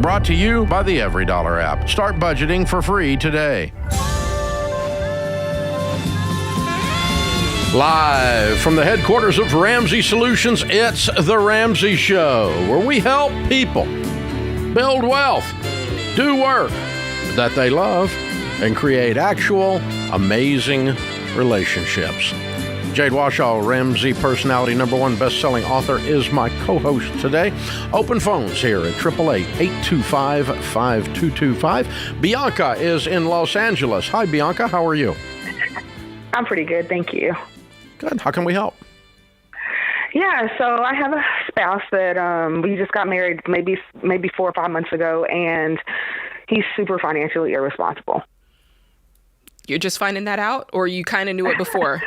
Brought to you by the Every Dollar app. Start budgeting for free today. Live from the headquarters of Ramsey Solutions, it's The Ramsey Show, where we help people build wealth, do work that they love, and create actual amazing relationships. Jade Warshaw, Ramsey personality #1 best-selling author, is my co-host today. Open phones here at 888-825-5225. Bianca is in Los Angeles. Hi, Bianca. How are you? I'm pretty good, thank you. Good. How can we help? Yeah, so I have a spouse that we just got married maybe 4 or 5 months ago, and he's super financially irresponsible. You're just finding that out, or you kind of knew it before?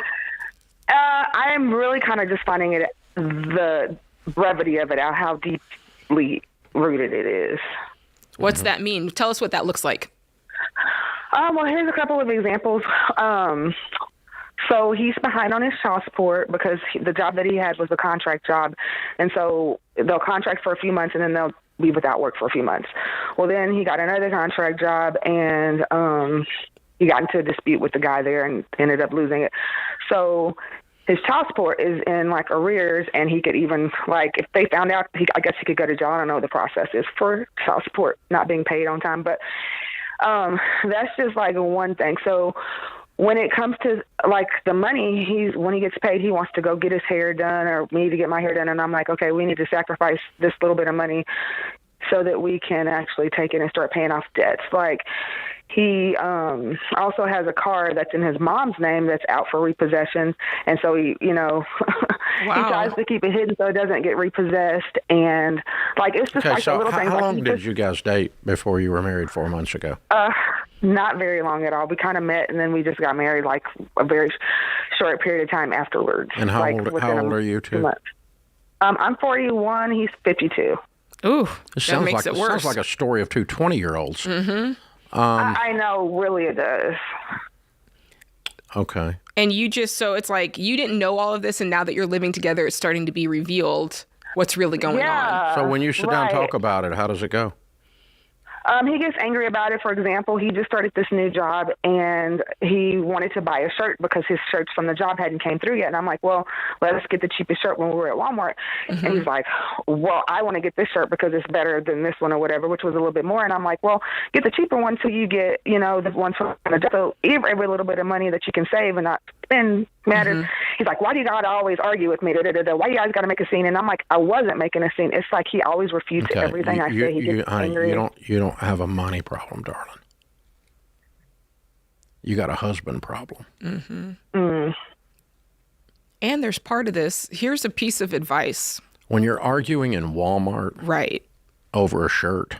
I am really kind of just finding it, the brevity of it out, how deeply rooted it is. What's that mean? Tell us what that looks like. Well, here's a couple of examples. So he's behind on his child support because the job that he had was a contract job. And so they'll contract for a few months and then they'll be without work for a few months. Well, then he got another contract job and he got into a dispute with the guy there and ended up losing it. So his child support is in like arrears, and he could even, like, if they found out, I guess he could go to jail. I don't know what the process is for child support not being paid on time, but that's just like one thing. So when it comes to like the money, when he gets paid, he wants to go get his hair done or me to get my hair done. And I'm like, okay, we need to sacrifice this little bit of money so that we can actually take it and start paying off debts. Like, he also has a car that's in his mom's name that's out for repossession. And so he, Wow. he tries to keep it hidden so it doesn't get repossessed. And like, it's just like so a little thing. How long did you guys date before you were married 4 months ago? Not very long at all. We kind of met and then we just got married like a very short period of time afterwards. And how old are you two? I'm 41. He's 52. Ooh, that makes it worse. Sounds like a story of two 20-year-olds. Mm-hmm. I know, really it does. Okay. And so it's like you didn't know all of this, and now that you're living together, it's starting to be revealed what's really going on. So when you sit down and talk about it, how does it go? He gets angry about it. For example, he just started this new job and he wanted to buy a shirt because his shirts from the job hadn't came through yet. And I'm like, well, let us get the cheapest shirt when we were at Walmart. Mm-hmm. And he's like, well, I want to get this shirt because it's better than this one or whatever, which was a little bit more. And I'm like, well, get the cheaper one till you get, the one from the job. So every little bit of money that you can save and not spend matters. Mm-hmm. He's like, why do you got to always argue with me? Why you guys got to make a scene? And I'm like, I wasn't making a scene. It's like he always refutes everything I say. He gets angry. You don't have a money problem, darling. You got a husband problem. Mm-hmm. Mm. And there's part of this. Here's a piece of advice. When you're arguing in Walmart, right, over a shirt,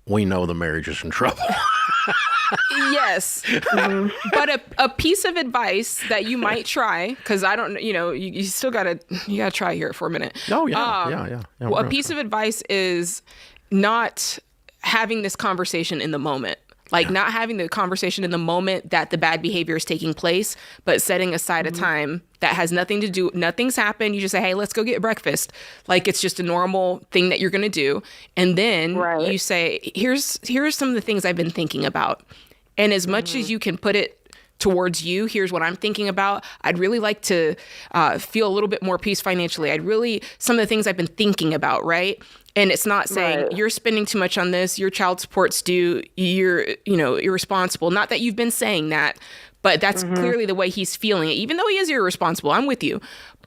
we know the marriage is in trouble. Yes. Mm-hmm. But a piece of advice that you might try, because I don't, you still got to try here for a minute. Oh, yeah. Well, a piece of advice is not having this conversation in the moment. Like not having the conversation in the moment that the bad behavior is taking place, but setting aside a time that has nothing to do, nothing's happened. You just say, hey, let's go get breakfast. Like it's just a normal thing that you're going to do. And then you say, here's some of the things I've been thinking about. And as much as you can put it towards you, here's what I'm thinking about. I'd really like to feel a little bit more peace financially. Some of the things I've been thinking about, right? And it's not saying you're spending too much on this, your child support's due, you're, irresponsible. Not that you've been saying that, but that's clearly the way he's feeling it, even though he is irresponsible. I'm with you.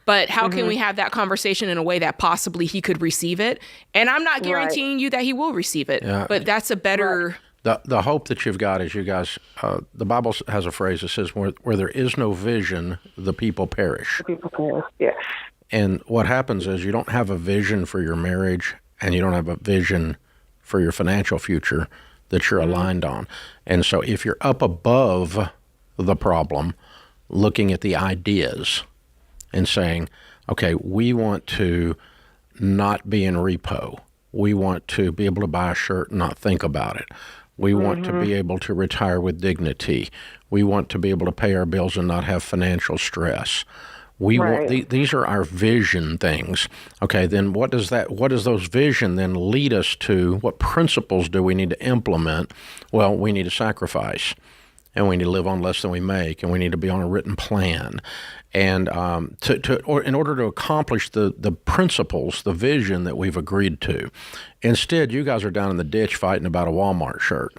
But how can we have that conversation in a way that possibly he could receive it? And I'm not guaranteeing you that he will receive it, but that's a better... The hope that you've got is you guys, the Bible has a phrase that says, where there is no vision, the people perish. The people perish, yes. And what happens is you don't have a vision for your marriage and you don't have a vision for your financial future that you're aligned on. And so if you're up above the problem, looking at the ideas and saying, okay, we want to not be in repo. We want to be able to buy a shirt and not think about it. We want to be able to retire with dignity. We want to be able to pay our bills and not have financial stress. We Right. want these are our vision things. Okay, then what does those vision then lead us to? What principles do we need to implement? Well, we need to sacrifice, and we need to live on less than we make, and we need to be on a written plan. And in order to accomplish the principles, the vision that we've agreed to. Instead, you guys are down in the ditch fighting about a Walmart shirt.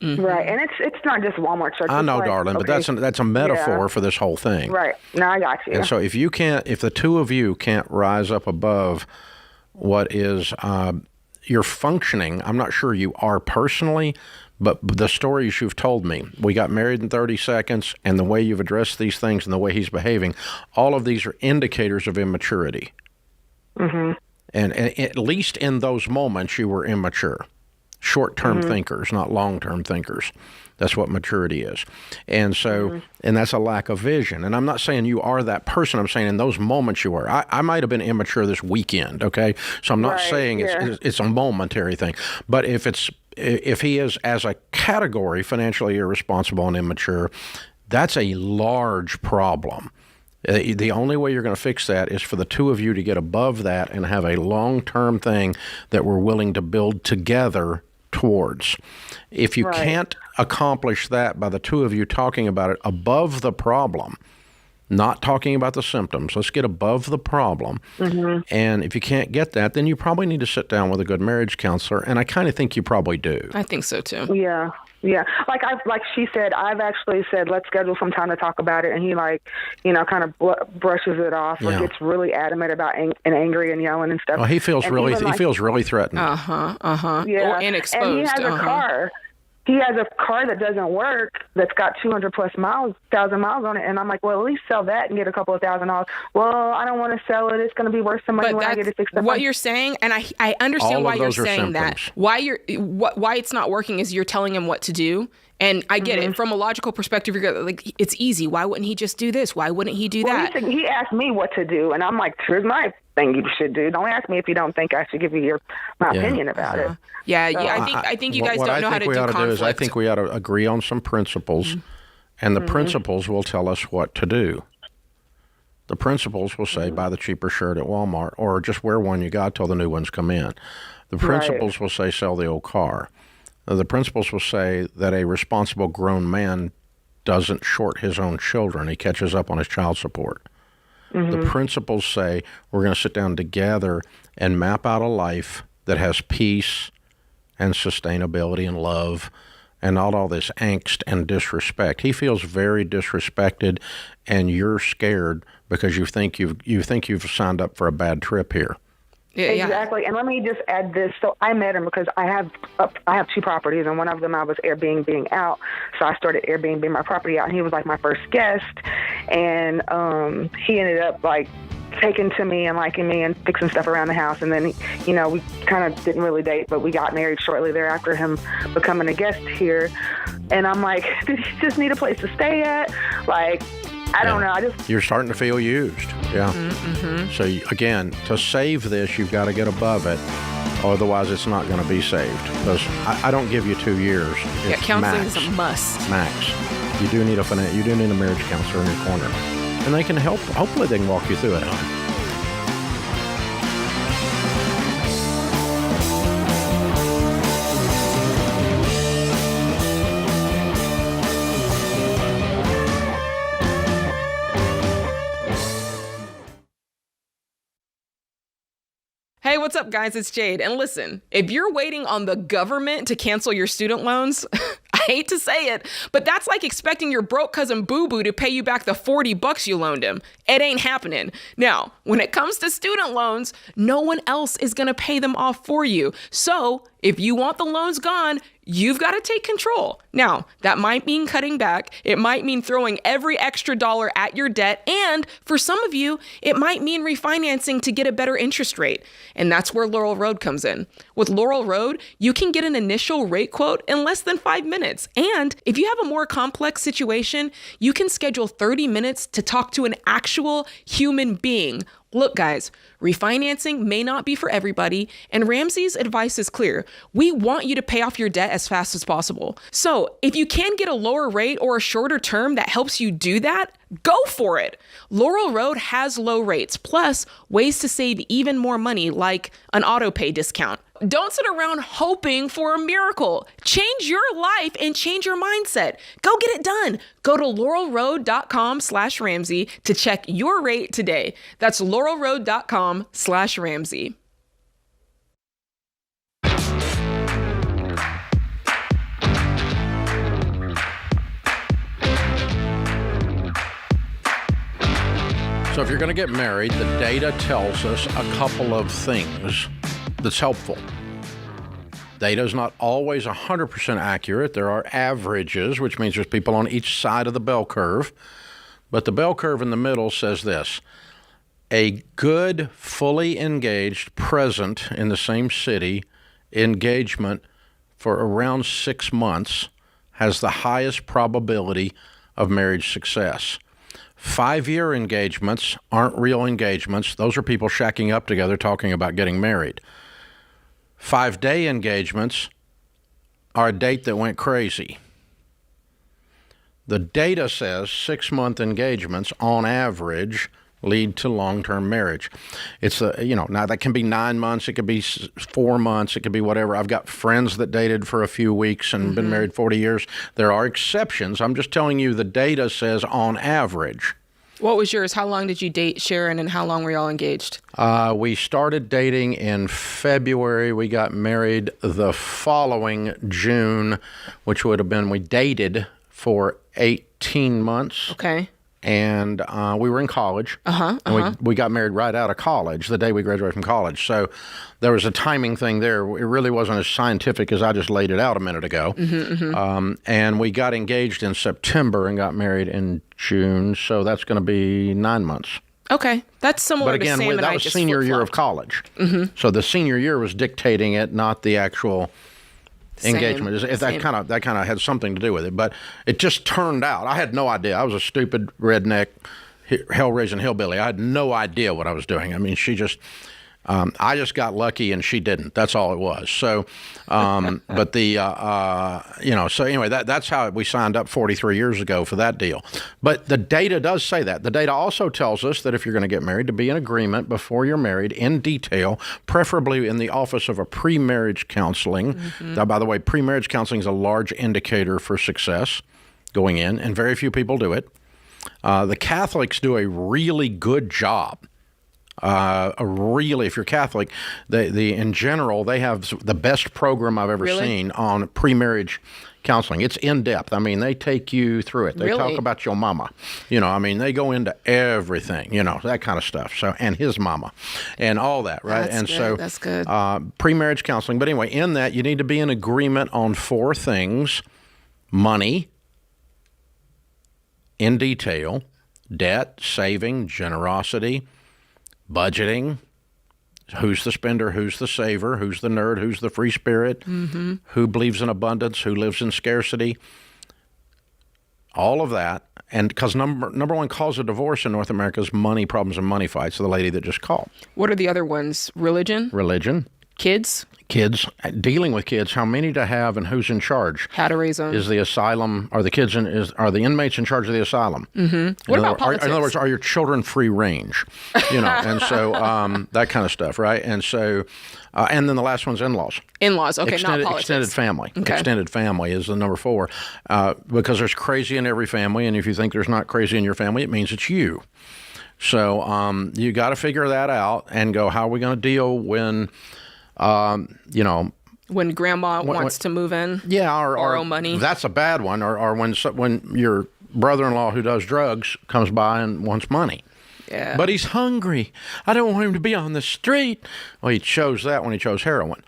Mm-hmm. Right, and it's not just Walmart shirts. I know, like, darling, but that's a metaphor for this whole thing. Right. No, I got you. And so if the two of you can't rise up above what is your functioning, I'm not sure you are personally, but the stories you've told me, we got married in 30 seconds, and the way you've addressed these things and the way he's behaving, all of these are indicators of immaturity. Mm-hmm. And at least in those moments, you were immature. Short-term thinkers, not long-term thinkers. That's what maturity is. And so, and that's a lack of vision. And I'm not saying you are that person. I'm saying in those moments you were. I might have been immature this weekend, okay? So I'm not saying it's a momentary thing. But if he is, as a category, financially irresponsible and immature, that's a large problem. The only way you're going to fix that is for the two of you to get above that and have a long-term thing that we're willing to build together towards. If you can't accomplish that by the two of you talking about it above the problem, not talking about the symptoms, let's get above the problem. Mm-hmm. And if you can't get that, then you probably need to sit down with a good marriage counselor. And I kind of think you probably do. I think so too. Yeah. Yeah. Like she said, I've actually said, let's schedule some time to talk about it. And he kind of brushes it off or gets really adamant about and angry and yelling and stuff. Oh, he feels really threatened. Yeah. And exposed. And he has a car. He has a car that doesn't work that's got 200 plus thousand miles on it. And I'm like, well, at least sell that and get a couple of $1,000. Well, I don't want to sell it. It's going to be worth some money when I get it fixed up. What you're saying, and I understand why you're saying that. Why it's not working is you're telling him what to do. And I get it. From a logical perspective, you're like, it's easy. Why wouldn't he just do this? Why wouldn't he do that? He asked me what to do, and I'm like, here's my thing you should do. Don't ask me if you don't think I should give you my opinion about it. Yeah, I think you guys don't know how to do conflict. I think we ought to agree on some principles, and the principles will tell us what to do. The principles will say, buy the cheaper shirt at Walmart, or just wear one you got till the new ones come in. The principles will say, sell the old car. The principles will say that a responsible grown man doesn't short his own children. He catches up on his child support. The principles say we're going to sit down together and map out a life that has peace and sustainability and love and not all this angst and disrespect. He feels very disrespected, and you're scared because you think you've signed up for a bad trip here. Yeah, exactly. And let me just add this. So I met him because I have two properties, and one of them I was Airbnb out. So I started Airbnb my property out, and he was like my first guest. And he ended up like taking to me and liking me and fixing stuff around the house. And then, we kind of didn't really date, but we got married shortly thereafter him becoming a guest here. And I'm like, did he just need a place to stay at? Like, I don't know. You're starting to feel used. Yeah. Mm-hmm. So again, to save this, you've got to get above it. Otherwise, it's not going to be saved. Because I don't give you 2 years. Counseling is a must. Max. You do need a marriage counselor in your corner, and they can help. Hopefully, they can walk you through it. Hey, what's up, guys? It's Jade. And listen, if you're waiting on the government to cancel your student loans, I hate to say it, but that's like expecting your broke cousin Boo Boo to pay you back the $40 you loaned him. It ain't happening. Now, when it comes to student loans, no one else is going to pay them off for you. So if you want the loans gone, you've got to take control. Now, that might mean cutting back. It might mean throwing every extra dollar at your debt. And for some of you, it might mean refinancing to get a better interest rate. And that's where Laurel Road comes in. With Laurel Road, you can get an initial rate quote in less than 5 minutes. And if you have a more complex situation, you can schedule 30 minutes to talk to an actual human being. Look, guys, refinancing may not be for everybody, and Ramsey's advice is clear. We want you to pay off your debt as fast as possible. So if you can get a lower rate or a shorter term that helps you do that, Go for it. Laurel Road has low rates, plus ways to save even more money, like an auto pay discount. Don't sit around hoping for a miracle. Change your life and change your mindset. Go get it done. Go to laurelroad.com/Ramsey to check your rate today. That's laurelroad.com/Ramsey. So if you're going to get married, the data tells us a couple of things that's helpful. Data is not always 100% accurate. There are averages, which means there's people on each side of the bell curve. But the bell curve in the middle says this: a good, fully engaged, present in the same city engagement for around 6 months has the highest probability of marriage success. 5-year engagements aren't real engagements. Those are people shacking up together talking about getting married. 5-day engagements are a date that went crazy. The data says 6-month engagements on average lead to long-term marriage. It's now that can be 9 months, it could be 4 months, it could be whatever. I've got friends that dated for a few weeks and been married 40 years. There are exceptions. I'm just telling you the data says on average. What was yours? How long did you date Sharon, and how long were y'all engaged? We started dating in February. We got married the following June, which would have been, we dated for 18 months. Okay. And we were in college. And we got married right out of college, the day we graduated from college. So there was a timing thing there. It really wasn't as scientific as I just laid it out a minute ago. And we got engaged in September and got married in June. So that's going to be 9 months. Okay. That's similar But again, to Sam and that I was just senior year of flip-flopped. college. So the senior year was dictating it, not the actual engagement. That kind of had something to do with it, but it just turned out. I had no idea. I was a stupid redneck, hell-raising hillbilly. I had no idea what I was doing. I mean, I just got lucky and she didn't. That's all it was. So, but so anyway, that's how we signed up 43 years ago for that deal. But the data does say that. The data also tells us that if you're going to get married, to be in agreement before you're married in detail, preferably in the office of a pre-marriage counseling. Now, by the way, pre-marriage counseling is a large indicator for success going in, and very few people do it. The Catholics do a really good job. If you're Catholic, in general, they have the best program I've ever seen on pre-marriage counseling. It's in depth. I mean, they take you through it. They talk about your mama. They go into everything, that kind of stuff. So, and his mama and all that, right? That's good. Pre-marriage counseling. But anyway, in that, you need to be in agreement on 4 things: money, in detail, debt, saving, generosity, budgeting, who's the spender, who's the saver, who's the nerd, who's the free spirit, who believes in abundance, who lives in scarcity, all of that. And because number one cause of divorce in North America is money problems and money fights, the lady that just called. What are the other ones? Religion? Kids, dealing with kids, how many to have and who's in charge. How to raise them. Is the asylum, are the inmates in charge of the asylum? What about politics? In other words, are your children free range? And so that kind of stuff, right? And so, and then the last one's in-laws. In-laws, okay, not politics. Extended family. Okay. Extended family is the number 4, because there's crazy in every family, and if you think there's not crazy in your family, it means it's you. So you got to figure that out and go, how are we going to deal when... when grandma wants to move in, or borrow money. That's a bad one. Or when your brother-in-law who does drugs comes by and wants money. Yeah. But he's hungry. I don't want him to be on the street. Well, he chose that when he chose heroin.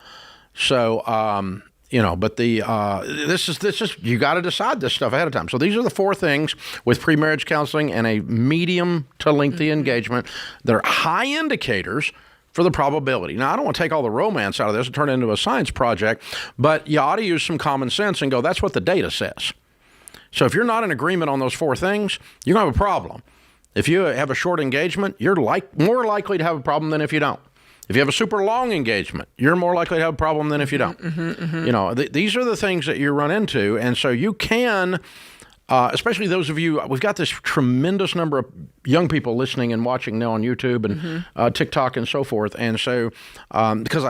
So, but this is you got to decide this stuff ahead of time. So these are the 4 things with pre-marriage counseling and a medium to lengthy engagement. They're high indicators for the probability. Now, I don't want to take all the romance out of this and turn it into a science project, but you ought to use some common sense and go, that's what the data says. So if you're not in agreement on those 4 things, you're going to have a problem. If you have a short engagement, you're more likely to have a problem than if you don't. If you have a super long engagement, you're more likely to have a problem than if you don't. These are the things that you run into, and so you can especially those of you, we've got this tremendous number of young people listening and watching now on YouTube and TikTok and so forth. And so, because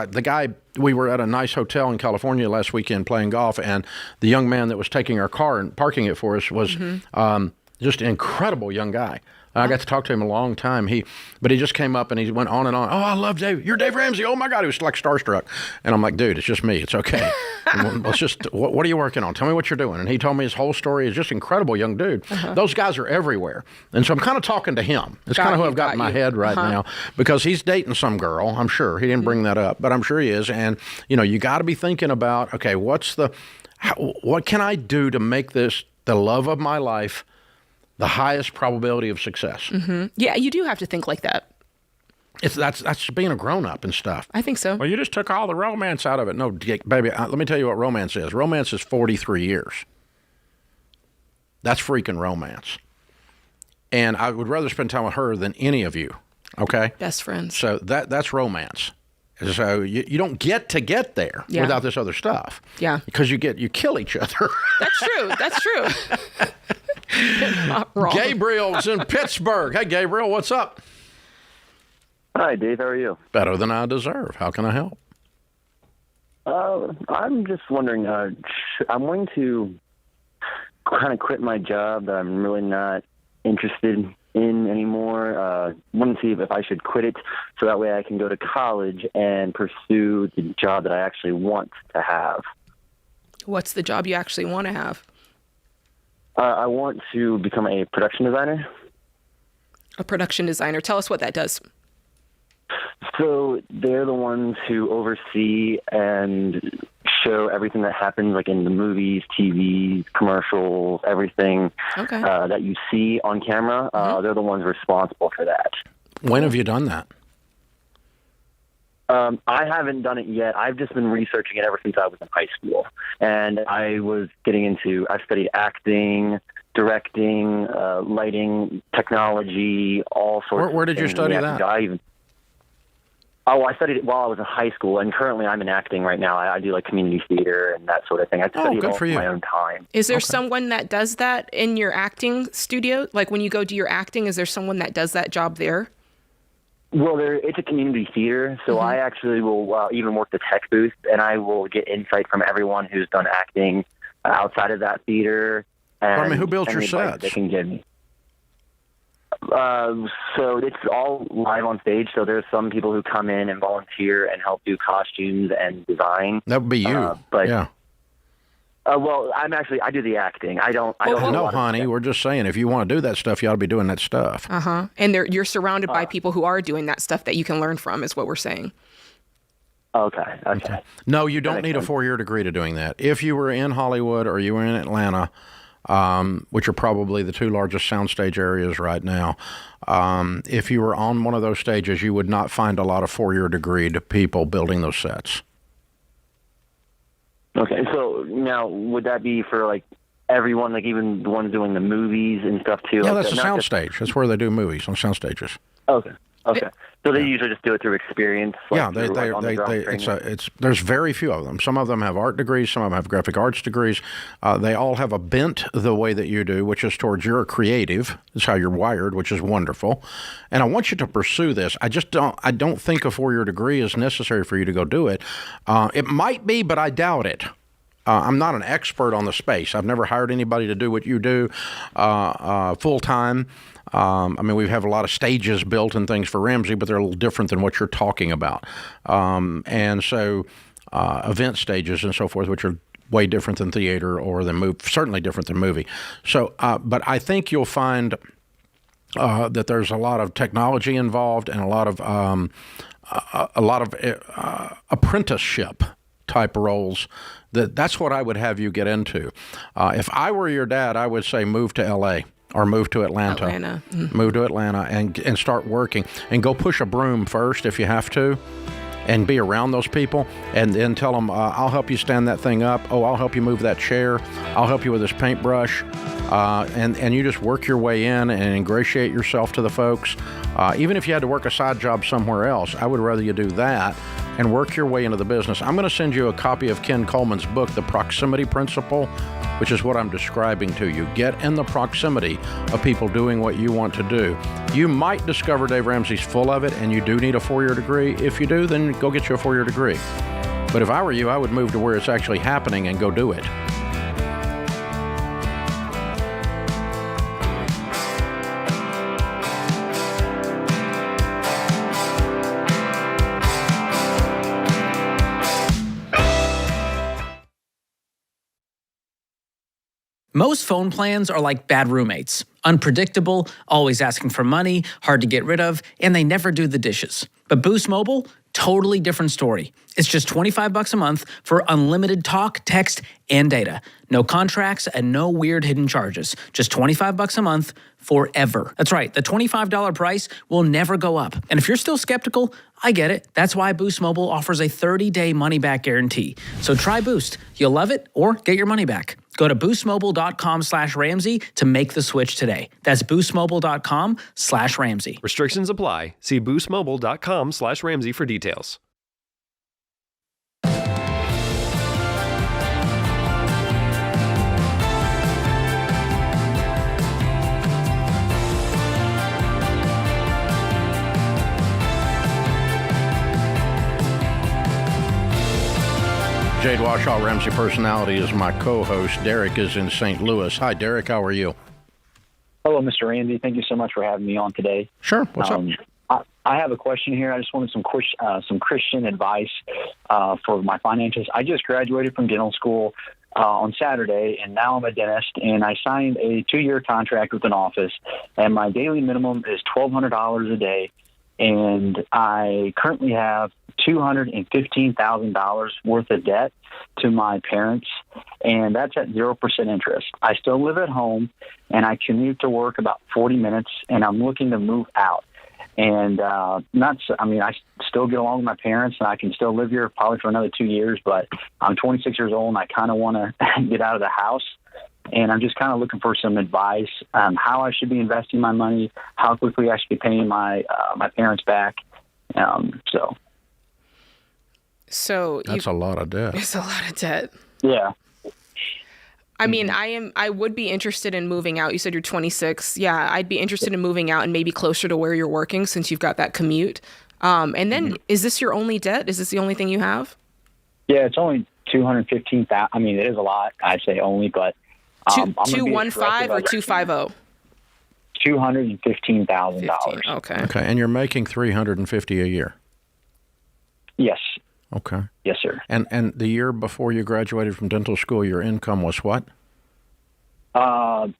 we were at a nice hotel in California last weekend playing golf, and the young man that was taking our car and parking it for us was just an incredible young guy. I got to talk to him a long time. But he just came up and he went on and on. Oh, I love Dave. You're Dave Ramsey. Oh my God, he was like starstruck. And I'm like, dude, it's just me. It's okay. Let's just. What are you working on? Tell me what you're doing. And he told me his whole story. He's just an incredible young dude. Those guys are everywhere. And so I'm kind of talking to him. It's kind of who I've got in my head right now, because he's dating some girl. I'm sure he didn't bring that up, but I'm sure he is. And you got to be thinking about, okay, what can I do to make this the love of my life, the highest probability of success? Yeah, you do have to think like that. That's being a grown-up and stuff. I think so. Well, you just took all the romance out of it. No, baby, let me tell you what romance is. Romance is 43 years. That's freaking romance. And I would rather spend time with her than any of you, okay? Best friends. So that's romance. So you don't get to get there without this other stuff. Yeah. Because you kill each other. That's true. Not wrong. Gabriel's in Pittsburgh. Hey, Gabriel, what's up? Hi, Dave. How are you? Better than I deserve. How can I help? I'm just wondering, I'm going to kind of quit my job that I'm really not interested in anymore. Want to see if I should quit it so that way I can go to college and pursue the job that I actually want to have. What's the job you actually want to have? I want to become a production designer. A production designer. Tell us what that does. So they're the ones who oversee and show everything that happens, like in the movies, TV, commercials, everything that you see on camera. They're the ones responsible for that. When have you done that? I haven't done it yet. I've just been researching it ever since I was in high school. And I studied acting, directing, lighting, technology, all sorts of things. Where did you study that? I studied it while I was in high school, and currently I'm in acting right now. I do like community theater and that sort of thing. I study it all in my own time. Is there someone that does that in your acting studio? Like when you go do your acting, is there someone that does that job there? Well, it's a community theater, so I actually will even work the tech booth, and I will get insight from everyone who's done acting outside of that theater. And who built your sets? They can give me. So it's all live on stage. So there's some people who come in and volunteer and help do costumes and design. That would be you. Yeah. Well, I do the acting. I don't. No, honey. We're just saying, if you want to do that stuff, you ought to be doing that stuff. And you're surrounded by people who are doing that stuff that you can learn from, is what we're saying. Okay. No, you don't need a 4-year degree to doing that. If you were in Hollywood or you were in Atlanta, which are probably the two largest soundstage areas right now, if you were on one of those stages, you would not find a lot of 4-year degreed people building those sets. Okay, so now would that be for like everyone, like even the ones doing the movies and stuff too? Yeah, like that's a soundstage. That's where they do movies, on sound stages. Okay. So they usually just do it through experience. Like there's very few of them. Some of them have art degrees. Some of them have graphic arts degrees. They all have a bent the way that you do, which is towards you're a creative. That's how you're wired, which is wonderful. And I want you to pursue this. I don't think a 4-year degree is necessary for you to go do it. It might be, but I doubt it. I'm not an expert on the space. I've never hired anybody to do what you do full time. We have a lot of stages built and things for Ramsey, but they're a little different than what you're talking about. And so event stages and so forth, which are way different than theater or than movie, certainly different than movie. So, but I think you'll find that there's a lot of technology involved and a lot of apprenticeship type roles. That's what I would have you get into. If I were your dad, I would say move to L.A. or move to Atlanta. Move to Atlanta and start working. And go push a broom first if you have to, and be around those people, and then tell them, I'll help you stand that thing up. Oh, I'll help you move that chair. I'll help you with this paintbrush. And you just work your way in and ingratiate yourself to the folks. Even if you had to work a side job somewhere else, I would rather you do that and work your way into the business. I'm going to send you a copy of Ken Coleman's book, The Proximity Principle, which is what I'm describing to you. Get in the proximity of people doing what you want to do. You might discover Dave Ramsey's full of it, and you do need a 4-year degree. If you do, then go get you a 4-year degree. But if I were you, I would move to where it's actually happening and go do it. Most phone plans are like bad roommates. Unpredictable, always asking for money, hard to get rid of, and they never do the dishes. But Boost Mobile, totally different story. It's just $25 a month for unlimited talk, text, and data. No contracts and no weird hidden charges. Just $25 a month forever. That's right, the $25 price will never go up. And if you're still skeptical, I get it. That's why Boost Mobile offers a 30-day money-back guarantee. So try Boost. You'll love it or get your money back. Go to boostmobile.com/Ramsey to make the switch today. That's boostmobile.com/Ramsey. Restrictions apply. See boostmobile.com/Ramsey for details. Jade Warshaw, Ramsey Personality, is my co-host. Derek is in St. Louis. Hi, Derek. How are you? Hello, Mr. Ramsey. Thank you so much for having me on today. Sure. What's up? I have a question here. I just wanted some Christian advice for my finances. I just graduated from dental school on Saturday, and now I'm a dentist, and I signed a 2-year contract with an office, and my daily minimum is $1,200 a day, and I currently have $215,000 worth of debt to my parents, and that's at 0% interest. I still live at home, and I commute to work about 40 minutes, and I'm looking to move out. And I still get along with my parents, and I can still live here probably for another 2 years, but I'm 26 years old, and I kind of want to get out of the house. And I'm just kind of looking for some advice on how I should be investing my money, how quickly I should be paying my parents back. So that's a lot of debt. It's a lot of debt. Yeah. I mean, I would be interested in moving out. You said you're 26. Yeah, I'd be interested in moving out and maybe closer to where you're working since you've got that commute. And then is this your only debt? Is this the only thing you have? Yeah, it's only $215,000. I mean, it is a lot. I'd say only, but 215 or 250? $215,000. Okay. Okay, and you're making $350 a year. Yes. Okay. Yes, sir. And the year before you graduated from dental school, your income was what? $0.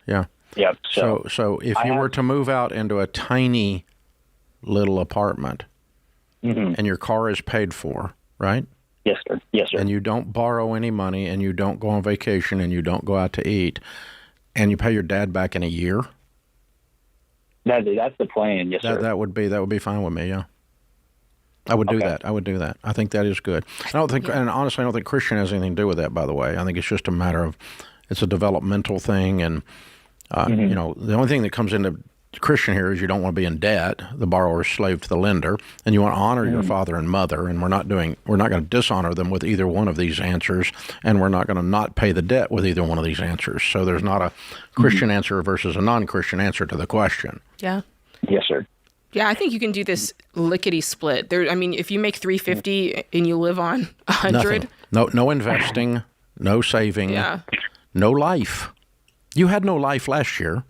Yeah. Yep. So if you were to move out into a tiny little apartment, and your car is paid for, right? Yes, sir. Yes, sir. And you don't borrow any money, and you don't go on vacation, and you don't go out to eat, and you pay your dad back in a year. That's the plan. Yes, sir. That would be fine with me. Yeah. I would do that. I think that is good. And honestly, I don't think Christian has anything to do with that, by the way. I think it's just a matter of, it's a developmental thing. And, the only thing that comes into Christian here is you don't want to be in debt, the borrower's slave to the lender, and you want to honor your father and mother. And we're not going to dishonor them with either one of these answers. And we're not going to not pay the debt with either one of these answers. So there's not a Christian answer versus a non-Christian answer to the question. Yeah. Yes, sir. Yeah, I think you can do this lickety split. If you make $350 and you live on $100, no investing, no saving, no life. You had no life last year.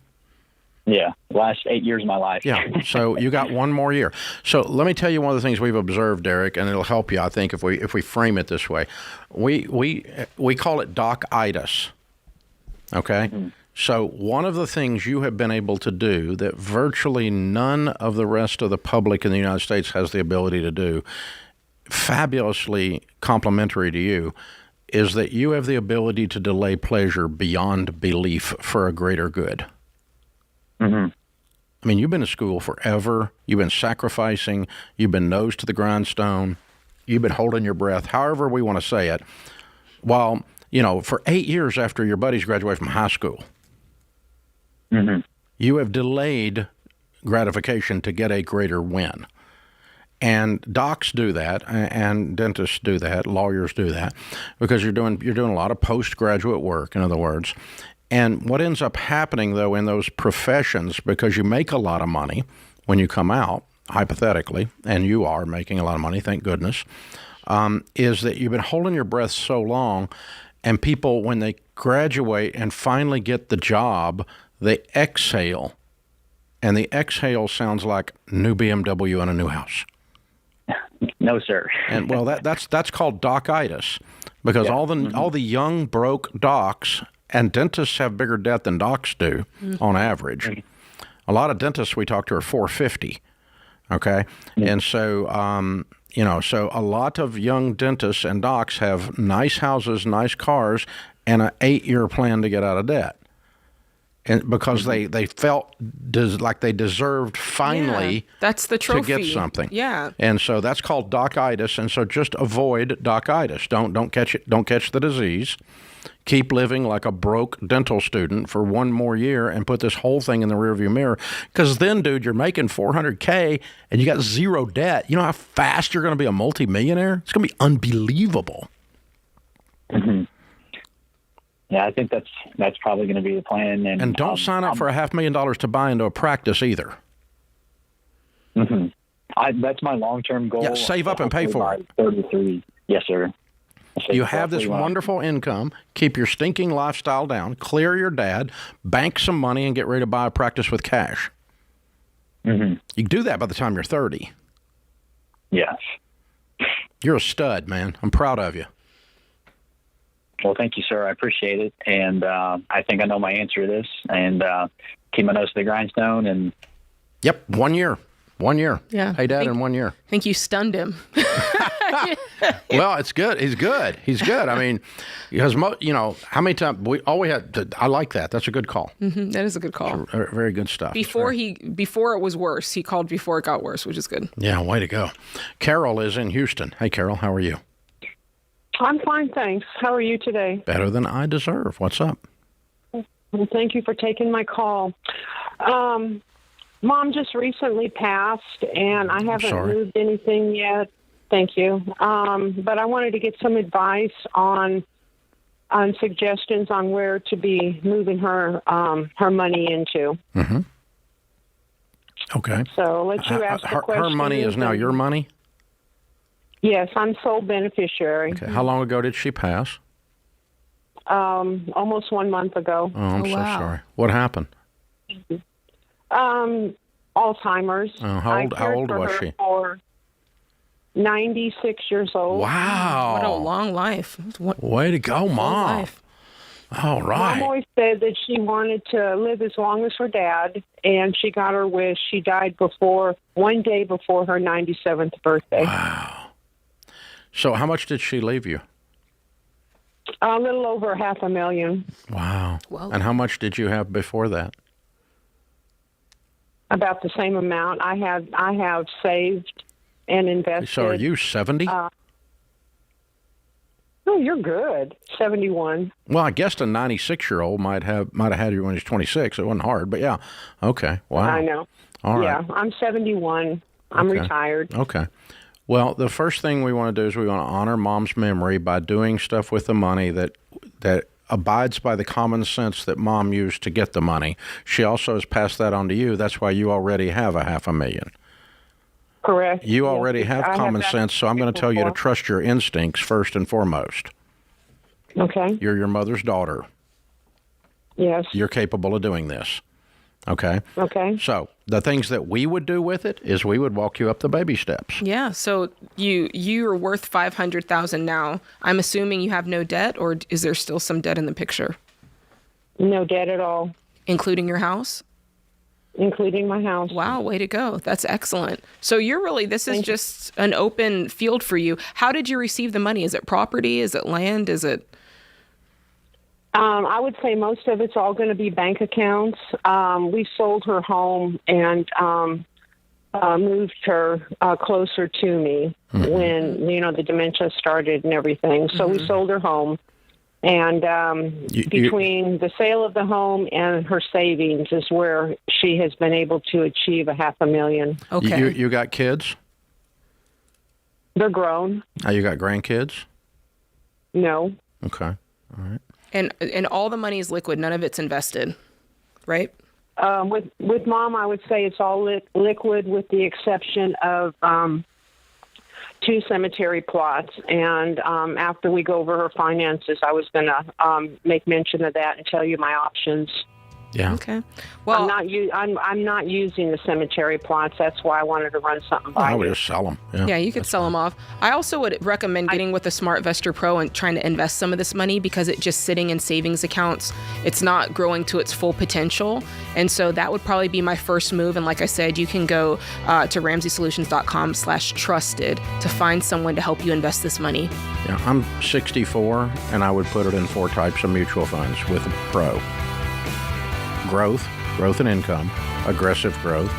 Yeah, last 8 years of my life. Yeah, so you got one more year. So let me tell you one of the things we've observed, Derek, and it'll help you, I think, if we frame it this way. We call it doc-itis. Okay. Mm-hmm. So one of the things you have been able to do that virtually none of the rest of the public in the United States has the ability to do, fabulously complimentary to you, is that you have the ability to delay pleasure beyond belief for a greater good. Mm-hmm. I mean, you've been in school forever. You've been sacrificing. You've been nose to the grindstone. You've been holding your breath, however we want to say it, while, for 8 years after your buddies graduate from high school. You have delayed gratification to get a greater win. And docs do that, and dentists do that, lawyers do that, because you're doing a lot of postgraduate work, in other words. And what ends up happening, though, in those professions, because you make a lot of money when you come out, hypothetically, and you are making a lot of money, thank goodness, is that you've been holding your breath so long, and people, when they graduate and finally get the job, they exhale. And the exhale sounds like new BMW and a new house. No, sir. And well, that's called docitis, because all the young broke docs, and dentists have bigger debt than docs do on average. A lot of dentists we talk to are 450. Okay, and so so a lot of young dentists and docs have nice houses, nice cars, and an 8-year plan to get out of debt. And because they felt like they deserved finally that's the trophy. to get something. Yeah. And so that's called docitis. And so just avoid docitis. Don't catch it. Don't catch the disease. Keep living like a broke dental student for one more year and put this whole thing in the rearview mirror. Because then, dude, you're making $400K and you got zero debt. You know how fast you're going to be a multimillionaire? It's going to be unbelievable. Mm-hmm. Yeah, I think that's probably going to be the plan. And don't sign up for $500,000 to buy into a practice either. Mm-hmm. That's my long-term goal. Yeah, save up and pay for it. 33. Yes, sir. You have this wonderful income. Keep your stinking lifestyle down. Clear your dad. Bank some money and get ready to buy a practice with cash. Mm-hmm. You can do that by the time you're 30. Yes. You're a stud, man. I'm proud of you. Well, thank you, sir. I appreciate it. And I think I know my answer to this. And keep my nose to the grindstone. And Yep, 1 year. 1 year. Yeah. Hey, Dad, in 1 year. I think you stunned him. Well, it's good. He's good. He's good. I mean, because, how many times we had, I like that. That's a good call. Mm-hmm. That is a good call. Very good stuff. Before it was worse, he called before it got worse, which is good. Yeah, way to go. Carol is in Houston. Hey, Carol, how are you? I'm fine, thanks. How are you today? Better than I deserve. What's up? Well, thank you for taking my call. Mom just recently passed, and I haven't moved anything yet. Thank you. But I wanted to get some advice on suggestions on where to be moving her money into. Mm-hmm. Okay. So I'll let you ask the question. Her money is now your money? Yes, I'm sole beneficiary. Okay. How long ago did she pass? Almost 1 month ago. Oh, I'm so sorry. What happened? Alzheimer's. Oh, how old was she? 96 years old. Wow. What a long life. Way to go, Mom. Life. All right. Mom always said that she wanted to live as long as her dad, and she got her wish. She died one day before her 97th birthday. Wow. So how much did she leave you? A little over $500,000. Wow. Whoa. And how much did you have before that? About the same amount. I have saved and invested. So are you 70? Oh, you're good. 71. Well, I guessed a 96-year-old might have had you when he was 26. It wasn't hard, but yeah. Okay. Wow. I know. All right. Yeah, I'm 71. I'm retired. Okay. Well, the first thing we want to do is we want to honor Mom's memory by doing stuff with the money that abides by the common sense that Mom used to get the money. She also has passed that on to you. That's why you already have $500,000. Correct. You already have common sense, so I'm going to tell you to trust your instincts first and foremost. Okay. You're your mother's daughter. Yes. You're capable of doing this. Okay? Okay. So the things that we would do with it is we would walk you up the baby steps. Yeah. So you are worth $500,000 now. I'm assuming you have no debt, or is there still some debt in the picture? No debt at all. Including your house? Including my house. Wow, way to go. That's excellent. So this is just an open field for you. How did you receive the money? Is it property? Is it land? Is it... I would say most of it's all going to be bank accounts. We sold her home and moved her closer to me when, the dementia started and everything. So we sold her home. And between the sale of the home and her savings is where she has been able to achieve $500,000. Okay. You got kids? They're grown. Now, you got grandkids? No. Okay. All right. And all the money is liquid. None of it's invested, right? With Mom, I would say it's all liquid with the exception of 2 cemetery plots. And after we go over her finances, I was going to make mention of that and tell you my options. Yeah. Okay. Well, I'm not using the cemetery plots. That's why I wanted to run something by I would you. just sell them. yeah, you could sell them off. I also would recommend getting with a Smart Vestor Pro and trying to invest some of this money because it just sitting in savings accounts, it's not growing to its full potential. And so that would probably be my first move. And like I said, you can go to RamseySolutions.com/trusted to find someone to help you invest this money. Yeah, I'm 64, and I would put it in 4 types of mutual funds with a pro. Growth and income, aggressive growth,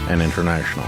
and international.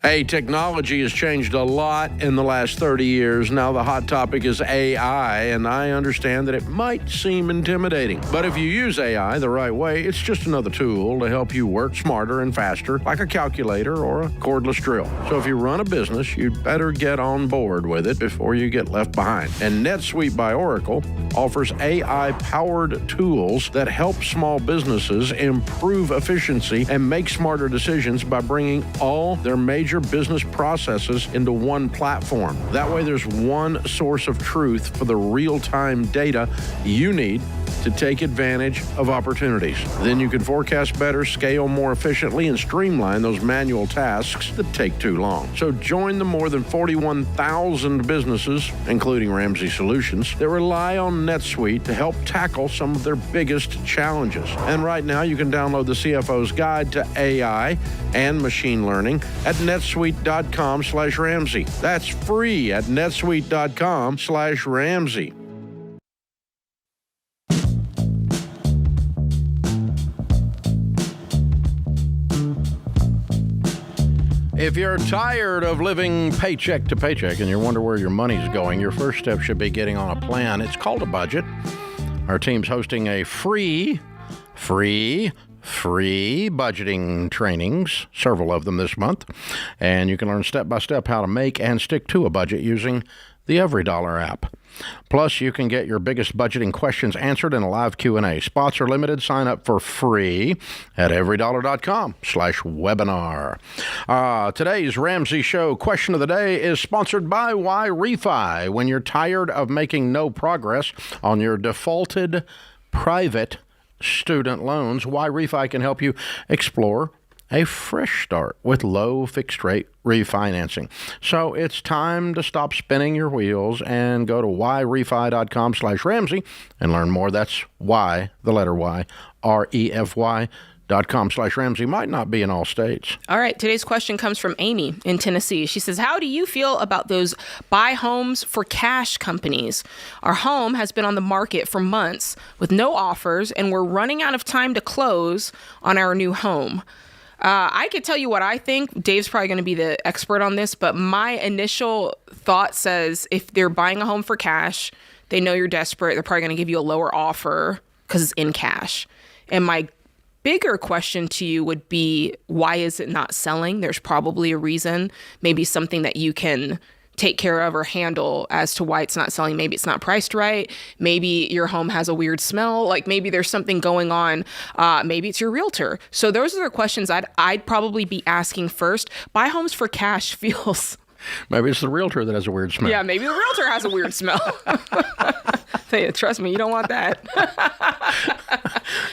Hey, technology has changed a lot in the last 30 years. Now the hot topic is AI, and I understand that it might seem intimidating. But if you use AI the right way, it's just another tool to help you work smarter and faster, like a calculator or a cordless drill. So if you run a business, you'd better get on board with it before you get left behind. And NetSuite by Oracle offers AI-powered tools that help small businesses improve efficiency and make smarter decisions by bringing all their major business processes into one platform. That way there's one source of truth for the real-time data you need to take advantage of opportunities. Then you can forecast better, scale more efficiently, and streamline those manual tasks that take too long. So join the more than 41,000 businesses, including Ramsey Solutions, that rely on NetSuite to help tackle some of their biggest challenges. And right now you can download the CFO's Guide to AI and Machine Learning at netsuite.com/Ramsey. That's free at netsuite.com/Ramsey. If you're tired of living paycheck to paycheck and you wonder where your money's going, your first step should be getting on a plan. It's called a budget. Our team's hosting a free budgeting trainings, several of them this month. And you can learn step-by-step how to make and stick to a budget using the EveryDollar app. Plus, you can get your biggest budgeting questions answered in a live Q&A. Spots are limited. Sign up for free at everydollar.com/webinar. Today's Ramsey Show question of the day is sponsored by Why Refi. When you're tired of making no progress on your defaulted private student loans, Why Refi can help you explore a fresh start with low fixed rate refinancing. So it's time to stop spinning your wheels and go to whyrefi.com/Ramsey and learn more. That's why, the letter Y, REFY.com/Ramsey. Might not be in all states. All right. Today's question comes from Amy in Tennessee. She says, how do you feel about those buy homes for cash companies? Our home has been on the market for months with no offers, and we're running out of time to close on our new home. I could tell you what I think. Dave's probably going to be the expert on this, but my initial thought says if they're buying a home for cash, they know you're desperate, they're probably going to give you a lower offer because it's in cash. And my bigger question to you would be, why is it not selling? There's probably a reason, maybe something that you can take care of or handle as to why it's not selling. Maybe it's not priced right. Maybe your home has a weird smell. Like maybe there's something going on. Maybe it's your realtor. So those are the questions I'd probably be asking first. Buy homes for cash feels... Maybe it's the realtor that has a weird smell. Yeah, maybe the realtor has a weird smell. Trust me, you don't want that.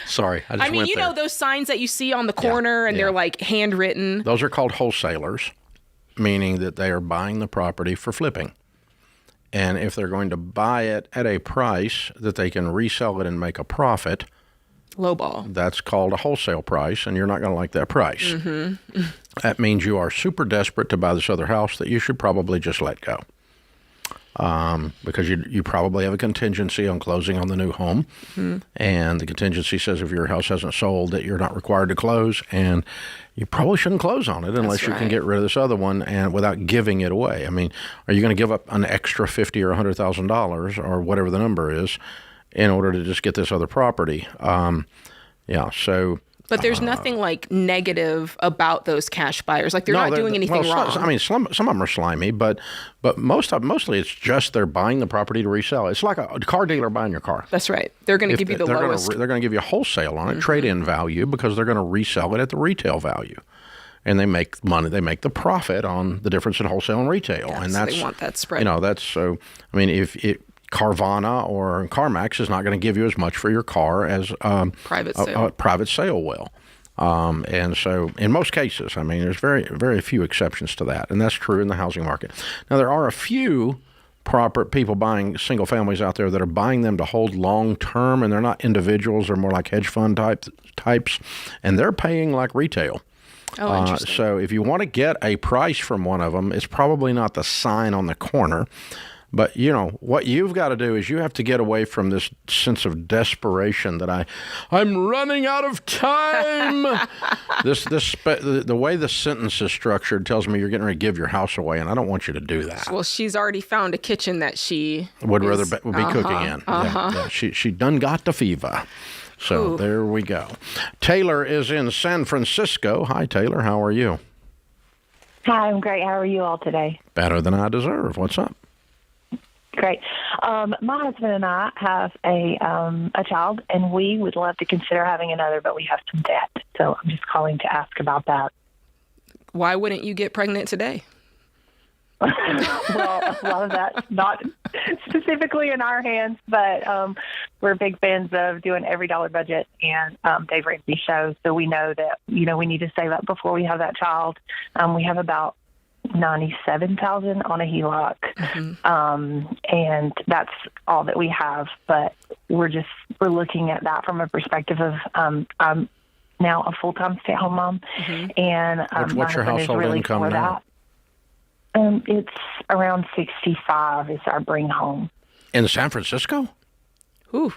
Sorry, I mean, you know those signs that you see on the corner and they're like handwritten? Those are called wholesalers, meaning that they are buying the property for flipping. And if they're going to buy it at a price that they can resell it and make a profit, lowball. That's called a wholesale price, and you're not going to like that price. Mm-hmm. That means you are super desperate to buy this other house that you should probably just let go. because you probably have a contingency on closing on the new home. And the contingency says if your house hasn't sold that you're not required to close, and you probably shouldn't close on it unless you can get rid of this other one and without giving it away. I mean, are you going to give up an extra $50,000 or $100,000 or whatever the number is in order to just get this other property? But there's nothing like negative about those cash buyers. Like they're not doing anything wrong. I mean, some of them are slimy, but mostly it's just they're buying the property to resell. It's like a car dealer buying your car. That's right. They're going to give you the lowest. They're going to give you a wholesale on it, trade-in value, because they're going to resell it at the retail value, and they make money. They make the profit on the difference in wholesale and retail, and so that's they want that spread. That's so. I mean, if Carvana or CarMax is not going to give you as much for your car as private sale. A private sale will. And so in most cases, I mean, there's very, very few exceptions to that. And that's true in the housing market. Now, there are a few proper people buying single families out there that are buying them to hold long term, and they're not individuals. They're more like hedge fund types, and they're paying like retail. Oh, interesting. So if you want to get a price from one of them, it's probably not the sign on the corner. But, what you've got to do is you have to get away from this sense of desperation that I'm running out of time. The way the sentence is structured tells me you're getting ready to give your house away, and I don't want you to do that. Well, she's already found a kitchen that she would be cooking in. Yeah, she done got the fever. So There we go. Taylor is in San Francisco. Hi, Taylor. How are you? Hi, I'm great. How are you all today? Better than I deserve. What's up? Great. My husband and I have a child, and we would love to consider having another, but we have some debt. So I'm just calling to ask about that. Why wouldn't you get pregnant today? Well, a lot of that's not specifically in our hands, but we're big fans of doing every dollar budget and Dave Ramsey shows. So we know that, we need to save up before we have that child. We have about $97,000 on a HELOC, and that's all that we have. But we're looking at that from a perspective of I'm now a full-time stay-at-home mom, and what's your household really income now? It's around 65 is our bring home in San Francisco. Ooh,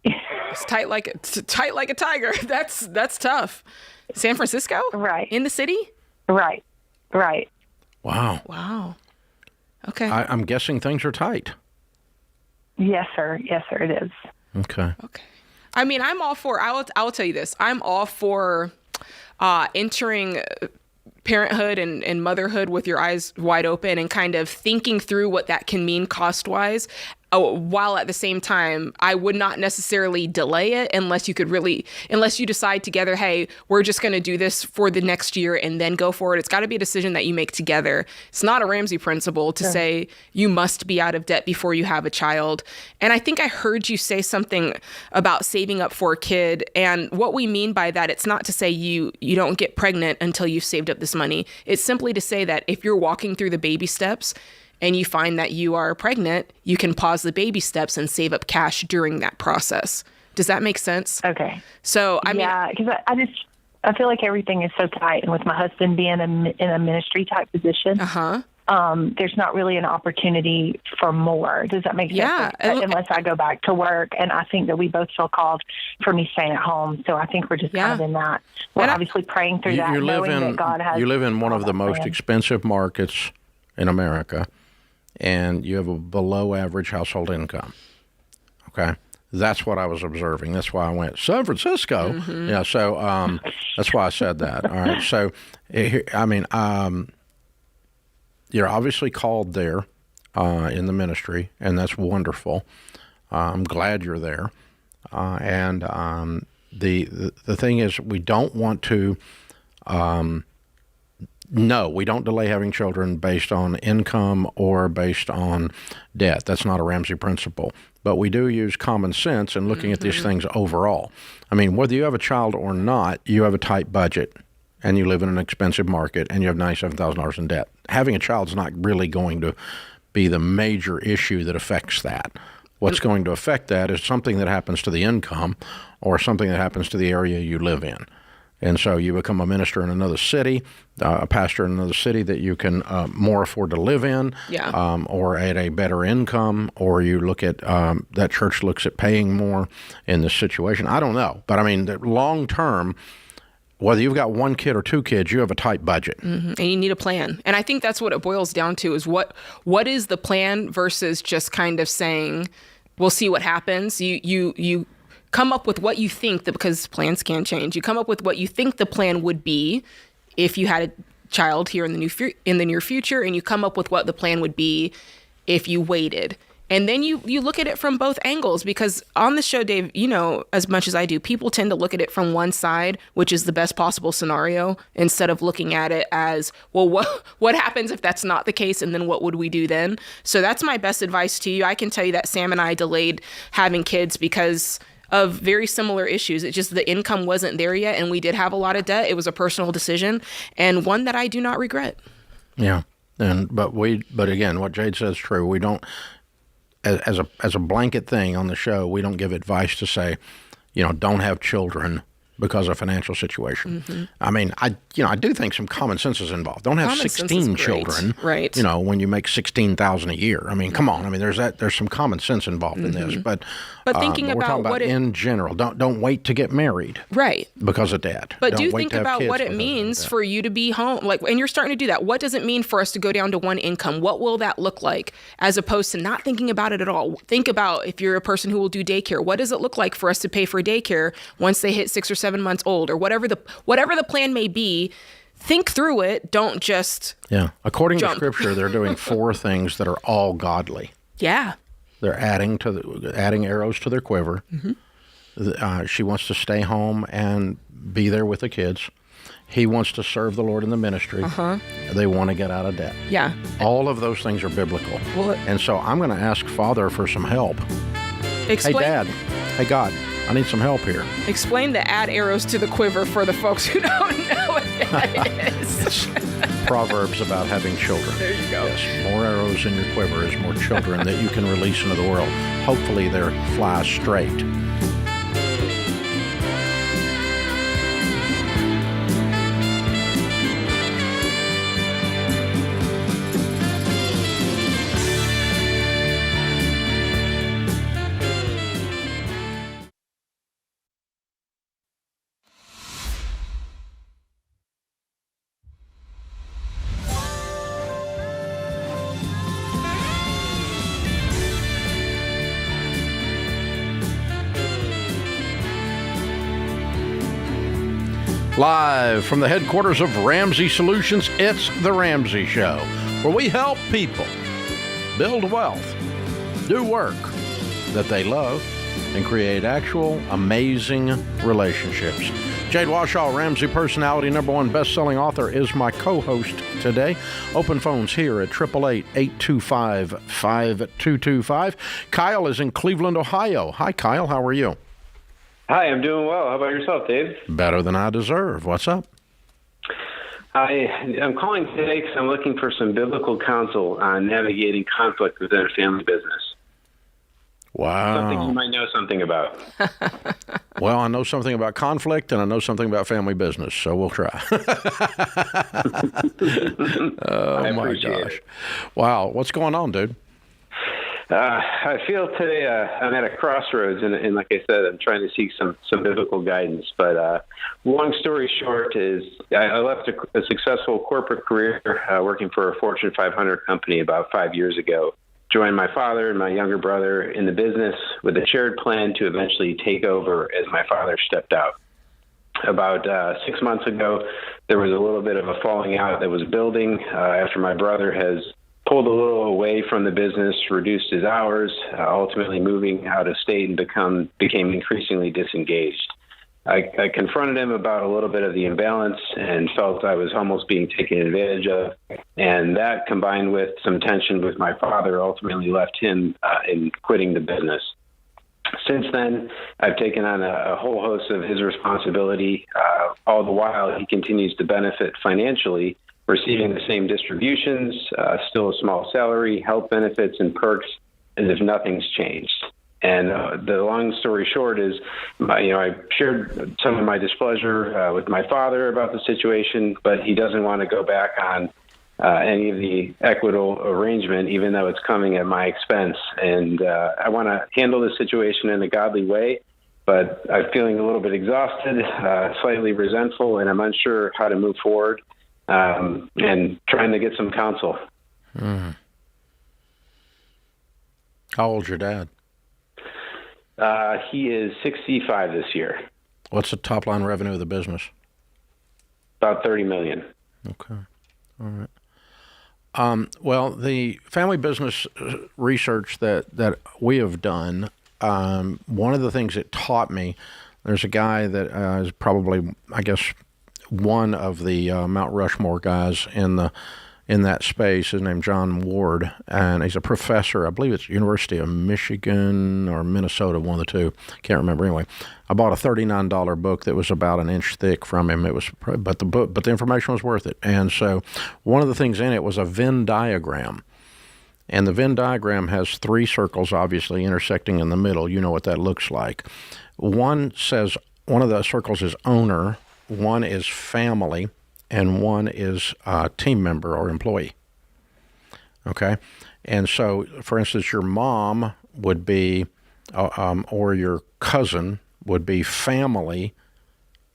it's tight like a tiger. That's tough. San Francisco, right in the city, right. Wow. Okay. I'm guessing things are tight. Yes, sir. It is. Okay. I mean, I'm all for. I will tell you this. I'm all for entering parenthood and motherhood with your eyes wide open and kind of thinking through what that can mean cost-wise, while at the same time, I would not necessarily delay it unless you decide together, hey, we're just going to do this for the next year and then go for it. It's got to be a decision that you make together. It's not a Ramsey principle to say you must be out of debt before you have a child. And I think I heard you say something about saving up for a kid. And what we mean by that, it's not to say you don't get pregnant until you've saved up this money. It's simply to say that if you're walking through the baby steps and you find that you are pregnant, you can pause the baby steps and save up cash during that process. Does that make sense? Okay. So, because I feel like everything is so tight, and with my husband being in a ministry type position, there's not really an opportunity for more. Does that make sense? Yeah. Unless I go back to work, and I think that we both feel called for me staying at home. So I think we're just kind of in that. We're obviously praying through that, knowing that God has. You live in one of the most expensive markets in America, and you have a below average household income. Okay. That's what I was observing. That's why I went, San Francisco. Yeah. So that's why I said that. All right. So, you're obviously called there in the ministry, and that's wonderful. I'm glad you're there. And the thing is, we don't want to, no, we don't delay having children based on income or based on debt. That's not a Ramsey principle. But we do use common sense in looking at these things overall. I mean, whether you have a child or not, you have a tight budget, and you live in an expensive market, and you have $97,000 in debt. Having a child is not really going to be the major issue that affects that. What's going to affect that is something that happens to the income or something that happens to the area you live in. And so you become a minister in another city, a pastor in another city that you can more afford to live in, or at a better income, or you look at that church looks at paying more in this situation. I don't know. But I mean, long term, whether you've got one kid or two kids, you have a tight budget. Mm-hmm. And you need a plan. And I think that's what it boils down to is what is the plan versus just kind of saying, we'll see what happens. You come up with what you think, that because plans can change. You come up with what you think the plan would be if you had a child here in the near future, and you come up with what the plan would be if you waited. And then you look at it from both angles, because on the show, Dave, you know, as much as I do, people tend to look at it from one side, which is the best possible scenario, instead of looking at it as, well, what happens if that's not the case, and then what would we do then? So that's my best advice to you. I can tell you that Sam and I delayed having kids because of very similar issues. It's just the income wasn't there yet, and we did have a lot of debt. It was a personal decision, and one that I do not regret. Yeah, but again, what Jade says is true. We don't, as a blanket thing on the show, we don't give advice to say, don't have children because of financial situation. Mm-hmm. I mean, I do think some common sense is involved. Don't have 16 children, right? When you make $16,000 a year. I mean, come on. I mean, there's some common sense involved in this. But thinking we're talking about in general. Don't wait to get married, right? Because of debt. But do think about what it means for you to be home, and you're starting to do that. What does it mean for us to go down to one income? What will that look like, as opposed to not thinking about it at all? Think about if you're a person who will do daycare. What does it look like for us to pay for daycare once they hit 6 or 7 months old, or whatever the plan may be? Think through it. Don't just According jump. to Scripture, they're doing 4 things that are all godly. Yeah. They're adding arrows to their quiver. Mm-hmm. She wants to stay home and be there with the kids. He wants to serve the Lord in the ministry. Uh-huh. They want to get out of debt. Yeah. All of those things are biblical. And so I'm going to ask Father for some help. Hey, Dad. Hey, God. I need some help here. Explain the add arrows to the quiver for the folks who don't know what that is. It's Proverbs about having children. There you go. Yes, more arrows in your quiver is more children that you can release into the world. Hopefully they're fly straight. Live from the headquarters of Ramsey Solutions, it's The Ramsey Show, where we help people build wealth, do work that they love, and create actual amazing relationships. Jade Warshaw, Ramsey personality, #1 best-selling author, is my co-host today. Open phones here at 888-825-5225. Kyle is in Cleveland, Ohio. Hi, Kyle. How are you? Hi, I'm doing well. How about yourself, Dave? Better than I deserve. What's up? I'm calling today because I'm looking for some biblical counsel on navigating conflict within a family business. Wow. Something you might know something about. Well, I know something about conflict, and I know something about family business, so we'll try. Oh, my gosh. Wow. What's going on, dude? I feel today I'm at a crossroads, and like I said, I'm trying to seek some biblical guidance. But long story short is I left a successful corporate career working for a Fortune 500 company about 5 years ago. Joined my father and my younger brother in the business with a shared plan to eventually take over as my father stepped out. About 6 months ago, there was a little bit of a falling out that was building after my brother has pulled a little away from the business, reduced his hours, ultimately moving out of state and became increasingly disengaged. I confronted him about a little bit of the imbalance and felt I was almost being taken advantage of. And that, combined with some tension with my father, ultimately left him in quitting the business. Since then, I've taken on a whole host of his responsibility. All the while, he continues to benefit financially, receiving the same distributions, still a small salary, health benefits, and perks as if nothing's changed. And the long story short is, I shared some of my displeasure with my father about the situation, but he doesn't want to go back on any of the equitable arrangement, even though it's coming at my expense. And I want to handle this situation in a godly way, but I'm feeling a little bit exhausted, slightly resentful, and I'm unsure how to move forward, and trying to get some counsel. Mm. How old's your dad? He is 65 this year. What's the top line revenue of the business? About $30 million. Okay. All right. Well, the family business research that we have done, one of the things it taught me, there's a guy that is probably, I guess, one of the Mount Rushmore guys in that space. His name's John Ward, and he's a professor. I believe it's University of Michigan or Minnesota, one of the two. Can't remember anyway. I bought a $39 book that was about an inch thick from him. But the information was worth it. And so one of the things in it was a Venn diagram. And the Venn diagram has three circles, obviously, intersecting in the middle. You know what that looks like. One of the circles is owner, one is family, and one is team member or employee. Okay? And so, for instance, your mom would be, or your cousin would be family,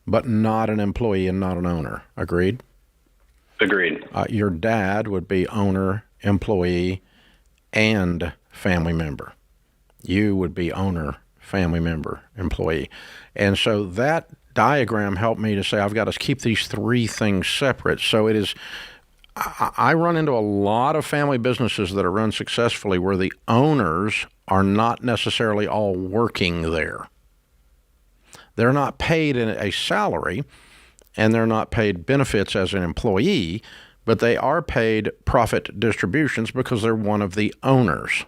but not an employee and not an owner. Agreed? Agreed. Your dad would be owner, employee, and family member. You would be owner, family member, employee. And so that diagram helped me to say I've got to keep these three things separate. So it is, I run into a lot of family businesses that are run successfully where the owners are not necessarily all working there. They're not paid a salary, and they're not paid benefits as an employee, but they are paid profit distributions because they're one of the owners.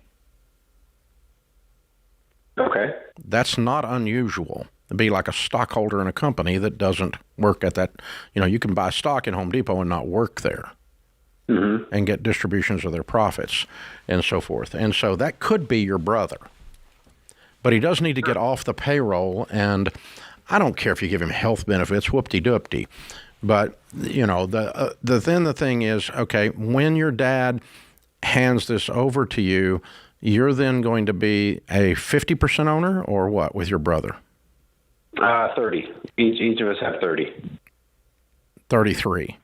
Okay. That's not unusual. It'd be like a stockholder in a company that doesn't work at that. You can buy stock in Home Depot and not work there, mm-hmm. and get distributions of their profits and so forth. And so that could be your brother. But he does need to get off the payroll, and I don't care if you give him health benefits, whoop-de-doop-de. But, the thing is, okay, when your dad hands this over to you, you're then going to be a 50% owner or what with your brother? 30. Each of us have 30. 33.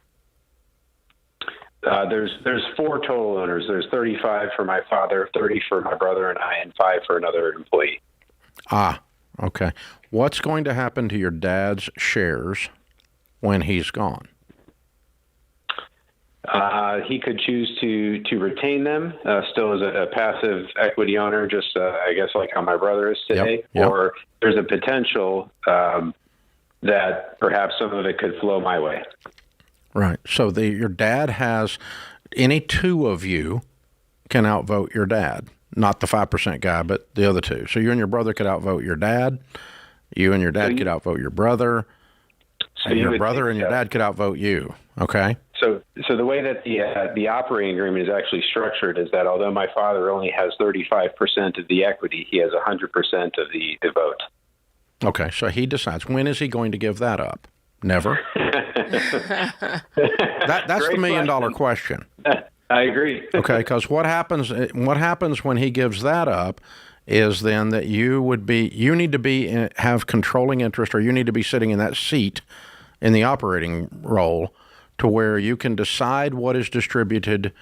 There's 4 total owners. There's 35 for my father, 30 for my brother and I, and 5 for another employee. Ah, okay. What's going to happen to your dad's shares when he's gone? He could choose to retain them, still as a passive equity owner, just I guess like how my brother is today. Yep. Or there's a potential that perhaps some of it could flow my way. Right. So your dad has, any two of you can outvote your dad. Not the 5% guy, but the other two. So you and your brother could outvote your dad. You and your dad could outvote your brother. So and your brother and your dad could outvote you. Okay? So the way that the operating agreement is actually structured is that although my father only has 35% of the equity, he has 100% of the vote. Okay, so he decides. When is he going to give that up? Never. That's the $1 million question. I agree. Okay, because what happens when he gives that up is then that you need to have controlling interest, or you need to be sitting in that seat in the operating role to where you can decide what is distributed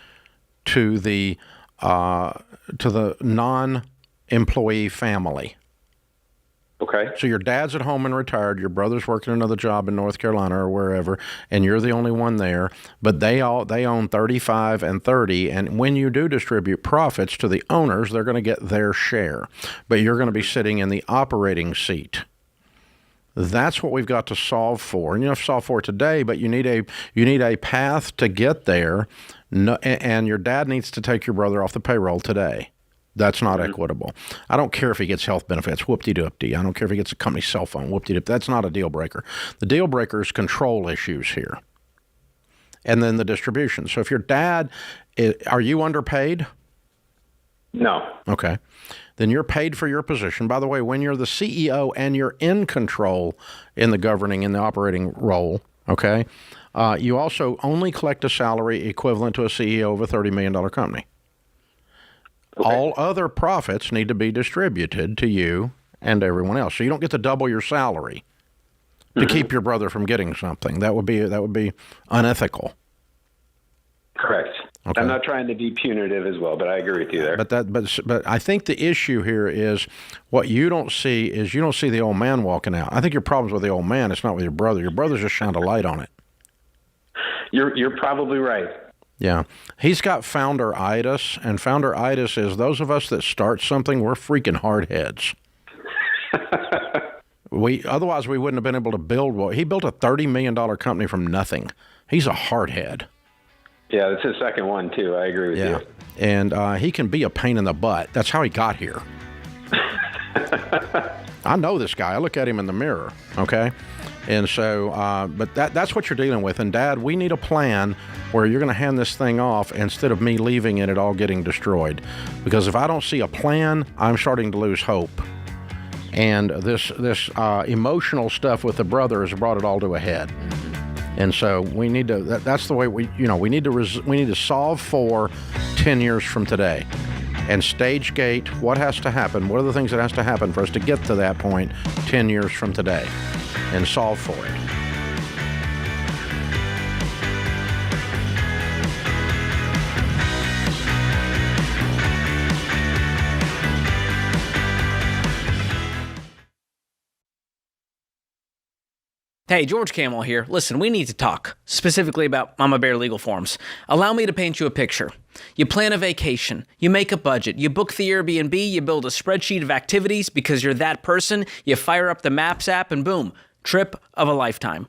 to the non-employee family. Okay. So your dad's at home and retired, your brother's working another job in North Carolina or wherever, and you're the only one there, but they own 35 and 30, and when you do distribute profits to the owners, they're going to get their share, but you're going to be sitting in the operating seat. That's what we've got to solve for. And you don't have to solve for it today, but you need a path to get there, and your dad needs to take your brother off the payroll today. That's not equitable. I don't care if he gets health benefits, whoop-de-doop-de. I don't care if he gets a company cell phone, whoop-de-doop. That's not a deal breaker. The deal breaker is control issues here. And then the distribution. So if your dad, are you underpaid? No. Okay. then you're paid for your position. By the way, when you're the CEO and you're in control in the governing, in the operating role, okay, you also only collect a salary equivalent to a CEO of a $30 million company. Okay. All other profits need to be distributed to you and everyone else. So you don't get to double your salary to keep your brother from getting something. That would be unethical. Correct. Okay. I'm not trying to be punitive as well, but I agree with you there. But I think the issue here is what you don't see is you don't see the old man walking out. I think your problem's with the old man. It's not with your brother. Your brother's just shined a light on it. You're probably right. Yeah. He's got founder-itis, and founder-itis is those of us that start something, we're freaking hardheads. Otherwise we wouldn't have been able to build he built a $30 million company from nothing. He's a hardhead. Yeah, that's his second one, too. I agree with you. And he can be a pain in the butt. That's how he got here. I know this guy. I look at him in the mirror, okay? And so, but that's what you're dealing with. And, Dad, we need a plan where you're going to hand this thing off instead of me leaving it all getting destroyed. Because if I don't see a plan, I'm starting to lose hope. And this emotional stuff with the brother has brought it all to a head. And so we need to. That's the way we need to solve for 10 years from today, and stage gate what has to happen. What are the things that has to happen for us to get to that point 10 years from today, and solve for it. Hey, George Camel here. Listen, we need to talk, specifically about Mama Bear legal forms. Allow me to paint you a picture. You plan a vacation, you make a budget, you book the Airbnb, you build a spreadsheet of activities because you're that person, you fire up the Maps app, and boom, trip of a lifetime.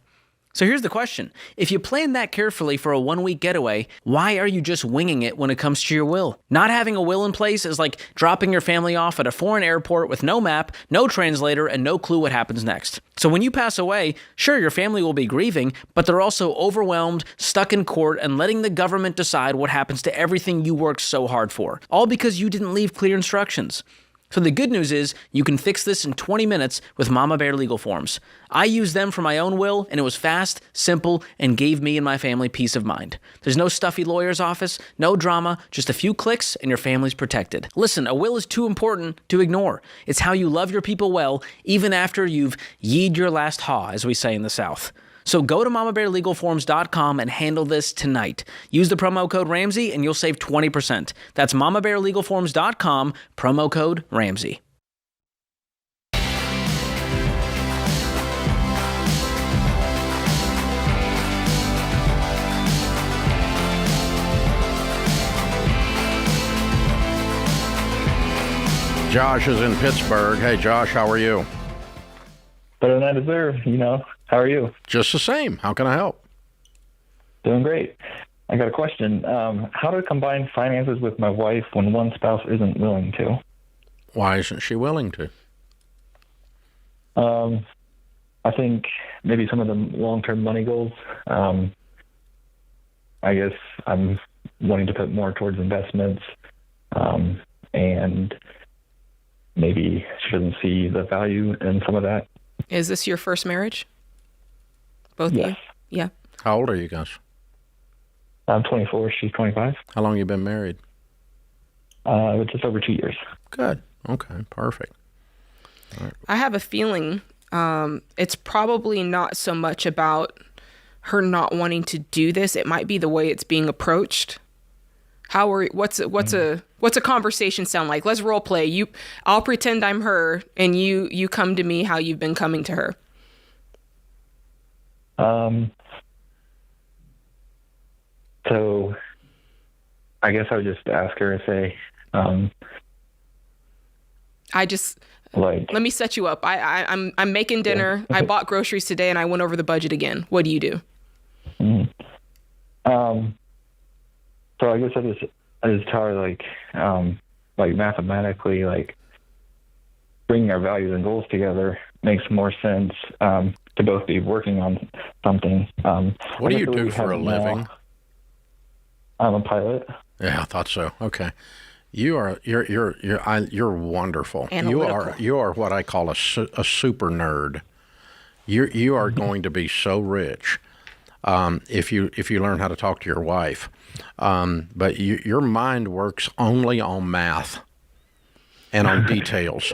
So here's the question. If you plan that carefully for a 1-week getaway, why are you just winging it when it comes to your will? Not having a will in place is like dropping your family off at a foreign airport with no map, no translator, and no clue what happens next. So when you pass away, sure, your family will be grieving, but they're also overwhelmed, stuck in court, and letting the government decide what happens to everything you worked so hard for. All because you didn't leave clear instructions. So the good news is you can fix this in 20 minutes with Mama Bear legal forms. I used them for my own will, and it was fast, simple, and gave me and my family peace of mind. There's no stuffy lawyer's office, no drama, just a few clicks, and your family's protected. Listen, a will is too important to ignore. It's how you love your people well, even after you've yeed your last haw, as we say in the South. So go to mamabearlegalforms.com and handle this tonight. Use the promo code Ramsey and you'll save 20%. That's mamabearlegalforms.com, promo code Ramsey. Josh is in Pittsburgh. Hey, Josh, how are you? Better than I deserve, How are you? Just the same. How can I help? Doing great. I got a question. How to combine finances with my wife when one spouse isn't willing to? Why isn't she willing to? I think maybe some of the long-term money goals. I guess I'm wanting to put more towards investments, and maybe she doesn't see the value in some of that. Is this your first marriage? Both of you? Yeah. How old are you guys? I'm 24. She's 25. How long have you been married? Just over 2 years. Good. Okay. Perfect. Right. I have a feeling it's probably not so much about her not wanting to do this. It might be the way it's being approached. What's a conversation sound like? Let's role play. I'll pretend I'm her, and you come to me how you've been coming to her. So I guess I would just ask her to say, let me set you up. I'm making dinner. Yeah. I bought groceries today and I went over the budget again. What do you do? Mm-hmm. So I guess I just tell her like mathematically, like bringing our values and goals together makes more sense, to both be working on something. What do you do for a living? I'm a pilot. Yeah, I thought so. Okay. You're wonderful. Analytical. You are what I call a super nerd. You are going to be so rich if you learn how to talk to your wife. But your mind works only on math and on details.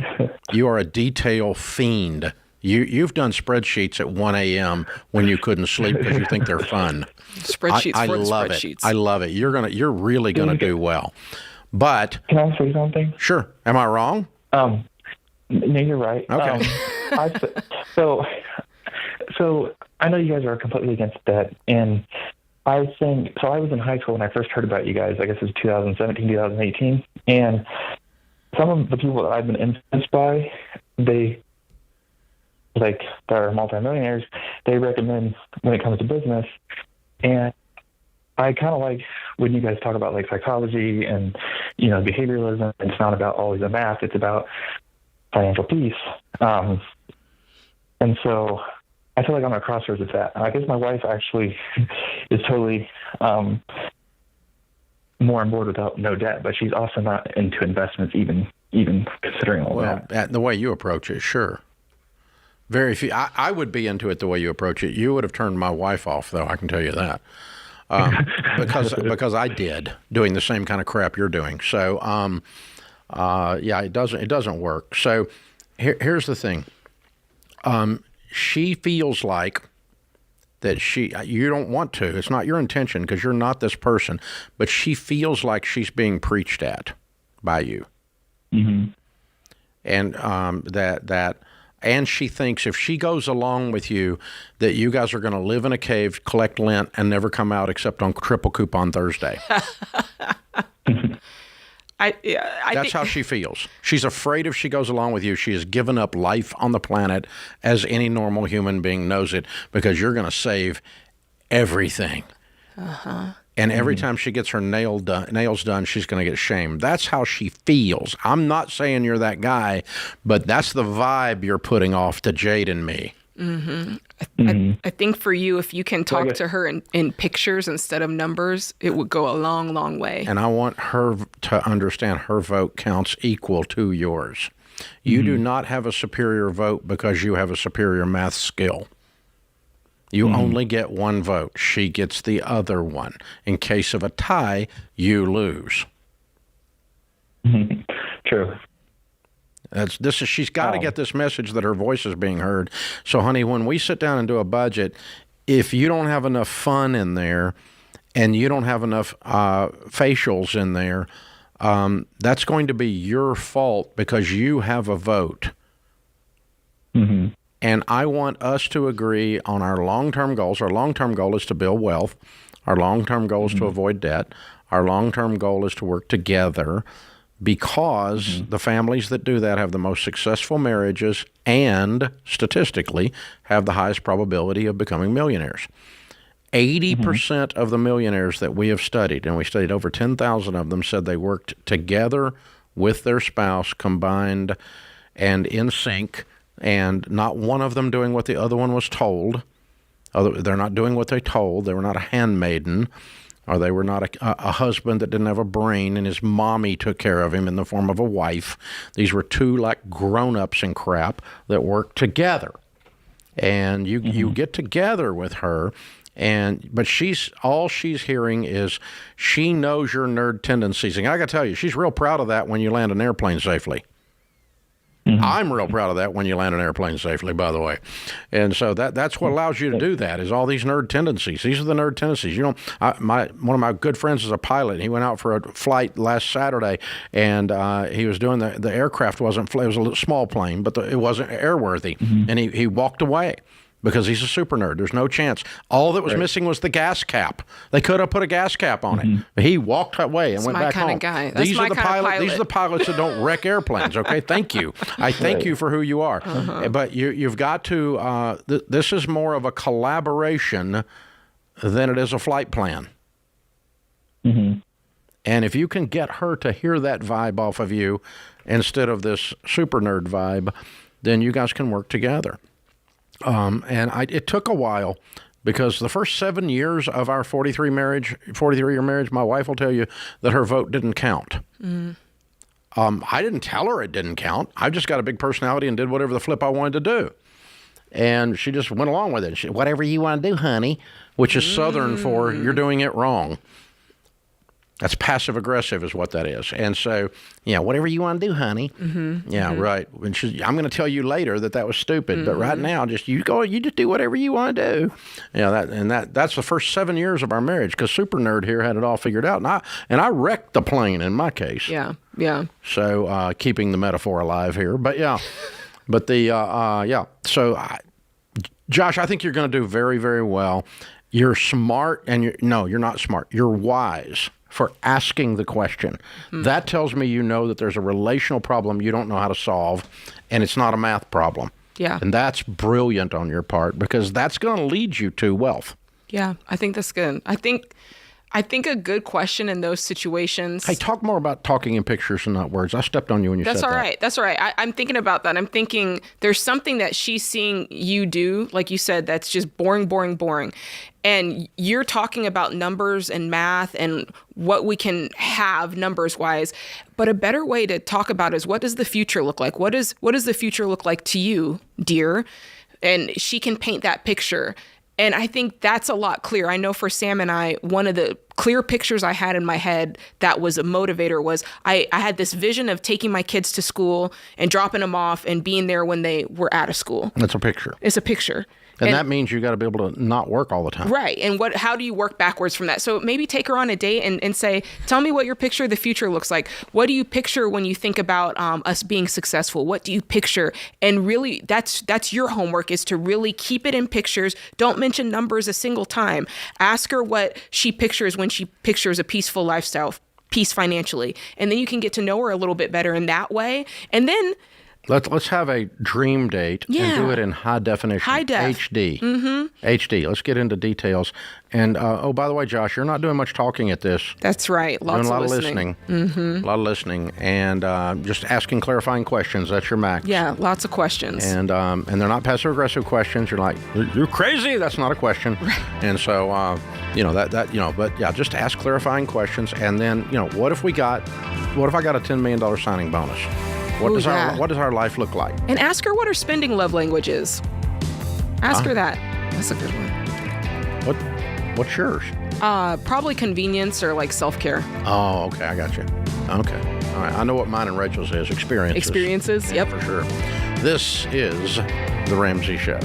You are a detail fiend. You've done spreadsheets at 1 a.m. when you couldn't sleep because you think they're fun. Spreadsheets I for the love spreadsheets. it. I love it. You're really gonna do well. But Can I say something? sure, am I wrong? No, you're right. Okay. So I know you guys are completely against debt, and I think so. I was in high school when I first heard about you guys. I guess it was 2017, 2018, and some of the people that I've been influenced by, that are multimillionaires, they recommend when it comes to business, and I kind of like when you guys talk about like psychology and behavioralism. It's not about always the math; it's about financial peace. And so I feel like I'm at a crossroads with that. I guess my wife actually is totally more on board without no debt, but she's also not into investments, even considering all that. The way you approach it, sure. Very few. I would be into it the way you approach it. You would have turned my wife off, though. I can tell you that, because I did doing the same kind of crap you're doing. So, it doesn't work. So, here's the thing. She feels like that you don't want to. It's not your intention because you're not this person, but she feels like she's being preached at by you. Mm-hmm. And and she thinks if she goes along with you, that you guys are going to live in a cave, collect lint, and never come out except on triple coupon Thursday. That's how she feels. She's afraid if she goes along with you, she has given up life on the planet as any normal human being knows it, because you're going to save everything. Uh-huh. And every time she gets her nails done, she's going to get shamed. That's how she feels. I'm not saying you're that guy, but that's the vibe you're putting off to Jade and me. Mm-hmm. I think for you, if you can talk to her in pictures instead of numbers, it would go a long, long way. And I want her to understand her vote counts equal to yours. You do not have a superior vote because you have a superior math skill. You only get one vote. She gets the other one. In case of a tie, you lose. True. She's got to get this message that her voice is being heard. So, honey, when we sit down and do a budget, if you don't have enough fun in there and you don't have enough facials in there, that's going to be your fault because you have a vote. Mm-hmm. And I want us to agree on our long-term goals. Our long-term goal is to build wealth. Our long-term goal is to avoid debt. Our long-term goal is to work together, because the families that do that have the most successful marriages and, statistically, have the highest probability of becoming millionaires. 80% of the millionaires that we have studied, and we studied over 10,000 of them, said they worked together with their spouse, combined and in sync, and not one of them doing what the other one was told. They're not doing what they told. They were not a handmaiden, or they were not a husband that didn't have a brain and his mommy took care of him in the form of a wife. These were two like grown-ups and crap that worked together. And you get together with her, but all she's hearing is she knows your nerd tendencies. And I got to tell you, she's real proud of that when you land an airplane safely. I'm real proud of that when you land an airplane safely, by the way. And so that's what allows you to do that, is all these nerd tendencies. These are the nerd tendencies. One of my good friends is a pilot. He went out for a flight last Saturday, and he was doing the aircraft it was a little small plane, but it wasn't airworthy. And he walked away because he's a super nerd. There's no chance. All that was missing was the gas cap. They could have put a gas cap on it. But he walked away and went back home. These are the pilots that don't wreck airplanes, okay? Thank you. I thank you for who you are. But you've got to, this is more of a collaboration than it is a flight plan. And if you can get her to hear that vibe off of you instead of this super nerd vibe, then you guys can work together. It took a while, because the first 7 years of our 43-year marriage, my wife will tell you that her vote didn't count. I didn't tell her it didn't count. I just got a big personality and did whatever the flip I wanted to do. And she just went along with it. She, whatever you want to do, honey, which is Southern for you're doing it wrong. That's passive aggressive is what that is. And so, whatever you want to do, honey. Right. And I'm going to tell you later that was stupid. But right now, you just do whatever you want to do. That's the first 7 years of our marriage because Super Nerd here had it all figured out. And I wrecked the plane in my case. Yeah. So keeping the metaphor alive here. But but So Josh, I think you're going to do very, very well. You're smart and you're not smart. You're wise for asking the question. That tells me that there's a relational problem you don't know how to solve, and it's not a math problem. Yeah. And that's brilliant on your part because that's going to lead you to wealth. Yeah, I think that's good. I think a good question in those situations. Hey, talk more about talking in pictures and not words. I stepped on you when you said that. That's all right. I'm thinking about that. I'm thinking there's something that she's seeing you do, like you said, that's just boring. And you're talking about numbers and math and what we can have numbers-wise. But a better way to talk about is what does the future look like? What does the future look like to you, dear? And she can paint that picture. And I think that's a lot clearer. I know for Sam and I, one of the clear pictures I had in my head that was a motivator was I had this vision of taking my kids to school and dropping them off and being there when they were out of school. That's a picture. It's a picture. And that means you got to be able to not work all the time. Right. And how do you work backwards from that? So maybe take her on a date and say, tell me what your picture of the future looks like. What do you picture when you think about us being successful? What do you picture? And really, that's your homework is to really keep it in pictures. Don't mention numbers a single time. Ask her what she pictures when she pictures a peaceful lifestyle, peace financially. And then you can get to know her a little bit better in that way. And then Let's have a dream date and do it in high definition. High def. HD. HD. Let's get into details. And, by the way, Josh, you're not doing much talking at this. That's right. Lots doing of listening. A lot of listening. And just asking clarifying questions. That's your max. Yeah, lots of questions. And they're not passive-aggressive questions. You're like, you're crazy. That's not a question. Right. And so, but yeah, just ask clarifying questions. And then, what if I got a $10 million signing bonus? What does our life look like? And ask her what her spending love language is. Ask her that. That's a good one. What's yours? Probably convenience or like self-care. Oh, okay. I got you. Okay. All right. I know what mine and Rachel's is. Experiences. Yep. For sure. This is The Ramsey Show.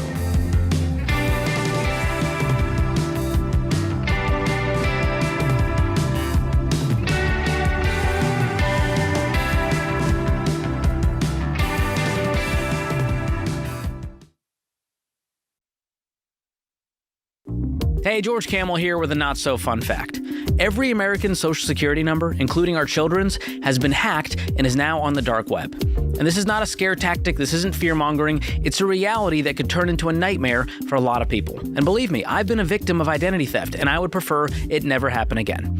Hey, George Camel here with a not-so-fun fact. Every American Social Security number, including our children's, has been hacked and is now on the dark web. And this is not a scare tactic, this isn't fear-mongering, it's a reality that could turn into a nightmare for a lot of people. And believe me, I've been a victim of identity theft, and I would prefer it never happen again.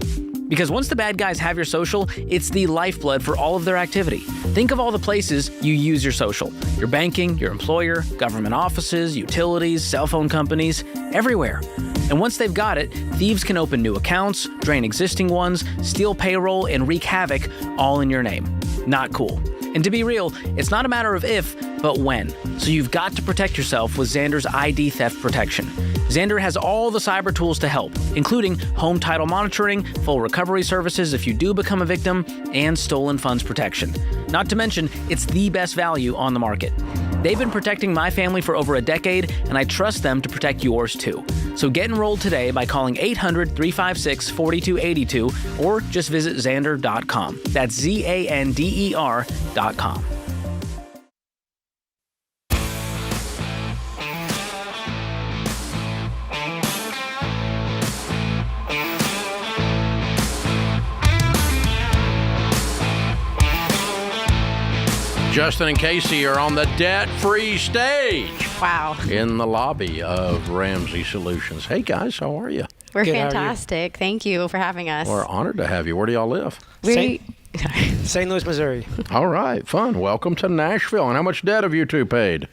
Because once the bad guys have your social, it's the lifeblood for all of their activity. Think of all the places you use your social. Your banking, your employer, government offices, utilities, cell phone companies, everywhere. And once they've got it, thieves can open new accounts, drain existing ones, steal payroll, and wreak havoc all in your name. Not cool. And to be real, it's not a matter of if, but when. So you've got to protect yourself with Xander's ID theft protection. Xander has all the cyber tools to help, including home title monitoring, full recovery services if you do become a victim, and stolen funds protection. Not to mention, it's the best value on the market. They've been protecting my family for over a decade, and I trust them to protect yours too. So get enrolled today by calling 800-356-4282 or just visit Xander.com. That's Xander.com. Justin and Casey are on the debt-free stage. Wow. In the lobby of Ramsey Solutions. Hey, guys, how are you? We're good, fantastic. Thank you for having us. We're honored to have you. Where do y'all live? St. Louis, Missouri. All right, fun. Welcome to Nashville. And how much debt have you two paid?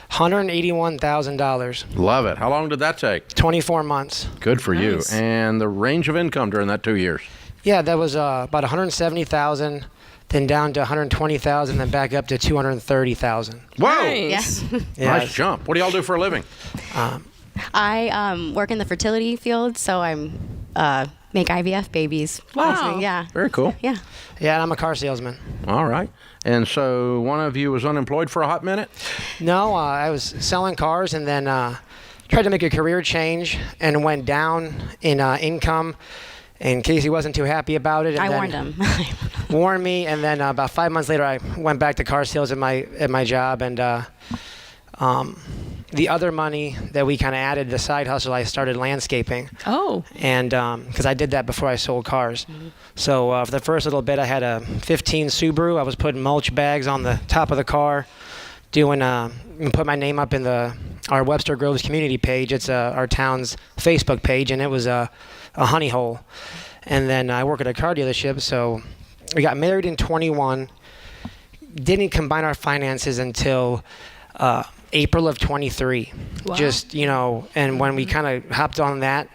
$181,000. Love it. How long did that take? 24 months. Good for you. And the range of income during that 2 years? Yeah, that was about $170,000 then down to 120,000, then back up to 230,000. Whoa! Nice. Yeah. Nice jump. What do y'all do for a living? I work in the fertility field, so I'm make IVF babies. Wow. Yeah. Very cool. Yeah. Yeah, and I'm a car salesman. All right. And so one of you was unemployed for a hot minute? No, I was selling cars and then tried to make a career change and went down in income. And Casey wasn't too happy about it. And I then warned him. warned me, and then about 5 months later, I went back to car sales at my job, and the other money that we kind of added, the side hustle, I started landscaping. Oh. And because I did that before I sold cars. So for the first little bit, I had a 15 Subaru. I was putting mulch bags on the top of the car, put my name up in our Webster Groves community page. It's our town's Facebook page, and it was a honey hole. And then I work at a car dealership, so we got married in 21. Didn't combine our finances until April of 23. Wow. Just, and when we kind of hopped on that,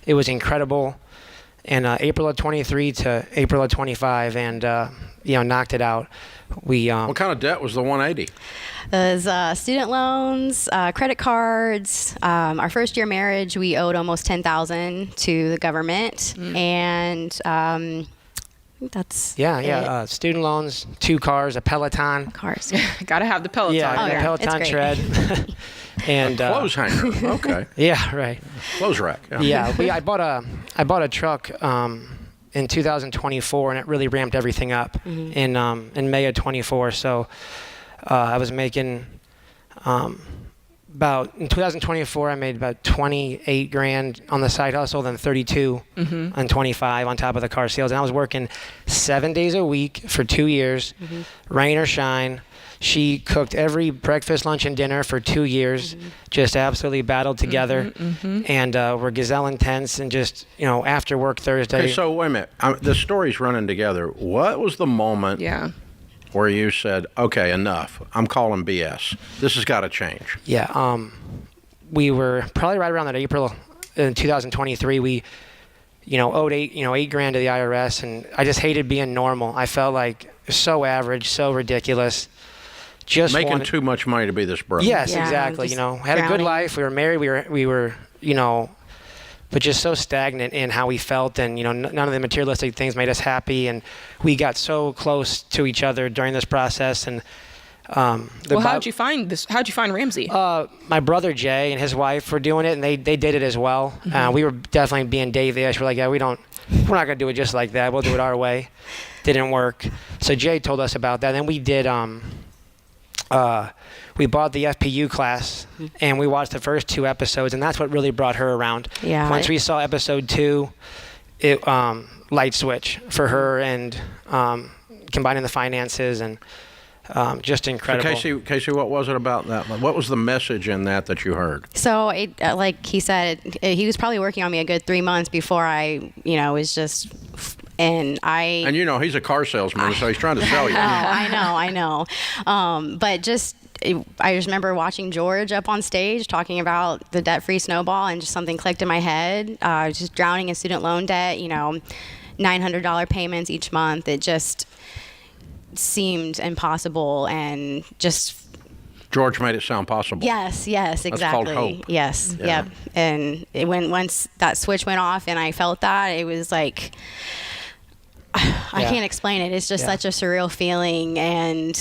it was incredible. And April of 23 to April of 25, and knocked it out. What kind of debt was the 180? There's student loans, credit cards. Our first year marriage, we owed almost $10,000 to the government, and I think that's it. Student loans, 2 cars, a Peloton. Cars. Gotta have the Peloton. Yeah, there. Peloton tread. And clothes hanger. Okay. Yeah, right. Clothes rack. Yeah, I bought a truck in 2024, and it really ramped everything up in May of 24. So I was making in 2024, I made about 28 grand on the side hustle, then 32 on 25 on top of the car sales. And I was working 7 days a week for 2 years, rain or shine. She cooked every breakfast, lunch, and dinner for 2 years, just absolutely battled together. And we're gazelle intense, and just, after work Thursday. Okay, so wait a minute. The story's running together. What was the moment where you said, okay, enough. I'm calling BS. This has got to change. Yeah. We were probably right around that April in 2023. We, owed $8 grand to the IRS, and I just hated being normal. I felt like so average, so ridiculous. Just making too much money to be this broke. Yes, exactly. Had a good life. We were married. We were, but just so stagnant in how we felt, and none of the materialistic things made us happy, and we got so close to each other during this process. And how'd you find this? How'd you find Ramsey? My brother Jay and his wife were doing it, and they did it as well. We were definitely being Dave-ish. We're like, we're not gonna do it just like that. We'll do it our way. Didn't work. So Jay told us about that, and we did. We bought the FPU class, and we watched the first 2 episodes, and that's what really brought her around. Yeah. Once we saw episode 2, it light switch for her, and combining the finances, and just incredible. So Casey, what was it about that? What was the message in that you heard? So, like he said, he was probably working on me a good 3 months before I, was just. And he's a car salesman, so he's trying to sell you. I know. But I just remember watching George up on stage talking about the debt-free snowball, and just something clicked in my head. I was just drowning in student loan debt, $900 payments each month. It just seemed impossible, and just... George made it sound possible. Yes, exactly. That's called hope. Yes, yeah. Yep. And once that switch went off and I felt that, it was like... I can't explain it. It's just such a surreal feeling, and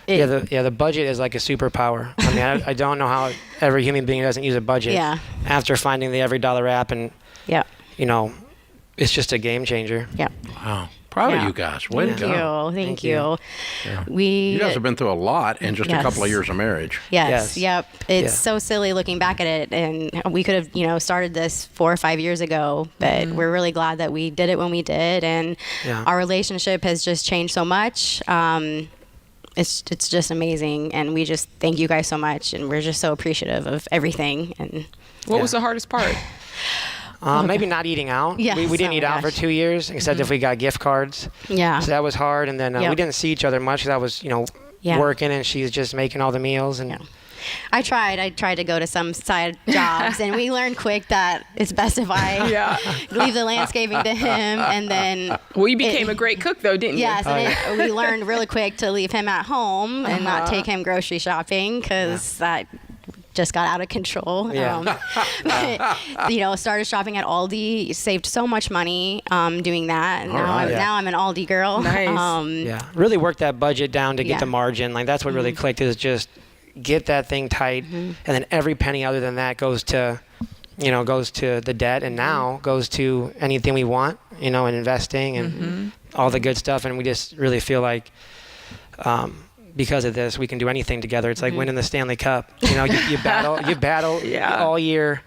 the budget is like a superpower. I mean, I don't know how every human being doesn't use a budget. Yeah. After finding the Every Dollar app, and it's just a game changer. Yeah. Wow. Proud of you guys. Way to go. Thank you. Yeah. You guys have been through a lot in just a couple of years of marriage. Yes. Yep. It's so silly looking back at it, and we could have, started this 4 or 5 years ago, but we're really glad that we did it when we did, and our relationship has just changed so much. It's just amazing, and we just thank you guys so much, and we're just so appreciative of everything. And what was the hardest part? Maybe not eating out. Yes, we didn't eat out for 2 years, except if we got gift cards. Yeah. So that was hard. And then we didn't see each other much because I was, working, and she's just making all the meals. And I tried to go to some side jobs, and we learned quick that it's best if I leave the landscaping to him, and then. Well, you became a great cook, though, didn't you? Yes, we learned really quick to leave him at home and not take him grocery shopping, because that just got out of control. Yeah. But, started shopping at Aldi, saved so much money doing that. And now I'm an Aldi girl. Nice. Really worked that budget down to get the margin. Like, that's what really clicked, is just get that thing tight, and then every penny other than that goes to the debt, and now goes to anything we want, and investing and all the good stuff. And we just really feel like because of this, we can do anything together. It's like winning the Stanley Cup. You battle all year,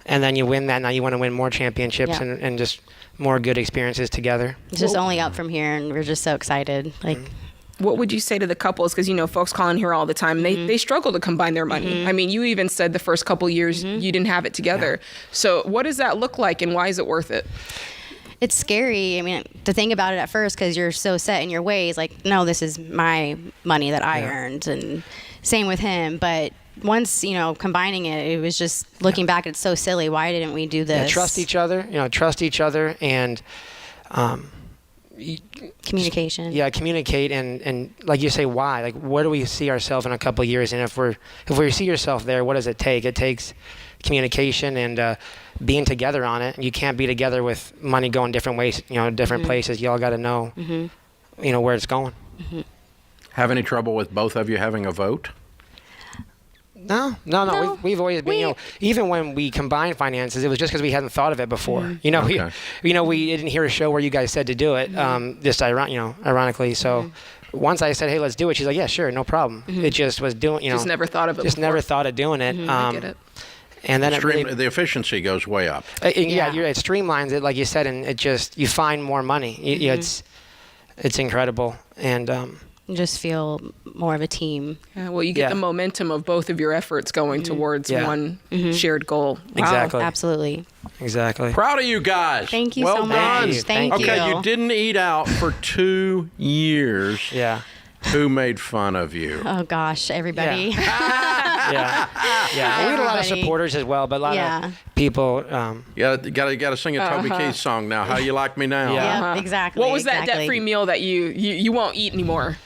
and then you win that. Now you want to win more championships and just more good experiences together. It's just only up from here, and we're just so excited. What would you say to the couples? Because, folks call in here all the time. They struggle to combine their money. I mean, you even said the first couple years you didn't have it together. So what does that look like, and why is it worth it? It's scary. I mean, to think about it at first, because you're so set in your ways. Like, no, this is my money that I earned, and same with him. But once, combining it, it was just looking back, it's so silly. Why didn't we do this? Trust each other, and communication. Communicate, and like you say, why? Like, where do we see ourselves in a couple of years? And if we see yourself there, what does it take? It takes communication and being together on it. You can't be together with money going different ways, different places. You all got to know, where it's going. Have any trouble with both of you having a vote? No. We've always been, even when we combined finances, it was just because we hadn't thought of it before. We didn't hear a show where you guys said to do it, just ironically. So once I said, hey, let's do it, she's like, yeah, sure, no problem. It just was doing, just never thought of it. Just before. never thought of doing it. I get it. And then the efficiency goes way up. It streamlines it, like you said, and it just, you find more money. It's incredible, and you just feel more of a team. Yeah, well, you get the momentum of both of your efforts going towards one shared goal. Wow. Exactly. Absolutely. Exactly. Proud of you guys. Thank you well so done. much. Thank you. Okay, you didn't eat out for 2 years. Yeah. Who made fun of you? Oh gosh, everybody. Yeah. We had a lot of supporters as well, but a lot of people. Got to sing a Toby Keith song now. How You Like Me Now? Yeah, exactly. What was that debt-free meal that you won't eat anymore?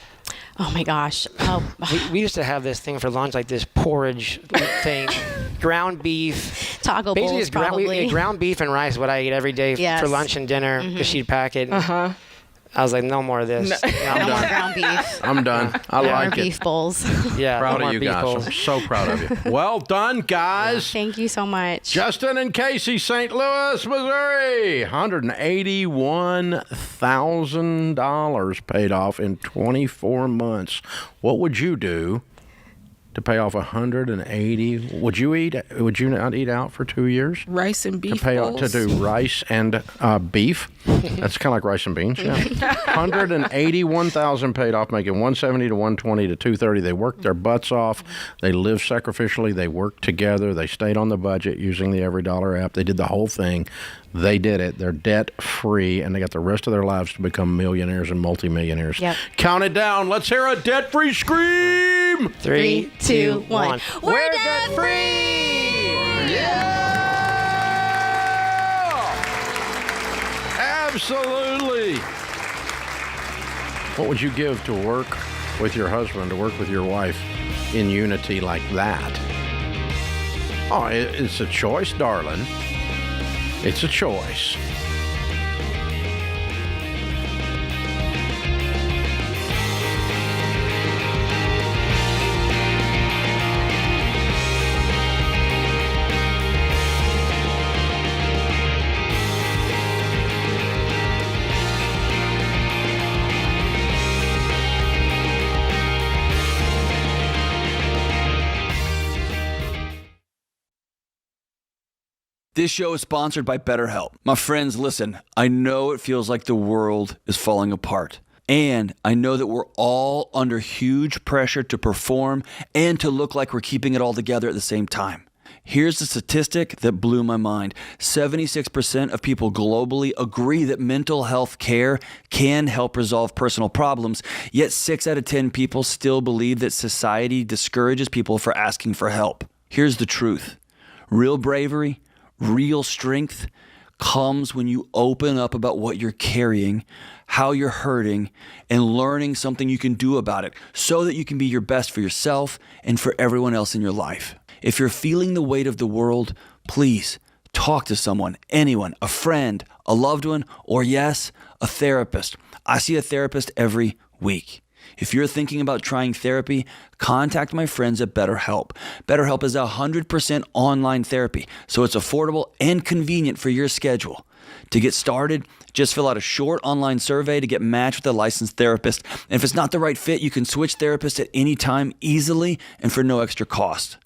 Oh my gosh. Oh. We used to have this thing for lunch, like this porridge thing, ground beef. Taco bowls, probably. Ground beef and rice, what I eat every day for lunch and dinner, because she'd pack it. I was like, no more of this. No more ground beef. I'm done. I like it. Beef bowls. Yeah, proud of you guys. Bowls. I'm so proud of you. Well done, guys. Thank you so much. Justin and Casey, St. Louis, Missouri. $181,000 paid off in 24 months. What would you do to pay off 180? Would you not eat out for 2 years? Rice and beef to do rice and beef. That's kind of like rice and beans. Yeah. 181,000 paid off, making 170 to 120 to 230. They worked their butts off. They lived sacrificially. They worked together. They stayed on the budget using the Every Dollar app. They did the whole thing. They did it. They're debt free, and they got the rest of their lives to become millionaires and multimillionaires. Yep. Count it down. Let's hear a debt free scream. 3, 2, 1. We're debt free. Yeah. Absolutely. What would you give to work with your husband, to work with your wife in unity like that? Oh, it's a choice, darling. It's a choice. This show is sponsored by BetterHelp. My friends, listen, I know it feels like the world is falling apart. And I know that we're all under huge pressure to perform and to look like we're keeping it all together at the same time. Here's the statistic that blew my mind. 76% of people globally agree that mental health care can help resolve personal problems, yet 6 out of 10 people still believe that society discourages people for asking for help. Here's the truth. Real bravery, real strength comes when you open up about what you're carrying, how you're hurting, and learning something you can do about it so that you can be your best for yourself and for everyone else in your life. If you're feeling the weight of the world, please talk to someone, anyone, a friend, a loved one, or yes, a therapist. I see a therapist every week. If you're thinking about trying therapy, contact my friends at BetterHelp. BetterHelp is 100% online therapy, so it's affordable and convenient for your schedule. To get started, just fill out a short online survey to get matched with a licensed therapist. And if it's not the right fit, you can switch therapists at any time easily and for no extra cost.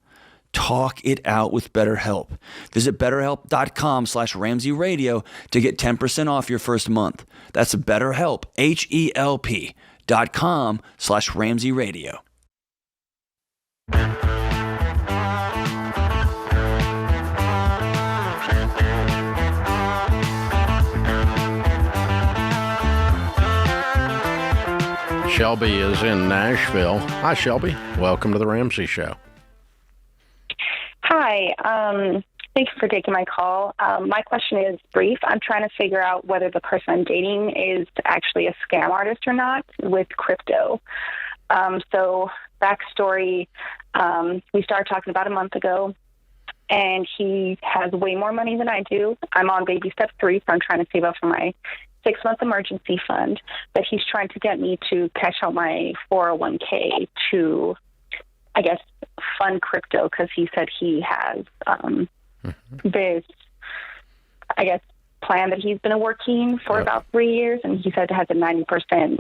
Talk it out with BetterHelp. Visit BetterHelp.com/Ramsey Radio to get 10% off your first month. That's BetterHelp, HELP.com/Ramsey Radio. Shelby is in Nashville. Hi, Shelby. Welcome to the Ramsey Show. Hi. Thank you for taking my call. My question is brief. I'm trying to figure out whether the person I'm dating is actually a scam artist or not with crypto. So backstory, we started talking about a month ago, and he has way more money than I do. I'm on baby step 3, so I'm trying to save up for my 6-month emergency fund, but he's trying to get me to cash out my 401k to, I guess, fund crypto, because he said he has this, I guess, plan that he's been working for about 3 years, and he said it has a 90%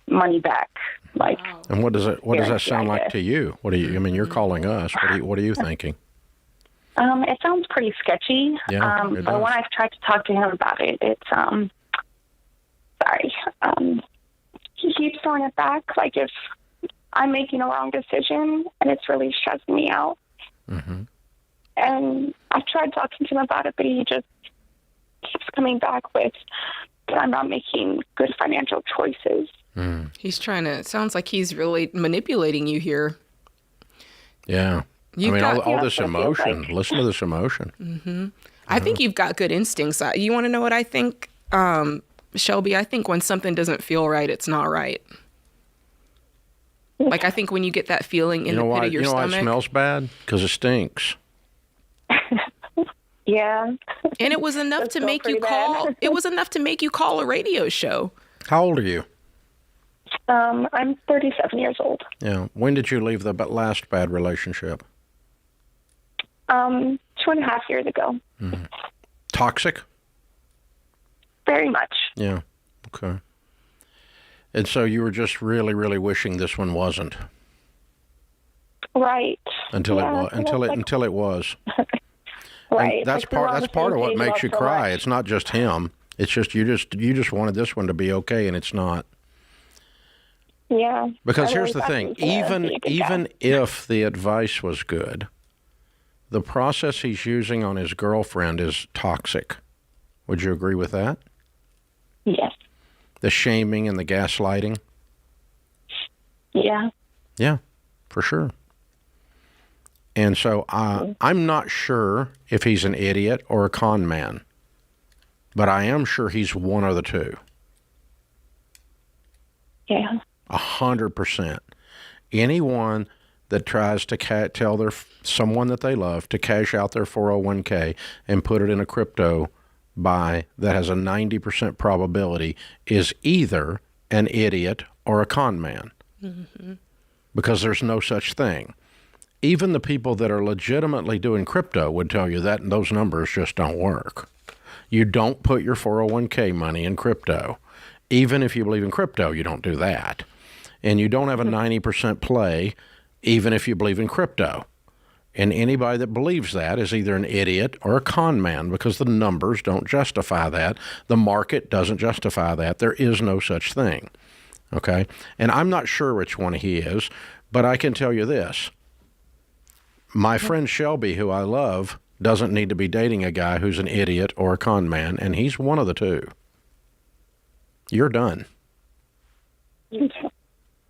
money back. And what does that sound like to you? What do you? I mean, you're calling us. What are you thinking? It sounds pretty sketchy. Yeah, but when I've tried to talk to him about it, it's he keeps throwing it back, like if I'm making a wrong decision, and it's really stressing me out. Mm-hmm. And I've tried talking to him about it, but he just keeps coming back with that I'm not making good financial choices. He's trying to, it sounds like he's really manipulating you here. Yeah. All this emotion. Listen to this emotion. Mm-hmm. I think you've got good instincts. You want to know what I think, Shelby? I think when something doesn't feel right, it's not right. Like, I think when you get that feeling in the pit of your stomach. You know why it smells bad? Because it stinks. Yeah. And it was enough to make you call. It was enough to make you call a radio show. How old are you? I'm 37 years old. Yeah. When did you leave the last bad relationship? 2.5 years ago. Mm-hmm. Toxic? Very much. Yeah. Okay. And so you were just really, really wishing this one wasn't. Right. Until it was. Right. And that's part of what makes you cry. It's not just him. It's just you just wanted this one to be okay, and it's not. Yeah. Because here's the thing, even if the advice was good, the process he's using on his girlfriend is toxic. Would you agree with that? Yes. The shaming and the gaslighting? Yeah. Yeah, for sure. And so I'm not sure if he's an idiot or a con man, but I am sure he's one of the two. Yeah. 100%. Anyone that tries to tell someone that they love to cash out their 401k and put it in a crypto buy that has a 90% probability is either an idiot or a con man. Mm-hmm. Because there's no such thing. Even the people that are legitimately doing crypto would tell you that those numbers just don't work. You don't put your 401k money in crypto. Even if you believe in crypto, you don't do that. And you don't have a 90% play, even if you believe in crypto. And anybody that believes that is either an idiot or a con man, because the numbers don't justify that. The market doesn't justify that. There is no such thing. Okay? And I'm not sure which one he is, but I can tell you this. my friend Shelby, who I love, doesn't need to be dating a guy who's an idiot or a con man, and he's one of the two. You're done.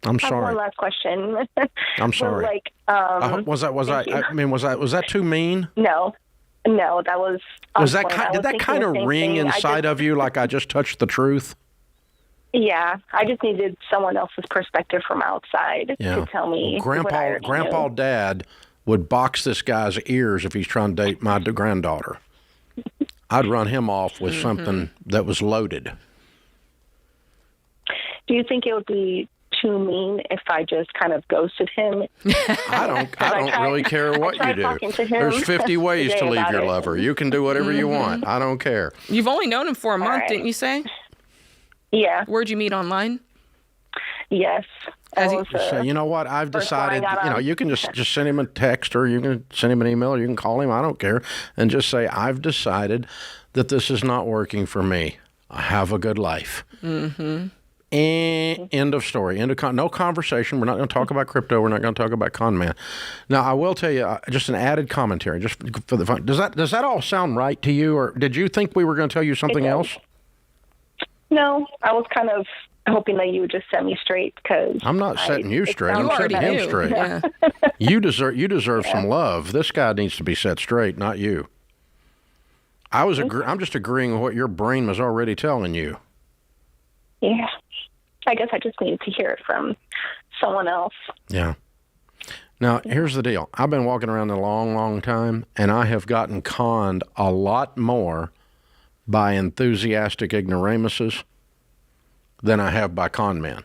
I'm sorry. I have one last question. I'm sorry. Was that too mean? No, that was. Did that kind of ring inside of you like I just touched the truth? Yeah, I just needed someone else's perspective from outside to tell me. Grandpa Dad would box this guy's ears if he's trying to date my granddaughter. I'd run him off with something that was loaded. Do you think it would be too mean if I just kind of ghosted him? I don't really care what you do. There's 50 ways to leave your lover. You can do whatever you want. I don't care. You've only known him for a month, didn't you say? Yeah. Where'd you meet online? Yes. So you know what? I've decided, you can just send him a text, or you can send him an email, or you can call him. I don't care. And just say, I've decided that this is not working for me. I have a good life. Mm-hmm. End of story. No conversation. We're not going to talk about crypto. We're not going to talk about con man. Now, I will tell you, just an added commentary, just for the fun. Does that all sound right to you, or did you think we were going to tell you something else? No, I was kind of hoping that you would just set me straight, because I'm not setting you straight. I'm setting him straight. Yeah. You deserve some love. This guy needs to be set straight, not you. I'm just agreeing with what your brain was already telling you. Yeah. I guess I just needed to hear it from someone else. Yeah. Now, here's the deal. I've been walking around a long, long time, and I have gotten conned a lot more by enthusiastic ignoramuses than I have by con men.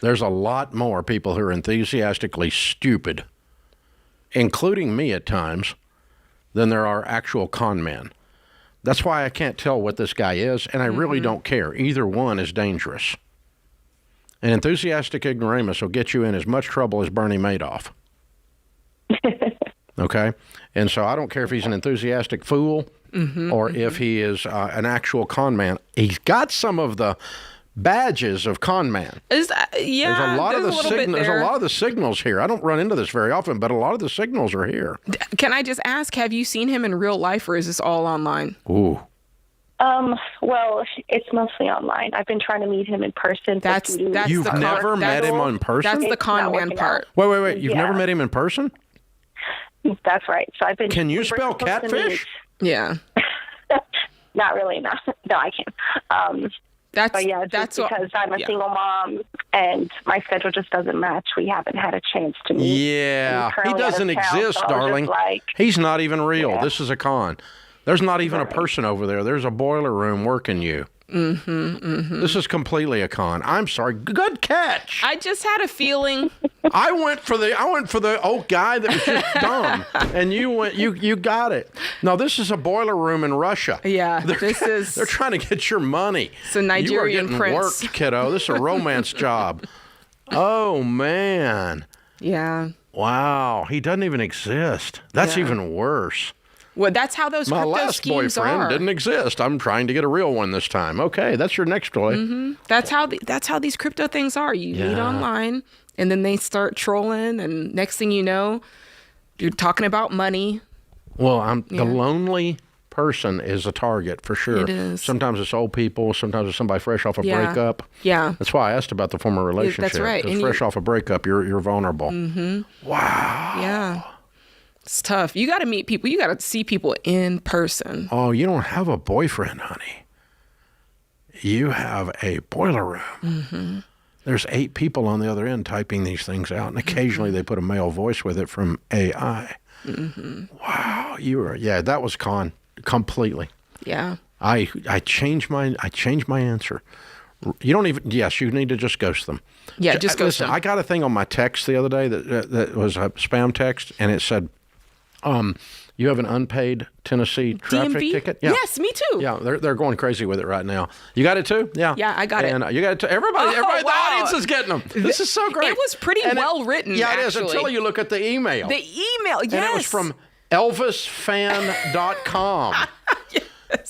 There's a lot more people who are enthusiastically stupid, including me at times, than there are actual con men. That's why I can't tell what this guy is, and I really don't care. Either one is dangerous. An enthusiastic ignoramus will get you in as much trouble as Bernie Madoff. Okay? And so I don't care if he's an enthusiastic fool or if he is an actual con man. He's got some of the badges of con man. There's a lot of the signals here. I don't run into this very often, but a lot of the signals are here. Can I just ask, have you seen him in real life, or is this all online? Ooh. Well, it's mostly online. I've been trying to meet him in person. You've never met him in person? That's the con man part. Wait. You've never met him in person? That's right. So I've been. Can you spell catfish? Yeah. Not really. No, I can't. That's because I'm a single mom and my schedule just doesn't match. We haven't had a chance to meet. Yeah, he doesn't exist, darling. He's not even real. Yeah. This is a con. There's not even a person over there. There's a boiler room working you. This is completely a con. I'm sorry. Good catch. I just had a feeling. I went for the old guy that was just dumb, and you got it. No, this is a boiler room in Russia. Yeah, they're trying to get your money. It's a Nigerian you are getting prince. Worked, kiddo. This is a romance job. Oh man. Yeah. Wow. He doesn't even exist. That's even worse. Well, that's how those crypto schemes are. My last boyfriend didn't exist. I'm trying to get a real one this time. Okay, that's your next toy. That's how these crypto things are. You meet online, and then they start trolling, and next thing you know, you're talking about money. Well, the lonely person is a target for sure. It is. Sometimes it's old people. Sometimes it's somebody fresh off a breakup. Yeah. That's why I asked about the former relationship. That's right. Because fresh off a breakup, you're vulnerable. Wow. Yeah. It's tough. You got to meet people. You got to see people in person. Oh, you don't have a boyfriend, honey. You have a boiler room. There's 8 people on the other end typing these things out, and occasionally they put a male voice with it from AI. Wow, that was con completely. Yeah. I changed my answer. You don't even. Yes, you need to just ghost them. Yeah, just ghost them. I got a thing on my text the other day that was a spam text, and it said, "You have an unpaid Tennessee traffic DMV? ticket." Yeah. Yes, me too. Yeah, they're going crazy with it right now. You got it too? Yeah. Yeah, I got it. And you got it too. Everybody, wow. the audience is getting them. This is so great. It was pretty well written. Yeah, actually. it is until you look at the email. The email, yes. And it was from ElvisFan.com.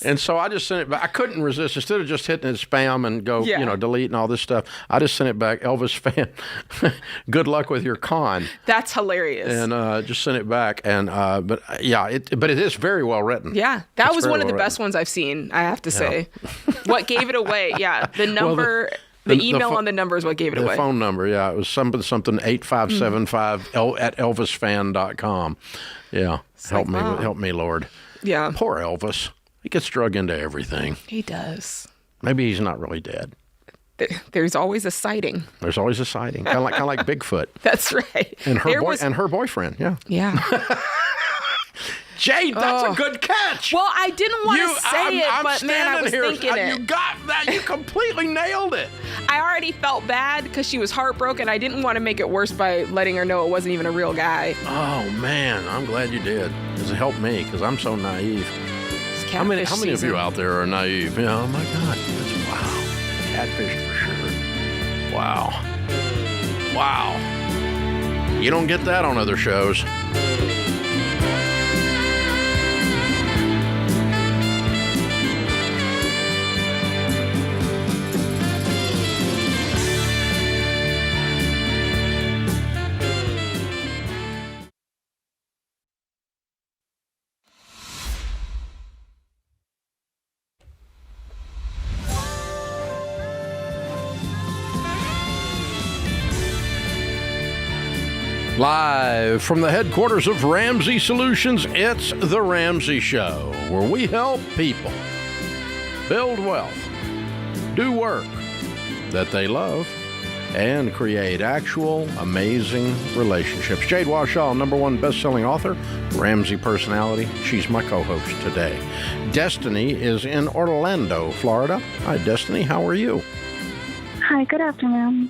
And so I just sent it back. I couldn't resist. Instead of just hitting it spam and go, delete and all this stuff, I just sent it back. Elvis fan, good luck with your con. That's hilarious. And just sent it back. And but it is very well written. Yeah, that was one of the best ones I've seen, I have to say. What gave it away? Yeah, the number, the email on the number is what gave it away. The phone number, yeah. It was something 8575 at elvisfan.com. Yeah, help me, Lord. Yeah. Poor Elvis. He gets drug into everything. He does. Maybe he's not really dead. There's always a sighting. There's always a sighting. Kind of like Bigfoot. That's right. And her boyfriend, yeah. Yeah. Jade, that's a good catch. Well, I didn't want to say it, but man, I was thinking it. You got that. You completely nailed it. I already felt bad because she was heartbroken. I didn't want to make it worse by letting her know it wasn't even a real guy. Oh, man. I'm glad you did. Because it helped me because I'm so naive. How many of you out there are naive? Yeah, oh, my God. Wow. Catfish for sure. Wow. Wow. You don't get that on other shows. Live from the headquarters of Ramsey Solutions, it's The Ramsey Show, where we help people build wealth, do work that they love, and create actual amazing relationships. Jade Warshaw, #1 best-selling author, Ramsey personality. She's my co-host today. Destiny is in Orlando, Florida. Hi, Destiny. How are you? Hi, good afternoon.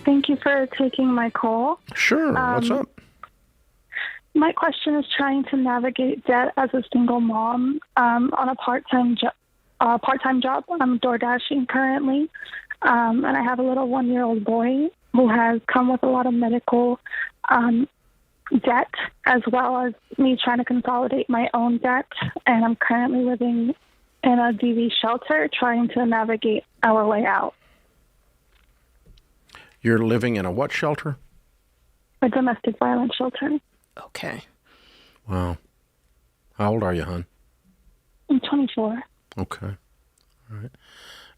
Thank you for taking my call. Sure. What's up? My question is trying to navigate debt as a single mom on a part-time job. I'm door dashing currently, and I have a little 1-year-old boy who has come with a lot of medical debt, as well as me trying to consolidate my own debt. And I'm currently living in a DV shelter, trying to navigate our way out. You're living in a what shelter? A domestic violence shelter. Okay. Wow. How old are you, hon? I'm 24. Okay. All right.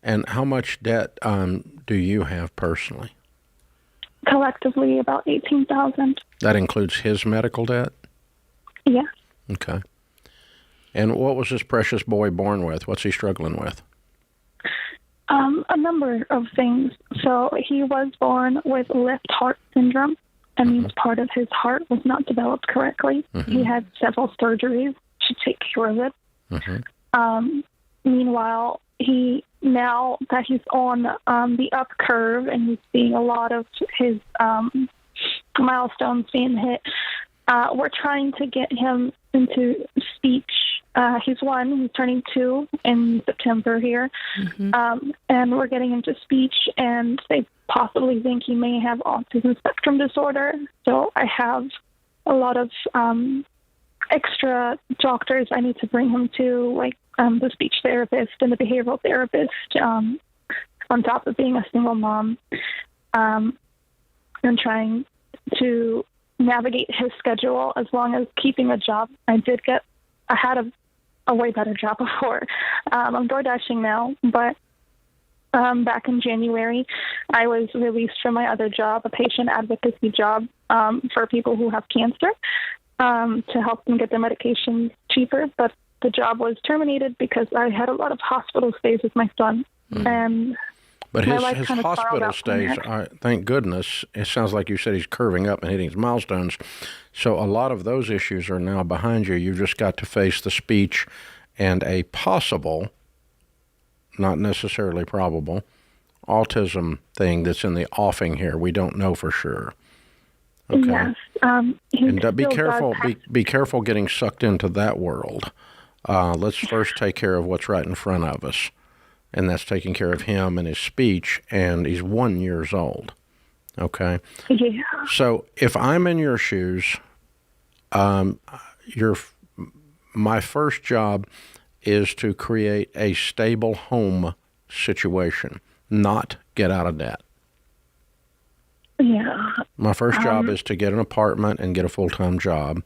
And how much debt do you have personally? Collectively, about $18,000. That includes his medical debt? Yeah. Okay. And what was this precious boy born with? What's he struggling with? A number of things. So he was born with left heart syndrome. That means part of his heart was not developed correctly. Mm-hmm. He had several surgeries to take care of it. Mm-hmm. Meanwhile, now that he's on the up curve and he's seeing a lot of his milestones being hit, we're trying to get him into speech. He's 1, he's turning 2 in September here. Mm-hmm. And we're getting him to speech, and they possibly think he may have autism spectrum disorder. So I have a lot of extra doctors I need to bring him to, like the speech therapist and the behavioral therapist, on top of being a single mom, and trying to navigate his schedule as long as keeping a job. I had a way better job before. I'm door dashing now, but back in January, I was released from my other job, a patient advocacy job for people who have cancer, to help them get their medications cheaper. But the job was terminated because I had a lot of hospital stays with my son. And but his hospital stays, thank goodness, it sounds like you said he's curving up and hitting his milestones. So a lot of those issues are now behind you. You've just got to face the speech and a possible, not necessarily probable, autism thing that's in the offing here. We don't know for sure. Okay. Yes. And be careful. Be careful getting sucked into that world. Let's first take care of what's right in front of us, and that's taking care of him and his speech. And he's 1 year old. Okay. Yeah. So if I'm in your shoes, my first job is to create a stable home situation, not get out of debt. Yeah. My first job is to get an apartment and get a full-time job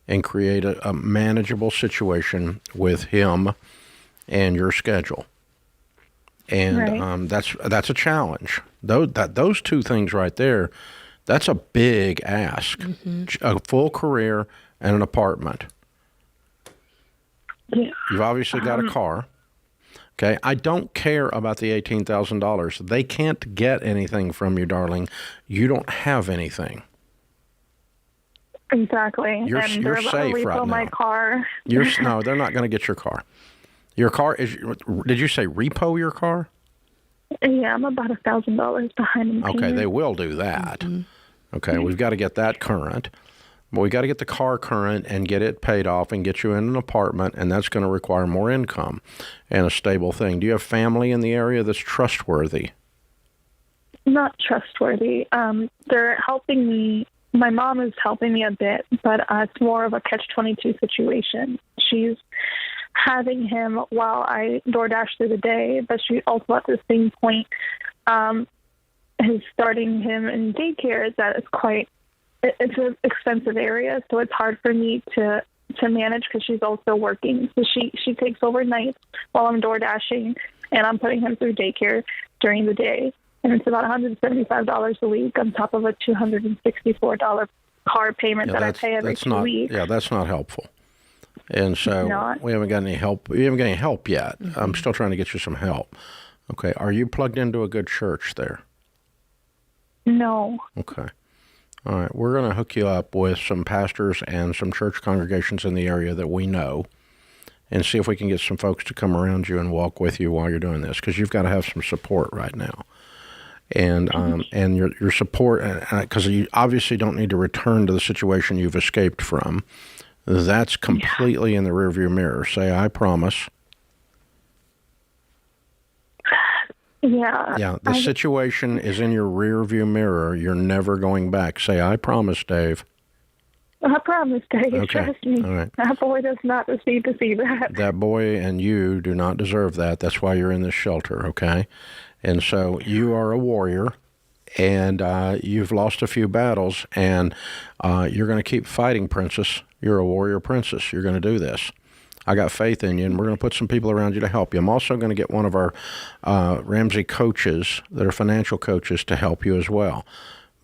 and create a manageable situation with him and your schedule. And that's a challenge. Those two things right there, that's a big ask. A full career and an apartment. Yeah. You've obviously got a car. Okay, I don't care about the $18,000. They can't get anything from you, darling. You don't have anything. Exactly. You're and they're about safe to repo right now. my car. No, they're not going to get your car. Your car is. Did you say repo your car? Yeah, I'm about $1,000 behind in Okay, payment. they will do that. Okay, we've got to get that current. But we got to get the car current and get it paid off and get you in an apartment, and that's going to require more income and a stable thing. Do you have family in the area that's trustworthy? Not trustworthy. They're helping me. My mom is helping me a bit, but it's more of a catch-22 situation. She's having him while I DoorDash through the day, but she also at the same point is starting him in daycare that is it's an expensive area, so it's hard for me to manage because she's also working. So she takes overnight while I'm door dashing, and I'm putting him through daycare during the day. And it's about $175 a week on top of a $264 car payment that I pay every 2 weeks. Yeah, that's not helpful. And so we haven't got any help. We haven't got any help yet. I'm still trying to get you some help. Okay, are you plugged into a good church there? No. Okay. All right, we're going to hook you up with some pastors and some church congregations in the area that we know and see if we can get some folks to come around you and walk with you while you're doing this, because you've got to have some support right now. And your support, because you obviously don't need to return to the situation you've escaped from. That's completely in the rearview mirror. Say, I promise. Yeah. Yeah, the situation is in your rearview mirror. You're never going back. Say, I promise, Dave. I promise, Dave. Okay. Trust me. All right. That boy does not receive to see that. That boy and you do not deserve that. That's why you're in this shelter, okay? And so you are a warrior, and you've lost a few battles, and you're going to keep fighting, princess. You're a warrior princess. You're going to do this. I got faith in you, and we're going to put some people around you to help you. I'm also going to get one of our Ramsey coaches that are financial coaches to help you as well.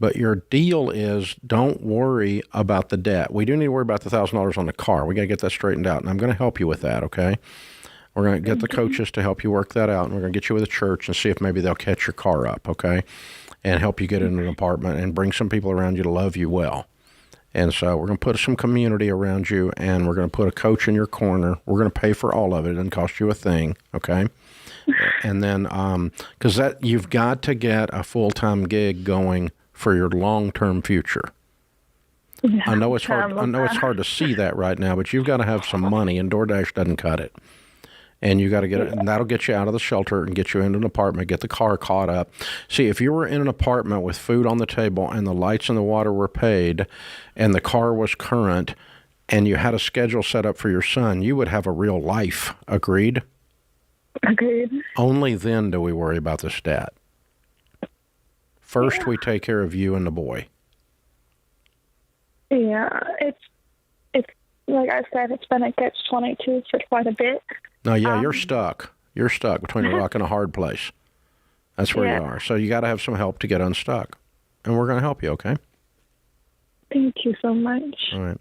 But your deal is, don't worry about the debt. We do need to worry about the $1,000 on the car. We got to get that straightened out, and I'm going to help you with that, okay? We're going to get the coaches to help you work that out, and we're going to get you with a church and see if maybe they'll catch your car up, okay? And help you get in an apartment and bring some people around you to love you well. And so we're going to put some community around you, and we're going to put a coach in your corner. We're going to pay for all of it. It doesn't cost you a thing, okay? And then, because you've got to get a full-time gig going for your long-term future. Yeah, I know it's hard. I know it's hard to see that right now, but you've got to have some money, and DoorDash doesn't cut it. And you got to get it, and that'll get you out of the shelter and get you into an apartment, get the car caught up. See, if you were in an apartment with food on the table and the lights and the water were paid and the car was current and you had a schedule set up for your son, you would have a real life. Agreed? Agreed. Only then do we worry about this debt. First, we take care of you and the boy. Yeah, it's like I said, it's been a catch-22 for quite a bit. No, yeah, you're stuck. You're stuck between a rock and a hard place. That's where you are. So you got to have some help to get unstuck. And we're going to help you, okay? Thank you so much. All right.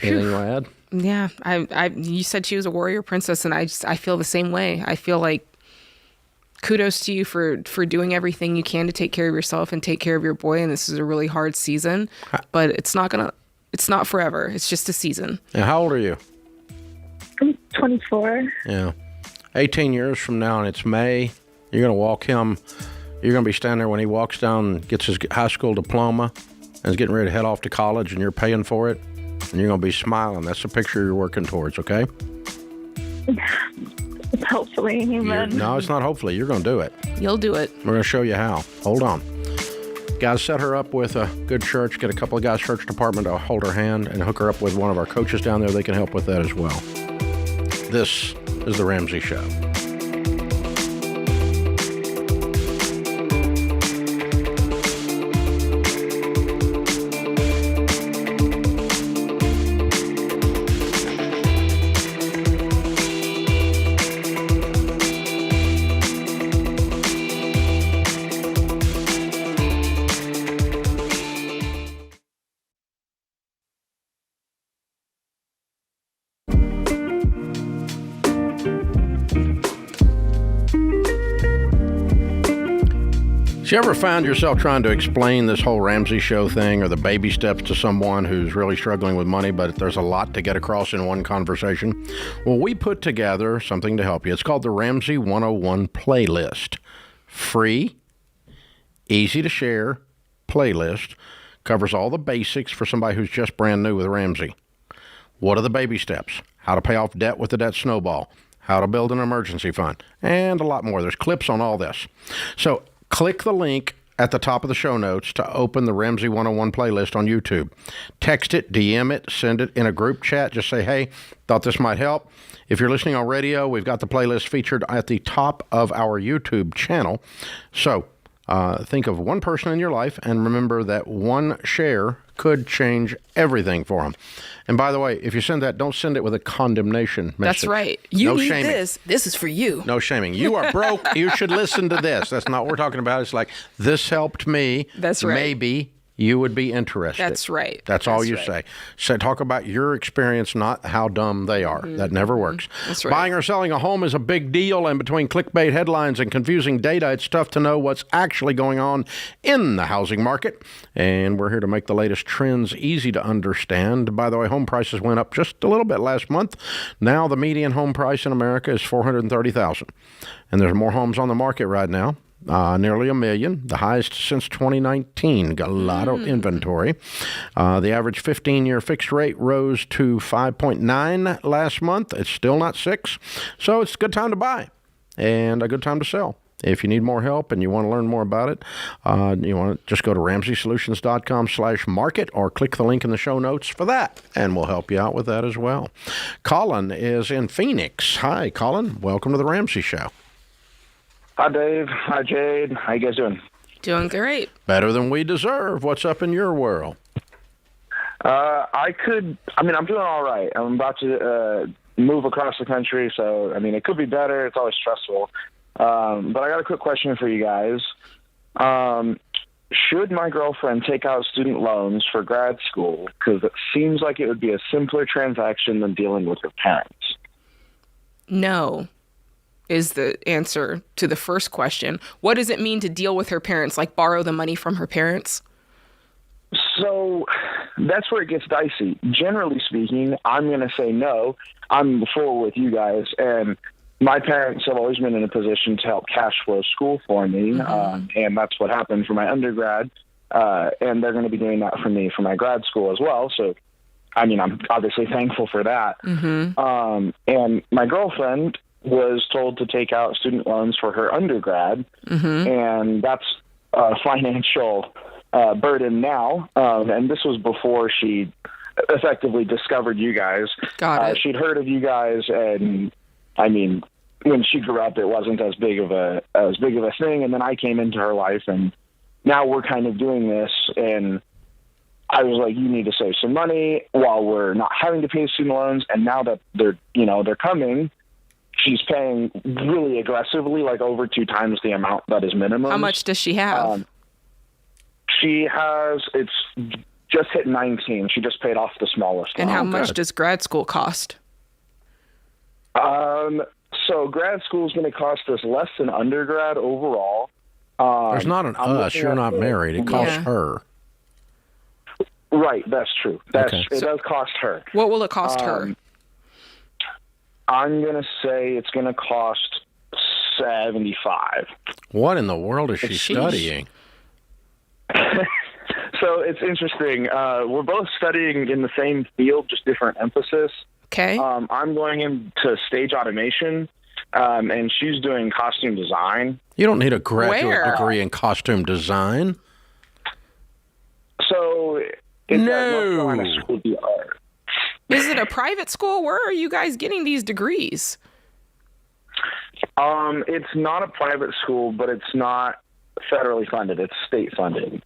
Anything you want to add? Yeah, you said she was a warrior princess, and I feel the same way. I feel like kudos to you for doing everything you can to take care of yourself and take care of your boy. And this is a really hard season, but it's not forever. It's just a season. And how old are you? I'm 24. Yeah. 18 years from now, and it's May, you're going to walk him. You're going to be standing there when he walks down and gets his high school diploma and is getting ready to head off to college, and you're paying for it, and you're going to be smiling. That's the picture you're working towards, okay? Hopefully, amen. No, it's not hopefully. You're going to do it. You'll do it. We're going to show you how. Hold on. Guys, set her up with a good church. Get a couple of guys' church department to hold her hand and hook her up with one of our coaches down there. They can help with that as well. This is The Ramsey Show. You ever found yourself trying to explain this whole Ramsey Show thing or the baby steps to someone who's really struggling with money, but there's a lot to get across in one conversation? Well, we put together something to help you. It's called the Ramsey 101 Playlist. Free, easy to share playlist. Covers all the basics for somebody who's just brand new with Ramsey. What are the baby steps? How to pay off debt with the debt snowball. How to build an emergency fund. And a lot more. There's clips on all this. So click the link at the top of the show notes to open the Ramsey 101 playlist on YouTube. Text it, DM it, send it in a group chat. Just say, hey, thought this might help. If you're listening on radio, we've got the playlist featured at the top of our YouTube channel. So think of one person in your life and remember that one share could change everything for them. And by the way, if you send that, don't send it with a condemnation message. That's right. You no need shaming. this. This is for you. No shaming. You are broke. You should listen to this. That's not what we're talking about. It's like, this helped me. That's right. Maybe you would be interested. That's right. That's all you say. So talk about your experience, not how dumb they are. That never works. That's right. Buying or selling a home is a big deal, and between clickbait headlines and confusing data, it's tough to know what's actually going on in the housing market. And we're here to make the latest trends easy to understand. By the way, home prices went up just a little bit last month. Now the median home price in America is $430,000. And there's more homes on the market right now. Nearly 1 million, the highest since 2019. Got a lot of inventory. The average 15-year fixed rate rose to 5.9 last month. It's still not 6, so it's a good time to buy and a good time to sell. If you need more help and you want to learn more about it, you want to just go to RamseySolutions.com/market or click the link in the show notes for that, and we'll help you out with that as well. Colin is in Phoenix. Hi, Colin. Welcome to the Ramsey Show. Hi, Dave. Hi, Jade. How you guys doing? Doing great. Better than we deserve. What's up in your world? I'm doing all right. I'm about to move across the country, so, it could be better. It's always stressful. But I got a quick question for you guys. Should my girlfriend take out student loans for grad school? Because it seems like it would be a simpler transaction than dealing with her parents. No is the answer to the first question. What does it mean to deal with her parents, like borrow the money from her parents? So that's where it gets dicey. Generally speaking, I'm going to say no. I'm full with you guys, and my parents have always been in a position to help cash flow school for me, and that's what happened for my undergrad, and they're going to be doing that for me for my grad school as well. So, I'm obviously thankful for that. And my girlfriend was told to take out student loans for her undergrad, and that's a financial burden now. And this was before she effectively discovered you guys. Got it. She'd heard of you guys, and when she grew up, it wasn't as big of a thing. And then I came into her life, and now we're kind of doing this. And I was like, you need to save some money while we're not having to pay student loans. And now that they're coming, she's paying really aggressively, like over 2 times the amount that is minimum. How much does she have? She has, it's just hit 19. She just paid off the smallest And one. how much does grad school cost? So grad school is going to cost us less than undergrad overall. There's not an us. You're not married. It costs her. Right. That's true. Okay. It does cost her. What will it cost her? I'm going to say it's going to cost $75. What in the world is she studying? So it's interesting. We're both studying in the same field, just different emphasis. Okay. I'm going into stage automation, and she's doing costume design. You don't need a graduate degree in costume design. So it's at North Carolina School of the Arts. Is it a private school? Where are you guys getting these degrees? It's not a private school, but it's not federally funded. It's state funded.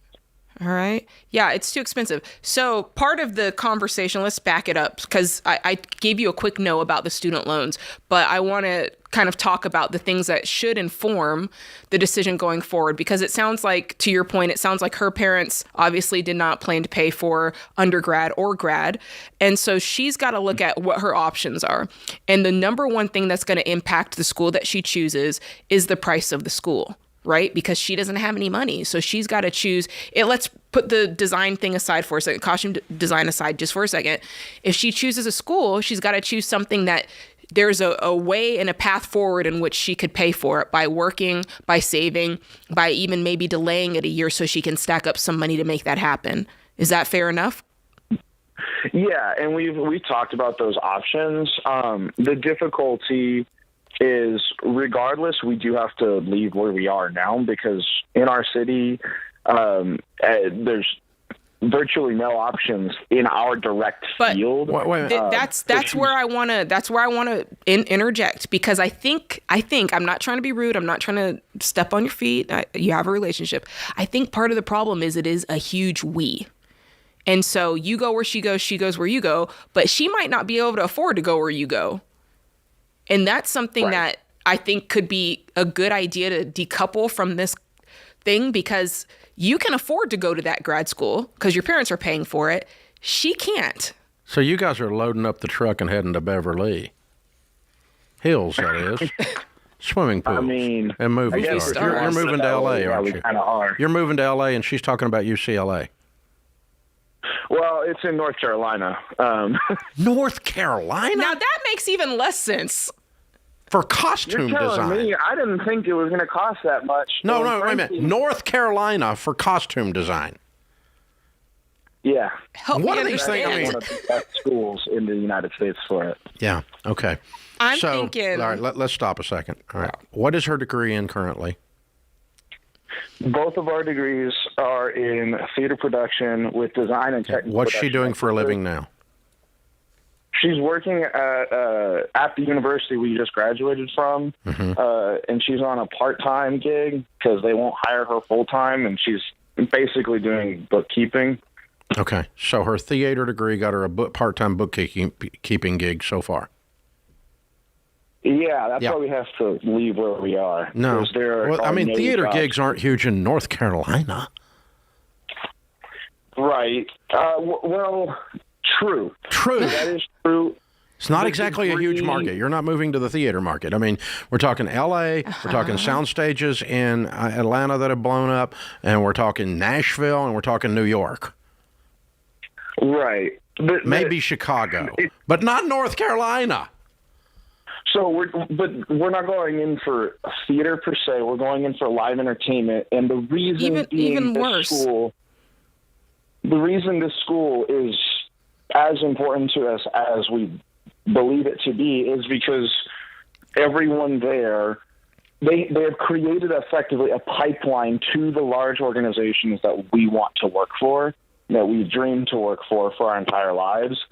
All right. Yeah, it's too expensive. So part of the conversation, let's back it up, because I gave you a quick no about the student loans, but I want to kind of talk about the things that should inform the decision going forward, because it sounds like, to your point, it sounds like her parents obviously did not plan to pay for undergrad or grad. And so she's got to look at what her options are. And the number one thing that's going to impact the school that she chooses is the price of the school. Right? Because she doesn't have any money. So she's got to choose it. Let's put the design thing aside for a second, costume design aside just for a second. If she chooses a school, she's got to choose something that there's a way and a path forward in which she could pay for it by working, by saving, by even maybe delaying it a year so she can stack up some money to make that happen. Is that fair enough? Yeah, and we've talked about those options. The difficulty is, regardless, we do have to leave where we are now, because in our city, there's virtually no options in our direct field. That's where I want to interject, because I think I'm not trying to be rude. I'm not trying to step on your feet. You have a relationship. I think part of the problem is it is a huge we. And so you go where she goes where you go, but she might not be able to afford to go where you go. And that's something that I think could be a good idea to decouple from this thing, because you can afford to go to that grad school because your parents are paying for it. She can't. So you guys are loading up the truck and heading to Beverly Hills, that is. Swimming pools and movie stars. You're moving to L.A., aren't you? You're moving to L.A. and she's talking about UCLA. Well, it's in North Carolina. North Carolina? Now that makes even less sense. For costume You're telling design. me, I didn't think it was going to cost that much. No, wait a minute. North Carolina for costume design. Yeah. What are these things? I mean, one of the best schools in the United States for it. Yeah. Okay. I'm thinking. All right, let's stop a second. All right. What is her degree in currently? Both of our degrees are in theater production with design and technical. What's she doing for a living now? She's working at the university we just graduated from, and she's on a part-time gig because they won't hire her full-time, and she's basically doing bookkeeping. Okay, so her theater degree got her a part-time bookkeeping gig so far. Yeah, that's why we have to leave where we are. No, theater jobs. gigs aren't huge in North Carolina. Right. Well, true. That is true. It's not exactly a huge market. You're not moving to the theater market. I mean, we're talking L.A., we're talking sound stages in Atlanta that have blown up, and we're talking Nashville, and we're talking New York. Right. Maybe Chicago, but not North Carolina. So we're not going in for theater per se. We're going in for live entertainment, and the reason even worse. The reason this school is as important to us as we believe it to be is because everyone there, they have created effectively a pipeline to the large organizations that we want to work for, that we dream to work for our entire lives.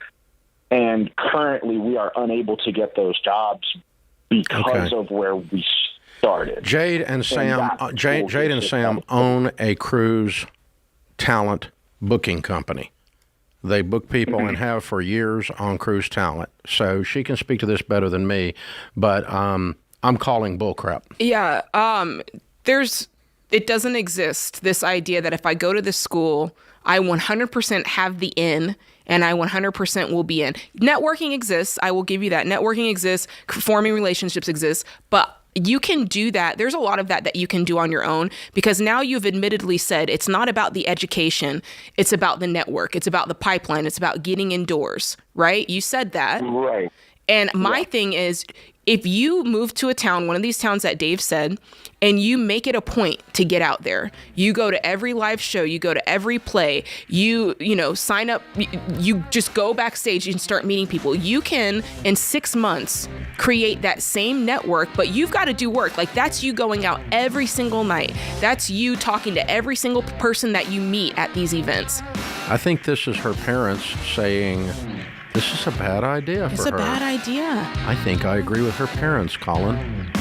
And currently we are unable to get those jobs because of where we started. Jade and Sam own a cruise talent booking company. They book people and have for years on Cruise Talent. So she can speak to this better than me, but I'm calling bullcrap. Yeah, it doesn't exist, this idea that if I go to this school, I 100% have the in, and I 100% will be in. Networking exists. I will give you that. Networking exists. Forming relationships exists. But you can do that. There's a lot of that you can do on your own, because now you've admittedly said it's not about the education. It's about the network. It's about the pipeline. It's about getting indoors, right? You said that. Right. And my thing is, if you move to a town, one of these towns that Dave said, and you make it a point to get out there, you go to every live show, you go to every play, you sign up, you just go backstage and start meeting people. You can, in 6 months, create that same network, but you've got to do work. Like, that's you going out every single night. That's you talking to every single person that you meet at these events. I think this is her parents saying, this is a bad idea for her. It's a bad idea. I think I agree with her parents, Colin.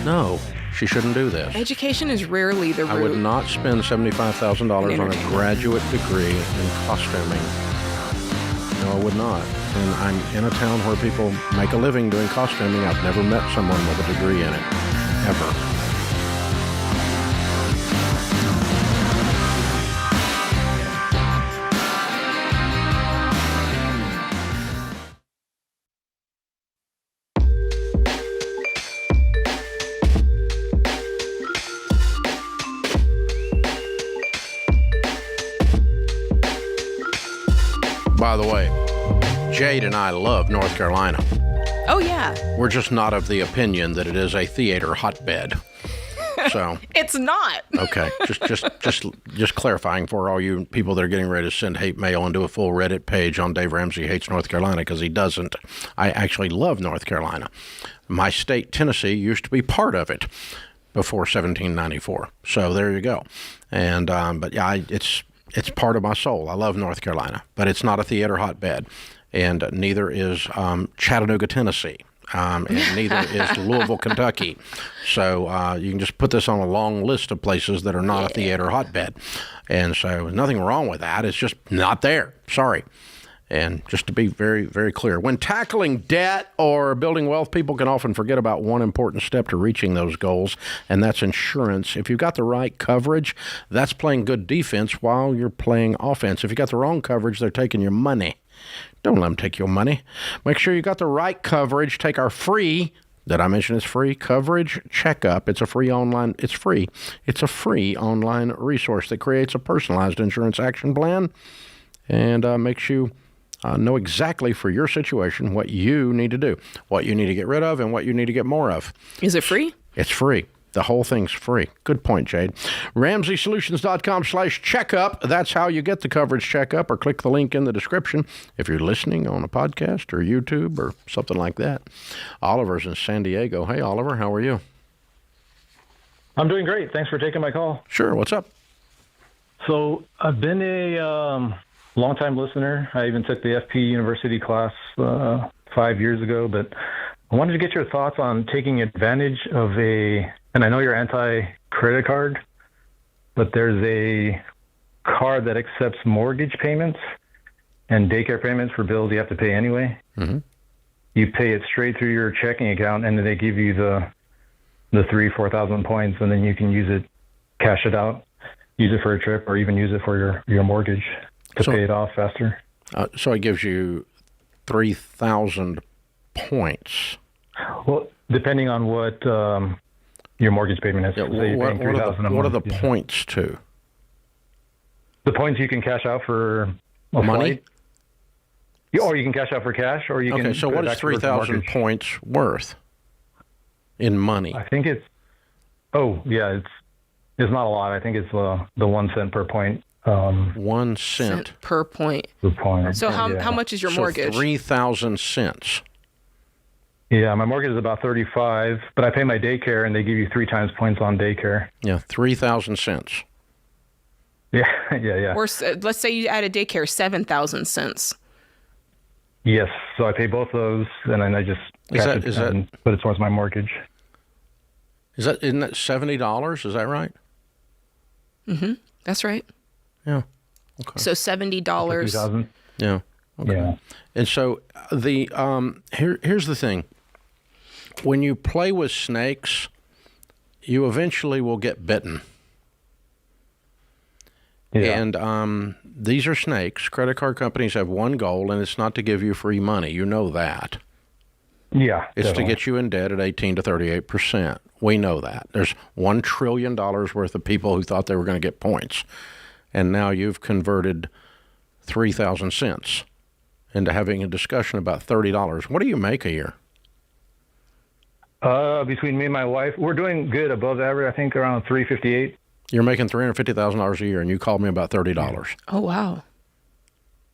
No, she shouldn't do this. Education is rarely the root. I would not spend $75,000 on a graduate degree in costuming. No, I would not. And I'm in a town where people make a living doing costuming. I've never met someone with a degree in it, ever. By the way, Jade and I love North Carolina. Oh, yeah. We're just not of the opinion that it is a theater hotbed. So it's not. Okay, just clarifying for all you people that are getting ready to send hate mail and do a full Reddit page on Dave Ramsey hates North Carolina, because he doesn't. I actually love North Carolina. My state, Tennessee, used to be part of it before 1794. So there you go. And but yeah, it's part of my soul. I love North Carolina, but it's not a theater hotbed, and neither is Chattanooga, Tennessee, and neither is Louisville, Kentucky. So you can just put this on a long list of places that are not a theater hotbed. And so nothing wrong with that. It's just not there. Sorry. And just to be very, very clear, when tackling debt or building wealth, people can often forget about one important step to reaching those goals, and that's insurance. If you've got the right coverage, that's playing good defense while you're playing offense. If you got the wrong coverage, they're taking your money. Don't let them take your money. Make sure you got the right coverage. Take our free, did I mention it's free, coverage checkup. It's a free online resource that creates a personalized insurance action plan and makes you know exactly for your situation what you need to do, what you need to get rid of, and what you need to get more of. Is it free? It's free. The whole thing's free. Good point, Jade. RamseySolutions.com/checkup. That's how you get the coverage checkup, or click the link in the description if you're listening on a podcast or YouTube or something like that. Oliver's in San Diego. Hey, Oliver, how are you? I'm doing great. Thanks for taking my call. Sure. What's up? So I've been a long-time listener. I even took the FP University class 5 years ago, but I wanted to get your thoughts on taking advantage of and I know you're anti-credit card, but there's a card that accepts mortgage payments and daycare payments for bills you have to pay anyway. Mm-hmm. You pay it straight through your checking account, and then they give you the 3,000-4,000 points, and then you can use it, cash it out, use it for a trip, or even use it for your mortgage to pay it off faster. So it gives you 3,000 points. Well, depending on what your mortgage payment is. Yeah, what are the points to? The points you can cash out for money? Or you can cash out for cash, or you can... Okay, so what is 3,000 points worth in money? I think it's... Oh, yeah, it's not a lot. I think it's the 1 cent per point. 1 cent per point. Per point. So how much is your mortgage? 3,000 cents. Yeah, my mortgage is about $35, but I pay my daycare, and they give you 3 times points on daycare. Yeah, 3,000 cents. Yeah. Or let's say you add a daycare, 7,000 cents. Yes, so I pay both those, and then I just put it towards my mortgage. Isn't that $70? Is that right? Mm-hmm. That's right. Yeah. Okay. So $70. $50,000. Yeah. Okay. Yeah. And so here's the thing. When you play with snakes, you eventually will get bitten. Yeah. And these are snakes. Credit card companies have one goal, and it's not to give you free money. You know that. Yeah. It's definitely. to get you in debt at 18 to 38%. We know that. There's $1 trillion worth of people who thought they were going to get points. And now you've converted 3,000 cents into having a discussion about $30. What do you make a year? Between me and my wife, we're doing good, above average. I think around 358. You're making $350,000 a year, and you called me about $30. Oh, wow.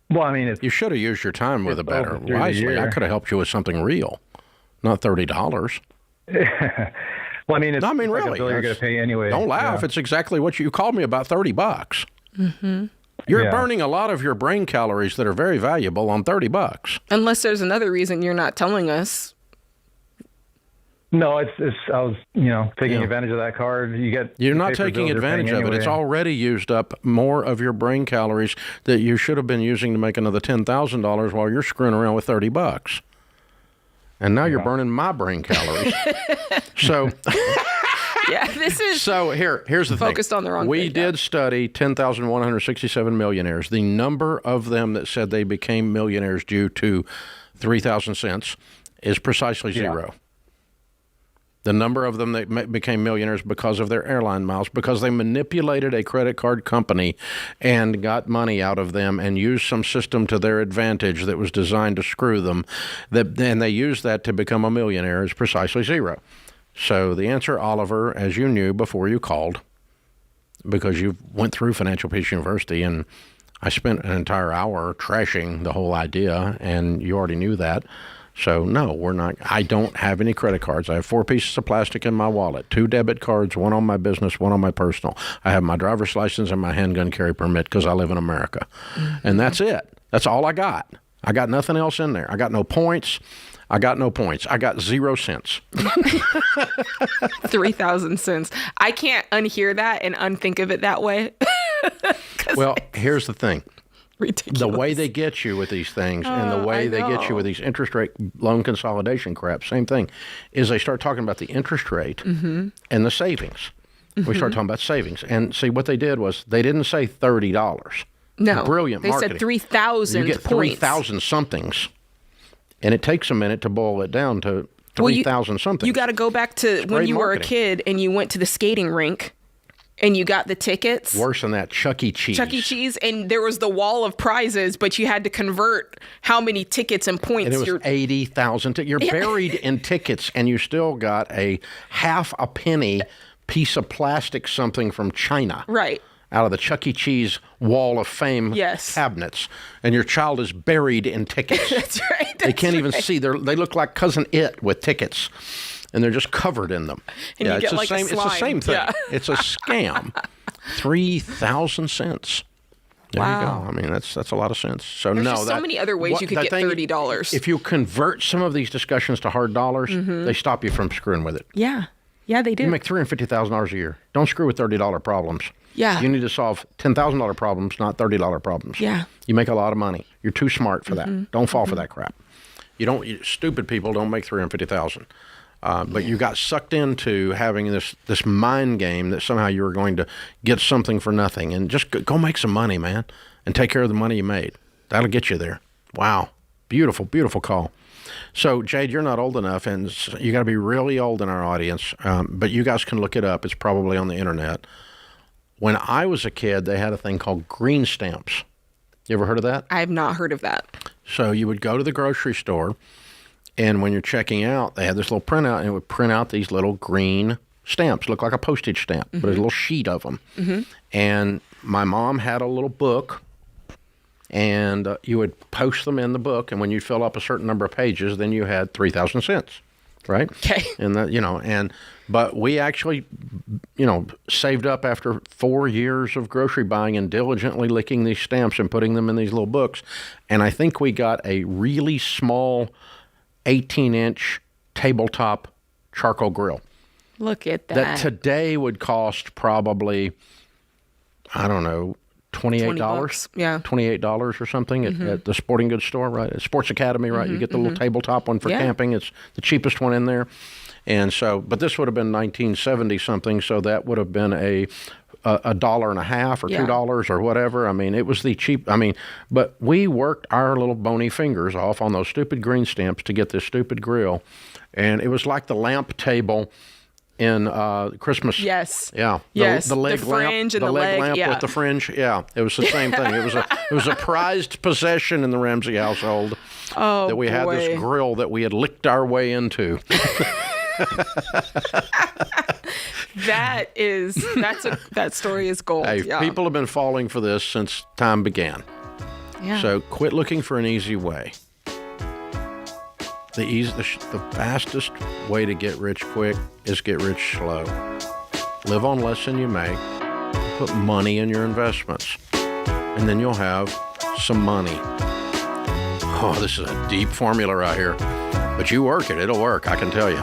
Well, I mean, you should have used your time with a better, over wisely. $30 I could have helped you with something real, not $30. Well, I mean, it's no, I mean, like really, a bill you're going to pay anyway. Don't laugh. Yeah. It's exactly what you called me about $30. Mm-hmm. You're burning a lot of your brain calories that are very valuable on $30. Unless there's another reason you're not telling us. No, it's I was, taking advantage of that card. You're not taking advantage of it. It's already used up more of your brain calories that you should have been using to make another $10,000 while you're screwing around with $30. And now you're burning my brain calories. So yeah, this is so here's the focused thing. On the wrong we thing. did study 10,167 millionaires. The number of them that said they became millionaires due to 3,000 cents is precisely zero. The number of them that became millionaires because of their airline miles, because they manipulated a credit card company and got money out of them and used some system to their advantage that was designed to screw them, and they used that to become a millionaire, is precisely zero. So the answer, Oliver, as you knew before you called, because you went through Financial Peace University, and I spent an entire hour trashing the whole idea, and you already knew that. So, no, we're not. I don't have any credit cards. I have 4 pieces of plastic in my wallet, 2 debit cards, 1 on my business, 1 on my personal. I have my driver's license and my handgun carry permit because I live in America. Mm-hmm. And that's it. That's all I got. I got nothing else in there. I got no points. I got 0 cents. 3,000 cents. I can't unhear that and unthink of it that way. Well, here's the thing. Ridiculous. The way they get you with these things and the way they get you with these interest rate loan consolidation crap, same thing, is they start talking about the interest rate and the savings. We start talking about savings. And see, what they did was they didn't say $30. No. Brilliant they marketing. Said 3,000 You get points. 3,000 somethings. And it takes a minute to boil it down to 3,000 somethings. You got to go back to when you were a kid and you went to the skating rink. And you got the tickets. Worse than that, Chuck E. Cheese. Chuck E. Cheese, and there was the wall of prizes, but you had to convert how many tickets and points. And it was 80,000. You're buried in tickets, and you still got a half a penny piece of plastic something from China. Right. Out of the Chuck E. Cheese Wall of Fame cabinets. And your child is buried in tickets. That's right. They can't even see. They look like Cousin It with tickets. And they're just covered in them. And you get it's like the same. a slime. It's the same thing. Yeah. It's a scam. 3,000 cents. There you go. I mean, that's a lot of sense. So There's just so many other ways you could get $30. If you convert some of these discussions to hard dollars, they stop you from screwing with it. Yeah. Yeah, they do. You make $350,000 a year. Don't screw with $30 problems. Yeah. You need to solve $10,000 problems, not $30 problems. Yeah. You make a lot of money. You're too smart for that. Don't fall for that crap. Stupid people don't make $350,000. But you got sucked into having this mind game that somehow you were going to get something for nothing. And just go make some money, man, and take care of the money you made. That'll get you there. Wow. Beautiful, beautiful call. So, Jade, you're not old enough, and you got to be really old in our audience, but you guys can look it up. It's probably on the internet. When I was a kid, they had a thing called green stamps. You ever heard of that? I have not heard of that. So you would go to the grocery store, and when you're checking out, they had this little printout, and it would print out these little green stamps, look like a postage stamp, but a little sheet of them. And my mom had a little book, and you would post them in the book, and when you fill up a certain number of pages, then you had 3,000 cents, right? Okay. And but we actually, saved up after 4 years of grocery buying and diligently licking these stamps and putting them in these little books, and I think we got a really small 18-inch tabletop charcoal grill. Look at that. That today would cost probably, I don't know, $28. Yeah. $28 or something at the sporting goods store, right? At Sports Academy, right? You get the little tabletop one for camping. It's the cheapest one in there. And so, but this would have been 1970 something, so that would have been a $1.50 or $2 or whatever. I mean, it was the cheap. I mean, but we worked our little bony fingers off on those stupid green stamps to get this stupid grill, and it was like the lamp table in Christmas. Yes. Yeah. Yes. The leg the fringe lamp, and the leg lamp yeah. with the fringe. Yeah. It was the same thing. It was a prized possession in the Ramsey household. Oh, that we had this grill that we had licked our way into. That story is gold. Hey, yeah. people have been falling for this since time began. Yeah. So quit looking for an easy way. The fastest way to get rich quick is get rich slow. Live on less than you make. Put money in your investments. And then you'll have some money. Oh, this is a deep formula right here. But you work it, it'll work, I can tell you.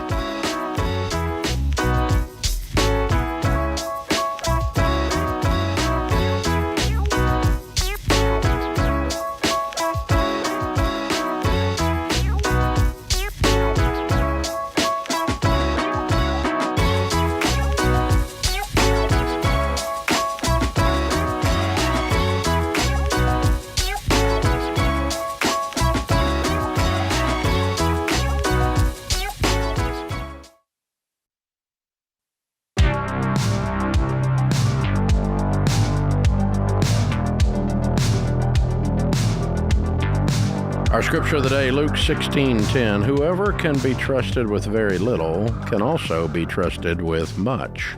Our scripture of the day, Luke 16:10. Whoever can be trusted with very little can also be trusted with much.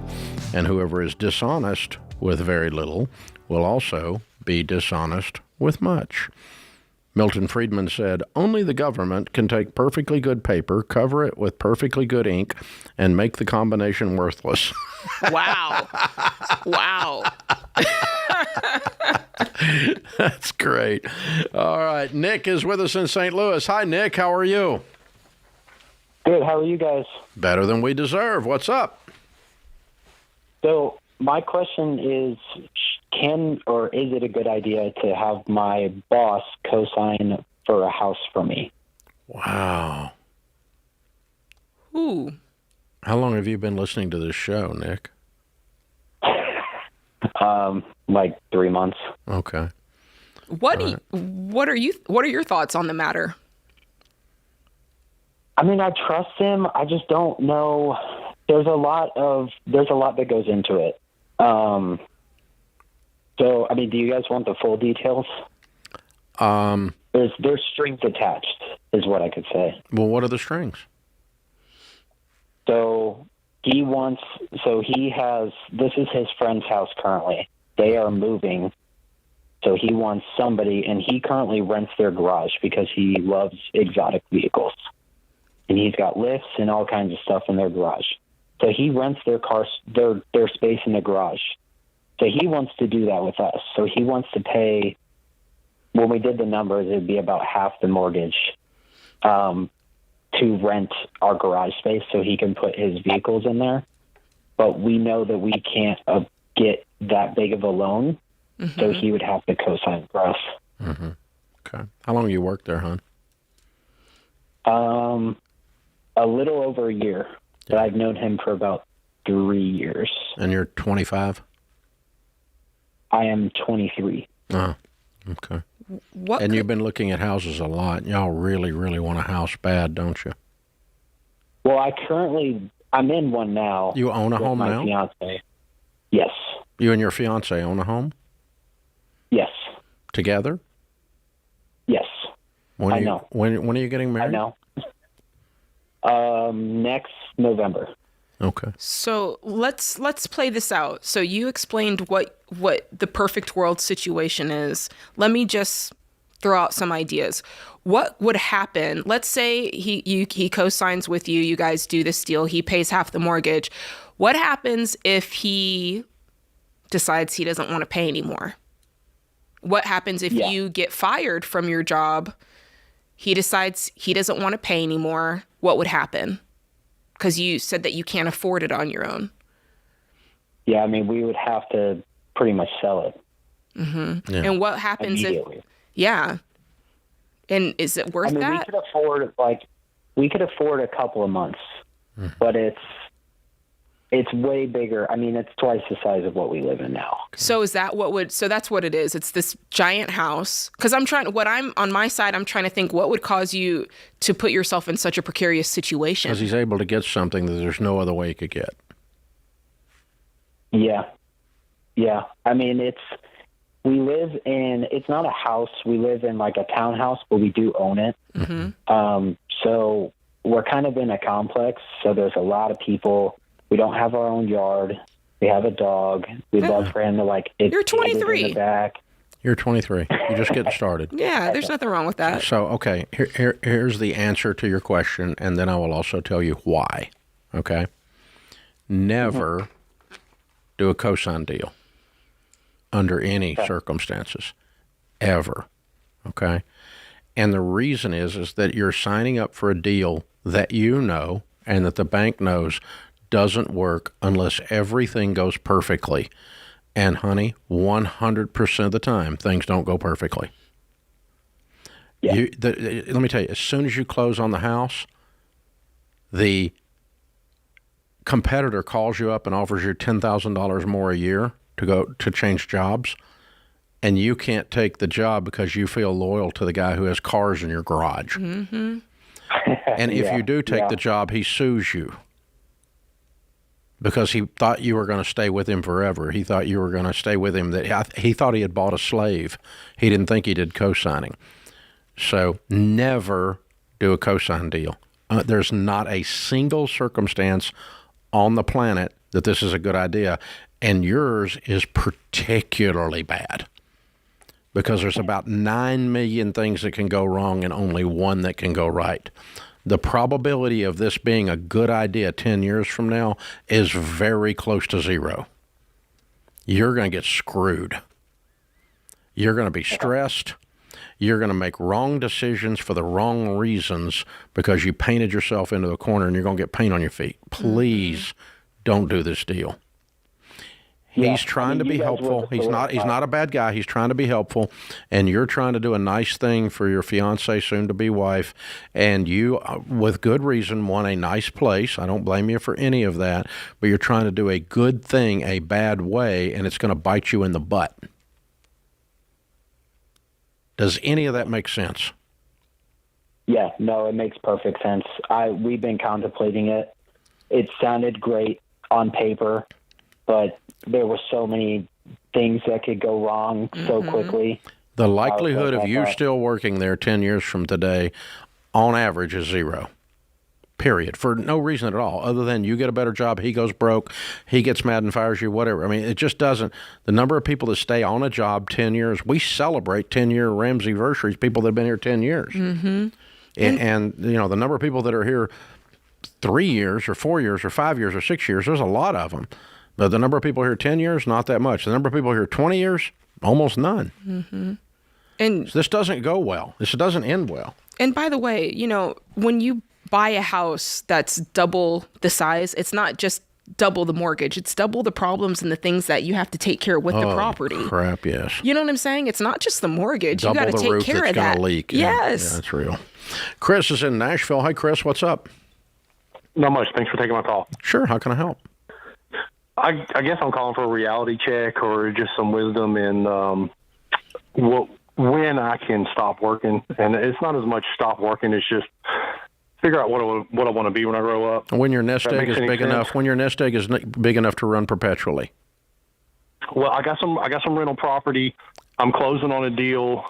And whoever is dishonest with very little will also be dishonest with much. Milton Friedman said, only the government can take perfectly good paper, cover it with perfectly good ink, and make the combination worthless. Wow. Wow. That's great. All right. Nick is with us in St. Louis. Hi, Nick. How are you? Good. How are you guys? Better than we deserve. What's up? So my question is, can or is it a good idea to have my boss co-sign for a house for me? Wow. Ooh. How long have you been listening to this show, Nick? Like 3 months. Okay. What are your thoughts on the matter? I mean, I trust him. I just don't know. There's a lot that goes into it. So, I mean, do you guys want the full details? There's strings attached, is what I could say. Well, what are the strings? So this is his friend's house currently. They are moving. So he wants somebody, and he currently rents their garage because he loves exotic vehicles. And he's got lifts and all kinds of stuff in their garage. So he rents their space in the garage. So he wants to do that with us. So he wants to pay, when we did the numbers, it'd be about half the mortgage to rent our garage space so he can put his vehicles in there. But we know that we can't get that big of a loan, so he would have to co-sign for us. Mm-hmm. Okay. How long you worked there, hon? A little over a year. But I've known him for about 3 years. And you're 25? I am 23. Oh, okay. You've been looking at houses a lot. Y'all really, really want a house bad, don't you? Well, I'm in one now. You own a home with now? my fiance. Yes. You and your fiance own a home? Yes. Together? Yes. When I know. When are you getting married? I know. Next November. Okay. So let's play this out. So you explained what the perfect world situation is. Let me just throw out some ideas. What would happen? Let's say he co-signs with you. You guys do this deal. He pays half the mortgage. What happens if he decides he doesn't want to pay anymore? What happens if you get fired from your job? He decides he doesn't want to pay anymore. What would happen? Because you said that you can't afford it on your own. Yeah, I mean, we would have to pretty much sell it. Mm-hmm. Yeah. And what happens immediately? And is it worth that? We could afford a couple of months, but it's way bigger. I mean, it's twice the size of what we live in now. So that's what it is. It's this giant house. Because I'm on my side, I'm trying to think what would cause you to put yourself in such a precarious situation. Because he's able to get something that there's no other way he could get. Yeah. Yeah. I mean, it's not a house. We live in like a townhouse, but we do own it. Mm-hmm. So we're kind of in a complex, so there's a lot of people. We don't have our own yard. We have a dog. We'd love for him to You're 23. in the back. You're 23. You're just getting started. Yeah, there's nothing wrong with that. So, okay, here's the answer to your question, and then I will also tell you why. Okay? Never do a cosign deal under any circumstances, ever. Okay? And the reason is that you're signing up for a deal that you know and that the bank knows doesn't work unless everything goes perfectly. And honey, 100% of the time, things don't go perfectly. Yeah. Let me tell you, as soon as you close on the house, the competitor calls you up and offers you $10,000 more a year to change jobs, and you can't take the job because you feel loyal to the guy who has cars in your garage. Mm-hmm. And if you do take the job, he sues you because he thought you were going to stay with him forever. He thought you were going to stay with him. He thought he had bought a slave. He didn't think he did co-signing. So never do a co-sign deal. There's not a single circumstance on the planet that this is a good idea, and yours is particularly bad because there's about 9 million things that can go wrong and only one that can go right. The probability of this being a good idea 10 years from now is very close to zero. You're going to get screwed. You're going to be stressed. You're going to make wrong decisions for the wrong reasons because you painted yourself into a corner and you're going to get paint on your feet. Please don't do this deal. He's trying to be helpful. He's not a bad guy. He's trying to be helpful, and you're trying to do a nice thing for your fiancée, soon-to-be wife, and you, with good reason, want a nice place. I don't blame you for any of that, but you're trying to do a good thing a bad way, and it's going to bite you in the butt. Does any of that make sense? Yeah, no, it makes perfect sense. We've been contemplating it. It sounded great on paper, but there were so many things that could go wrong so quickly. The likelihood of you still working there 10 years from today, on average, is zero. Period. For no reason at all, other than you get a better job, he goes broke, he gets mad and fires you, whatever. I mean, it just doesn't. The number of people that stay on a job 10 years, we celebrate 10-year Ramsey anniversaries, people that have been here 10 years. Mm-hmm. And, you know, the number of people that are here 3 years or 4 years or 5 years or 6 years, there's a lot of them. But the number of people here 10 years, not that much. The number of people here 20 years, almost none. Mm-hmm. And so this doesn't go well. This doesn't end well. And by the way, you know, when you buy a house that's double the size, it's not just double the mortgage. It's double the problems and the things that you have to take care of with the property. Crap, yes. You know what I'm saying? It's not just the mortgage. Double you got to take care of that. Double the roof that's going to leak. Yes. Yeah, that's real. Chris is in Nashville. Hi, Chris. What's up? Not much. Thanks for taking my call. Sure. How can I help? I guess I'm calling for a reality check or just some wisdom in when I can stop working. And it's not as much stop working. It's just figure out what I want to be when I grow up. When your nest egg is big enough. When your nest egg is big enough to run perpetually. Well, I got some rental property. I'm closing on a deal.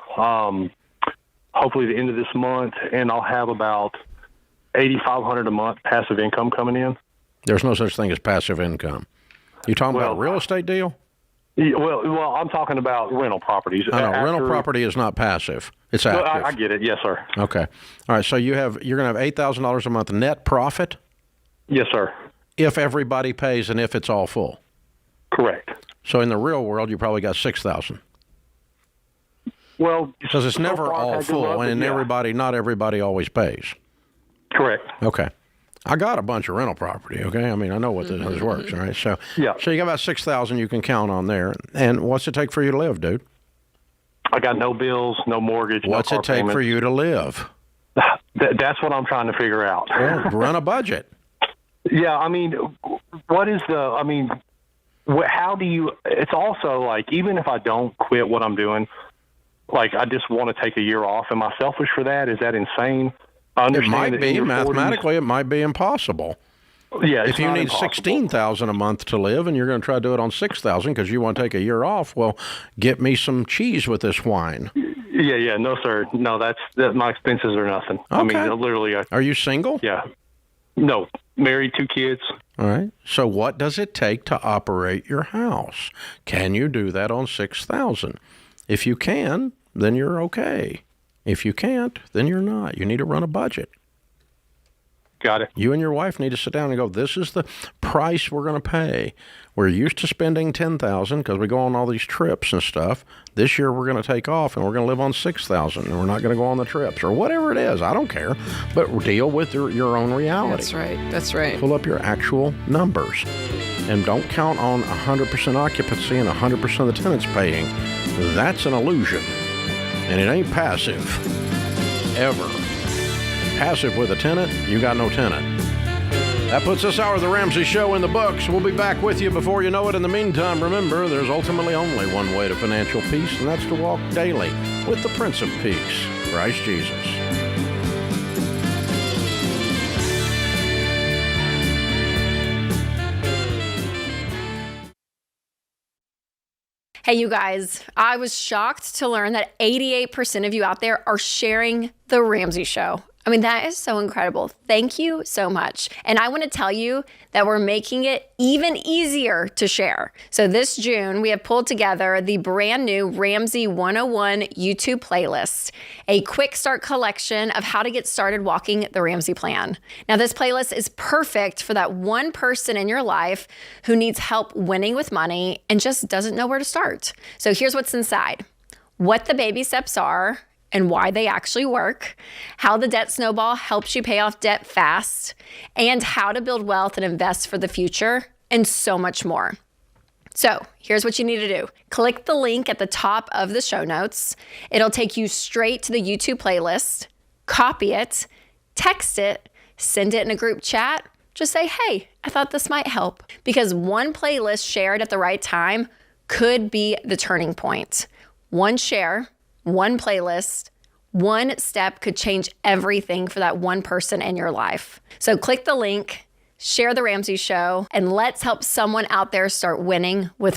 Hopefully the end of this month, and I'll have about $8,500 a month passive income coming in. There's no such thing as passive income. You talking about a real estate deal? Yeah, well, I'm talking about rental properties. I know, rental property is not passive. It's active. Well, I get it. Yes, sir. Okay. All right. So you're going to have $8,000 a month net profit? Yes, sir. If everybody pays and if it's all full? Correct. So in the real world, you probably got $6,000. Well, because it's never all full, and not everybody always pays. Correct. Okay. I got a bunch of rental property, okay? I mean, I know what this works, all right? So you got about $6,000 you can count on there. And what's it take for you to live, dude? I got no bills, no mortgage, what's no it take for you to live? That's what I'm trying to figure out. Well, run a budget. Yeah, I mean, how do you, it's also like, even if I don't quit what I'm doing, like I just want to take a year off. Am I selfish for that? Is that insane? It might be. Mathematically, it might be impossible. Yeah, if you need $16,000 a month to live and you're going to try to do it on $6,000 because you want to take a year off, well, get me some cheese with this wine. Yeah, no, sir. No, my expenses are nothing. Okay. I mean, literally. Are you single? Yeah. No, married, 2 kids. All right. So what does it take to operate your house? Can you do that on $6,000? If you can, then you're okay. If you can't, then you're not. You need to run a budget. Got it. You and your wife need to sit down and go, this is the price we're going to pay. We're used to spending $10,000 because we go on all these trips and stuff. This year we're going to take off and we're going to live on $6,000 and we're not going to go on the trips or whatever it is. I don't care. But deal with your own reality. That's right. That's right. Pull up your actual numbers. And don't count on 100% occupancy and 100% of the tenants paying. That's an illusion. And it ain't passive. Ever. Passive with a tenant, you got no tenant. That puts this hour of the Ramsey Show in the books. We'll be back with you before you know it. In the meantime, remember, there's ultimately only one way to financial peace, and that's to walk daily with the Prince of Peace, Christ Jesus. Hey, you guys, I was shocked to learn that 88% of you out there are sharing The Ramsey Show. I mean, that is so incredible. Thank you so much. And I want to tell you that we're making it even easier to share. So this June, we have pulled together the brand new Ramsey 101 YouTube playlist, a quick start collection of how to get started walking the Ramsey plan. Now, this playlist is perfect for that one person in your life who needs help winning with money and just doesn't know where to start. So here's what's inside: what the baby steps are and why they actually work, how the debt snowball helps you pay off debt fast, and how to build wealth and invest for the future, and so much more. So here's what you need to do. Click the link at the top of the show notes. It'll take you straight to the YouTube playlist. Copy it, text it, send it in a group chat. Just say, hey, I thought this might help. Because one playlist shared at the right time could be the turning point. One share, one playlist, one step could change everything for that one person in your life. So click the link, share The Ramsey Show, and let's help someone out there start winning with